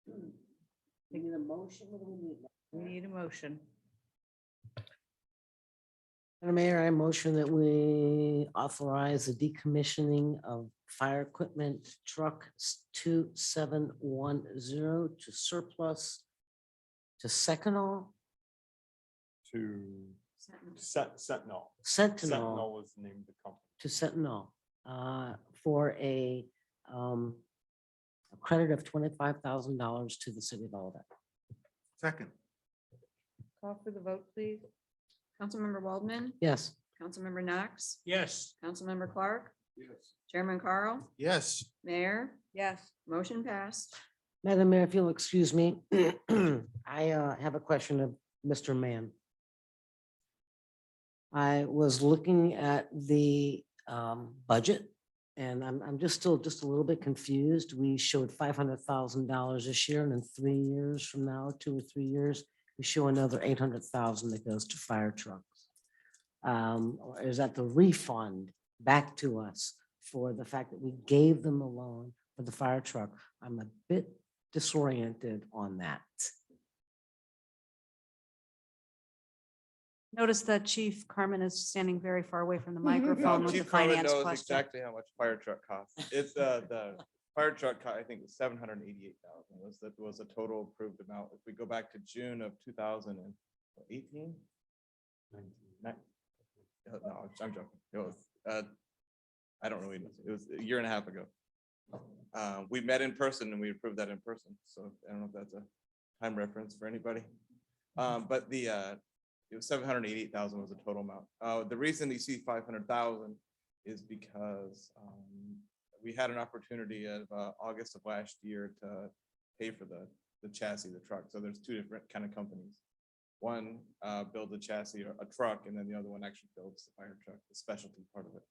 We need a motion. What do we need? We need a motion. Madam Mayor, I motion that we authorize the decommissioning of fire equipment truck 2710 to surplus to Sentinel. To Sentinel. Sentinel is the name of the company. to Sentinel for a credit of $25,000 to the city of Olivet. Second. Call for the vote, please. Councilmember Waldman, Yes. Councilmember Knox, Yes. Councilmember Clark, Yes. Chairman Carl, Yes. Mayor, Yes. motion passed. Madam Mayor, if you'll excuse me, I have a question of Mr. Mann. I was looking at the budget, and I'm just a little bit confused. We showed $500,000 this year, and in 3 years from now, 2 or 3 years, we show another 800,000 that goes to fire trucks. Or is that the refund back to us for the fact that we gave them a loan for the fire truck? I'm a bit disoriented on that. Notice that Chief Carmen is standing very far away from the microphone with the Chief Carmen finance knows question. exactly how much fire truck costs. It's the fire truck, I think was 788,000 was the total approved amount. If we go back to June of 2018. No, I'm joking. It was, I don't really know. It was a year and a half ago. We met in person and we approved that in person. So I don't know if that's a time reference for anybody. But it was 788,000 was the total amount. The reason you see 500,000 is because we had an opportunity of August of last year to pay for the chassis, the truck. So there's two different kind of companies. One builds a chassis, or a truck, and then the other one actually builds the fire truck, the specialty part of it.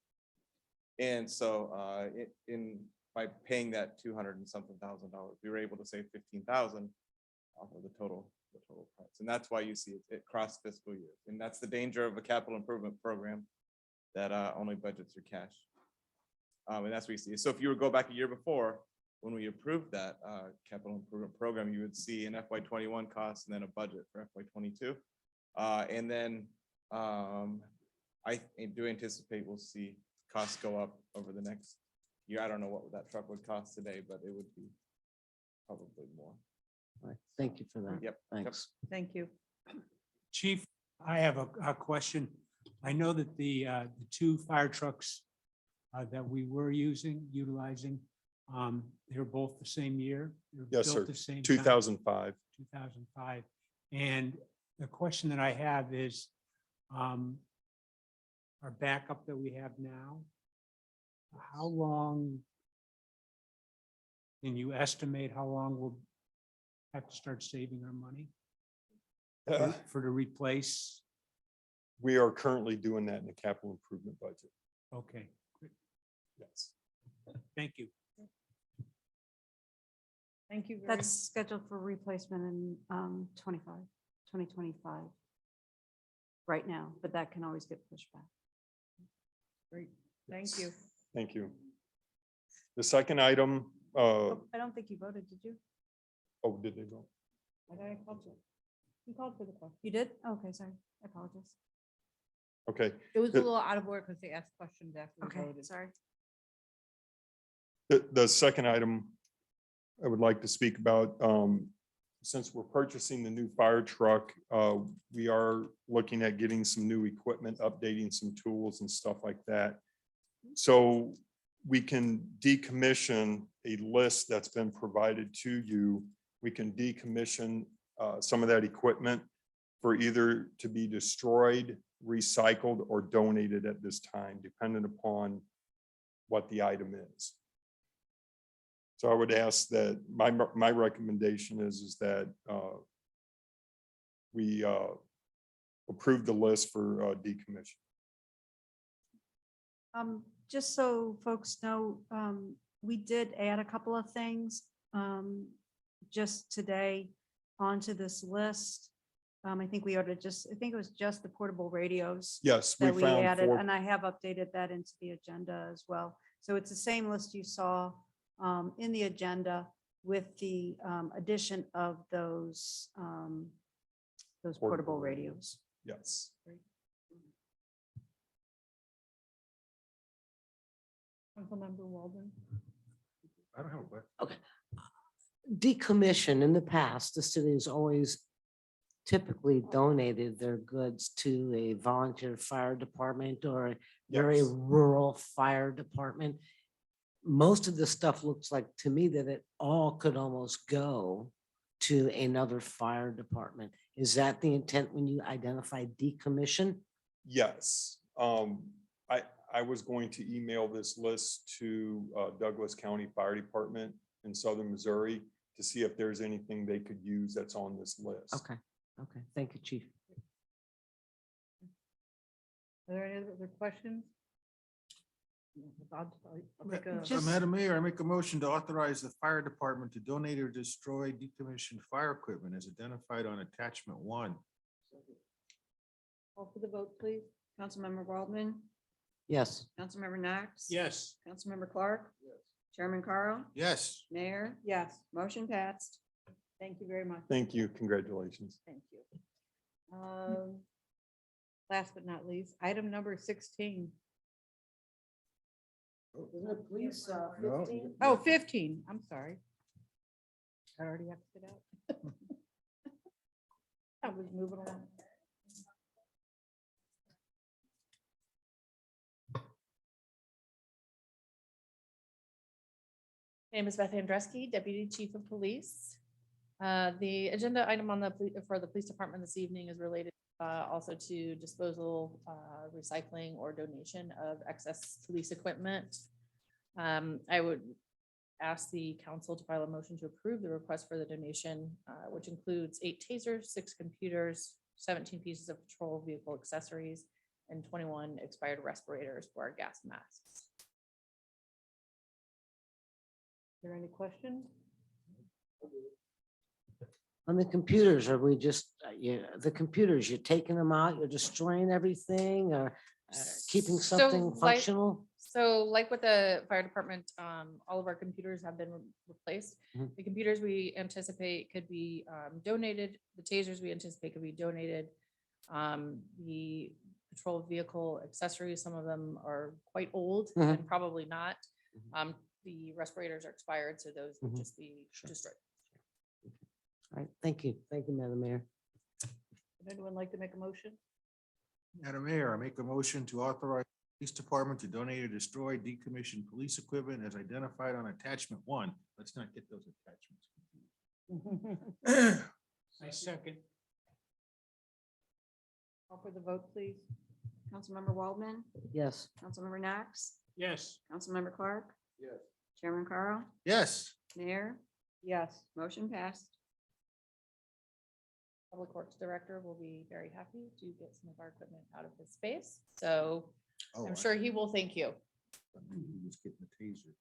And so by paying that 200 and something thousand dollars, we were able to save 15,000 off of the total price. And that's why you see it cross fiscal years. And that's the danger of a capital improvement program that only budgets your cash. And that's what you see. So if you were to go back a year before, when we approved that capital improvement program, you would see an FY21 cost and then a budget for FY22. And then I do anticipate we'll see costs go up over the next year. I don't know what that truck would cost today, but it would be probably more. All right, thank you for that. Yep. Thanks. Thank you. Chief, I have a question. I know that the two fire trucks that we were utilizing, they're both the same year? They're Yes, built sir. the same time? 2005. 2005. And the question that I have is, our backup that we have now, how long can you estimate how long we'll have to start saving our money for to replace? We are currently doing that in the capital improvement budget. Okay, great. Yes. Thank you. Thank you. That's scheduled for replacement in 2025. Right now, but that can always get pushed back. Great. Thank you. Thank you. The second item, Oh, I don't think you voted, did you? oh, did they go? I thought I called you. You called for the question. You did? Okay, sorry. I apologize. Okay. It was a The- little out of order because they asked questions after we Okay, voted. sorry. The second item I would like to speak about, since we're purchasing the new fire truck, we are looking at getting some new equipment, updating some tools and stuff like that. So we can decommission a list that's been provided to you. We can decommission some of that equipment for either to be destroyed, recycled, or donated at this time, depending upon what the item is. So I would ask that my recommendation is that we approve the list for decommission. Just so folks know, we did add a couple of things just today onto this list. I think we ought to I think it was just the portable radios. Yes, we That we found added, 4. and I have updated that into the agenda as well. So it's the same list you saw in the agenda with the addition of those portable radios. Yes. Councilmember Walden. I don't have a question. Okay. Decommission, in the past, the city has always typically donated their goods to a volunteer fire department or a very Yes. rural fire department. Most of the stuff looks like to me that it all could almost go to another fire department. Is that the intent when you identify decommission? Yes. I was going to email this list to Douglas County Fire Department in Southern Missouri to see if there's anything they could use that's on this list. Okay, okay. Thank you, Chief. Are there any other questions? I'll make a- Just- Madam Mayor, I make a motion to authorize the fire department to donate or destroy decommissioned fire equipment as identified on attachment 1. Call for the vote, please. Councilmember Waldman, Yes. Councilmember Knox. Yes. Councilmember Clark. Chairman Carl, Yes. Mayor, Yes, motion passed. thank you very much. Thank you. Congratulations. Thank you. Last but not least, item number 16. Isn't it police, No. 15? Oh, 15, I'm sorry. I already have to sit out. I was moving along. Name is Beth Andreski, Deputy Chief of Police. The agenda item on for the police department this evening is related also to disposal, recycling, or donation of excess police equipment. I would ask the council to file a motion to approve the request for the donation, which includes 8 tasers, 6 computers, 17 pieces of patrol vehicle accessories, and 21 expired respirators for our gas masks. Is there any questions? On the computers, are we just, the computers, you're taking them out, you're destroying everything, or keeping So, something like- functional? So like with the fire department, all of our computers have been replaced. Mhm. The computers we anticipate could be donated. The tasers we anticipate could be donated. The patrol vehicle accessories, some of them are quite old Mhm. and probably not. The respirators are expired, so those would Mhm. just be Sure. destroyed. All right, thank you. Thank you, Madam Mayor. Would anyone like to make a motion? Madam Mayor, I make a motion to authorize the police department to donate or destroy decommissioned police equipment as identified on attachment 1. Let's not get those attachments confused. I second. Call for the vote, please. Councilmember Waldman, Yes. Councilmember Knox, Yes. Councilmember Clark, Yes. Chairman Carl, Yes. Mayor, Yes. motion passed. Public Works Director will be very happy to get some of our equipment out of his space. So Oh, I'm sure he will thank you. He was getting the taser.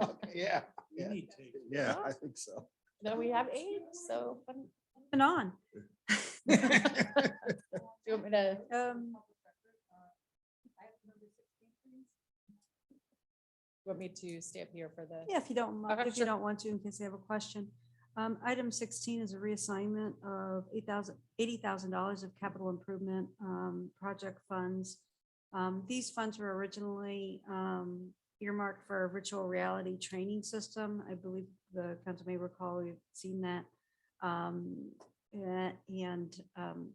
Okay, yeah, yeah, I think so. Then we have 8, so. And on. Do you want me to? Want me to stay up here for the? Yeah, if you don't, Okay, if you sure. don't want to, in case they have a question. Item 16 is a reassignment of $80,000 of capital improvement project funds. These funds were originally earmarked for a virtual reality training system. I believe the council may recall, we've seen that.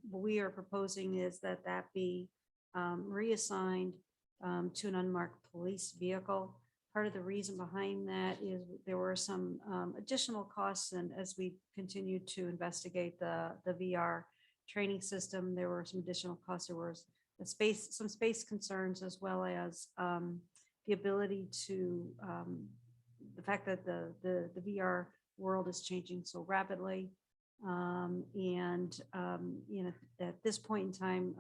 What we are proposing is that that be reassigned to an unmarked police vehicle. Part of the reason behind that is there were some additional costs, and as we continued to investigate the VR training system, there were some additional costs. There was some space concerns, as well as the ability to the fact that the VR world is changing so rapidly. At this point in time,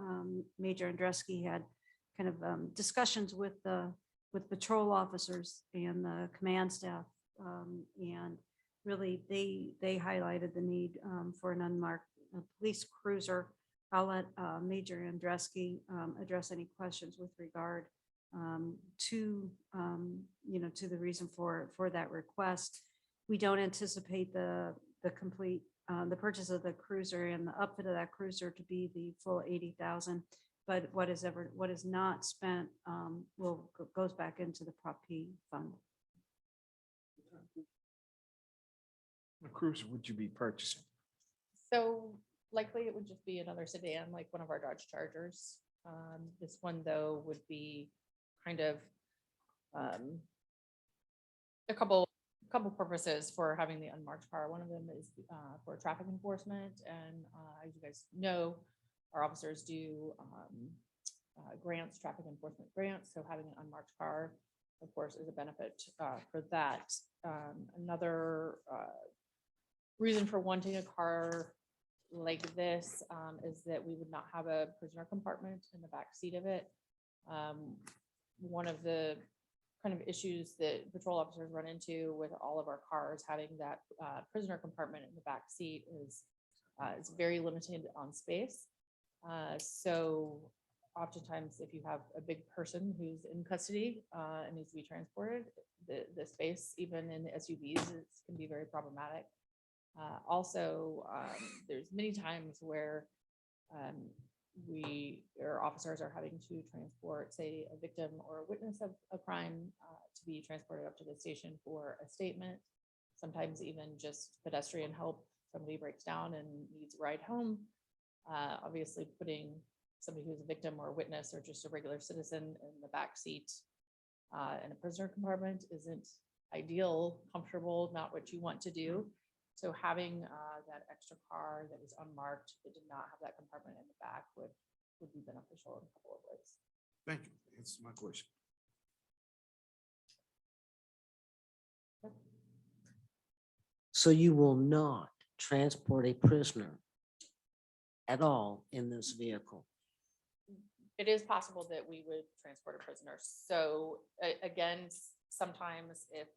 Major Andreski had kind of discussions with patrol officers and the command staff. And really, they highlighted the need for an unmarked police cruiser. I'll let Major Andreski address any questions with regard to the reason for that request. We don't anticipate the complete the purchase of the cruiser and the upfit of that cruiser to be the full 80,000. But what is not spent goes back into the Prop P fund. What cruiser would you be purchasing? So likely it would just be another sedan, like one of our Dodge Chargers. This one, though, would be kind of a couple purposes for having the unmarked car. One of them is for traffic enforcement, and as you guys know, our officers do grants, traffic enforcement grants. So having an unmarked car, of course, is a benefit for that. Another reason for wanting a car like this is that we would not have a prisoner compartment in the back seat of it. One of the kind of issues that patrol officers run into with all of our cars having that prisoner compartment in the back seat is it's very limited on space. So oftentimes, if you have a big person who's in custody and needs to be transported, the space, even in the SUVs, can be very problematic. Also, there's many times where our officers are having to transport, say, a victim or a witness of a crime to be transported up to the station for a statement. Sometimes even just pedestrian help, somebody breaks down and needs a ride home. Obviously, putting somebody who's a victim or a witness or just a regular citizen in the back seat in a prisoner compartment isn't ideal, comfortable, not what you want to do. So having that extra car that was unmarked, that did not have that compartment in the back would be beneficial in a couple of ways. Thank you. That's my question. So you will not transport a prisoner at all in this vehicle? It is possible that we would transport a prisoner. So again, sometimes if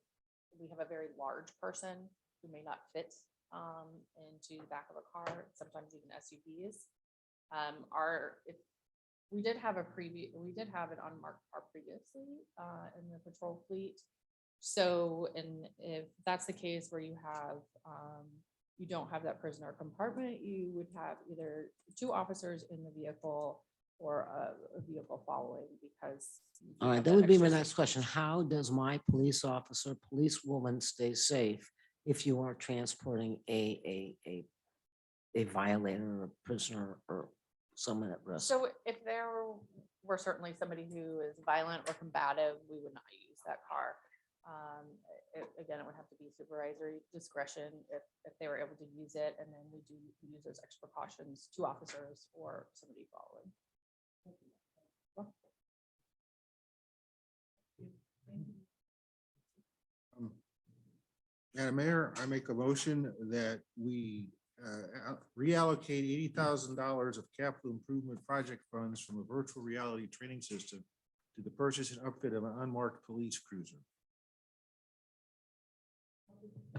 we have a very large person who may not fit into the back of a car, sometimes even SUVs. If we did have an unmarked car previously in the patrol fleet. So, and if that's the case where you have, you don't have that prisoner compartment, you would have either 2 officers in the vehicle or a vehicle following because. you do All right, have that would be my extra next question. How does my police officer, policewoman stay safe if you are transporting a violator, or prisoner, or someone at risk? So if there were certainly somebody who is violent or combative, we would not use that car. Again, it would have to be supervisory discretion if they were able to use it, and then we do use those extra precautions, 2 officers or somebody following. Madam Mayor, I make a motion that we reallocate $80,000 of capital improvement project funds from a virtual reality training system to the purchase and upfit of an unmarked police cruiser.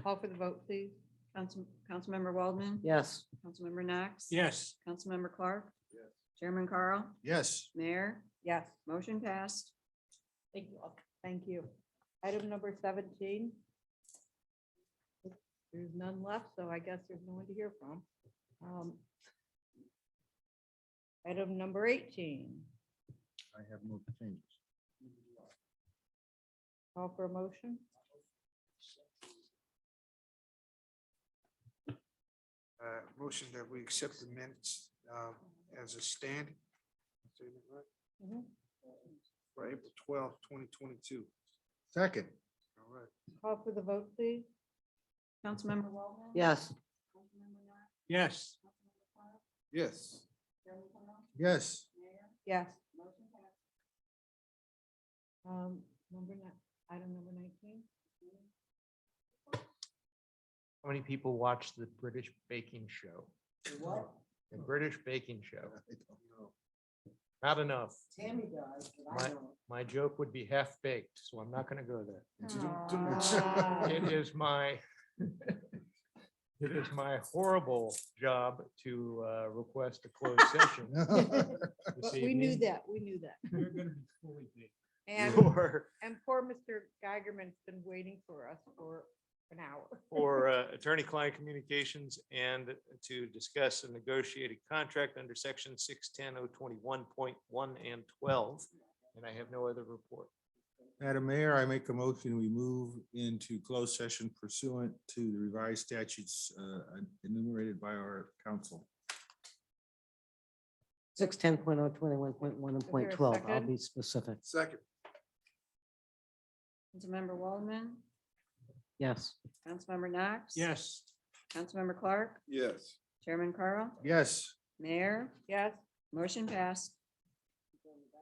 Call for the vote, please. Councilmember Waldman. Yes. Councilmember Knox. Yes. Councilmember Clark. Chairman Carl. Yes. Mayor. Yes, Motion passed. Thank you all. thank you. Item number 17. There's none left, so I guess there's no one to hear from. Item number 18. I have no changes. Call for a motion. Motion that we accept the minutes as a stand. Say that right? Mhm. For April 12th, 2022. Second. All right. Call for the vote, please. Councilmember Waldman. Yes. Councilmember Knox. Yes. Councilmember Clark. Yes. Chairman Carl. Yes. Mayor. Yes. Motion passed. Item number 19. How many people watch the British baking show? What? The British baking show? I don't know. Not enough. Tammy does, but I don't. My joke would be half baked, so I'm not gonna go there. Aw. It is my, it is my horrible job to request a closed session. But we knew that, we knew that. We're gonna be fully baked. And, For and poor Mr. Geigerman's been waiting for us for an hour. for attorney-client communications and to discuss a negotiated contract under section 610-021.1 and 12. And I have no other report. Madam Mayor, I make a motion, we move into closed session pursuant to the revised statutes enumerated by our council. 610.021.1 and there point a 12. I'll second? be specific. Second. Councilmember Waldman. Yes. Councilmember Knox. Yes. Councilmember Clark. Yes. Chairman Carl. Yes. Mayor. Yes, Motion passed.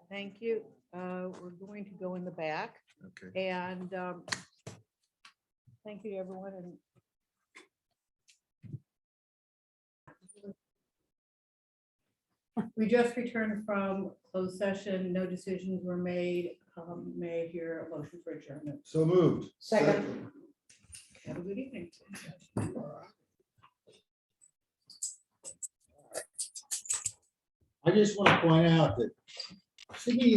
thank you. We're going to go in the back Okay. and thank you to everyone and we just returned from closed session. No decisions were made. May I hear a motion for adjournment? So moved. Second. Have a good evening. I just want to point out that city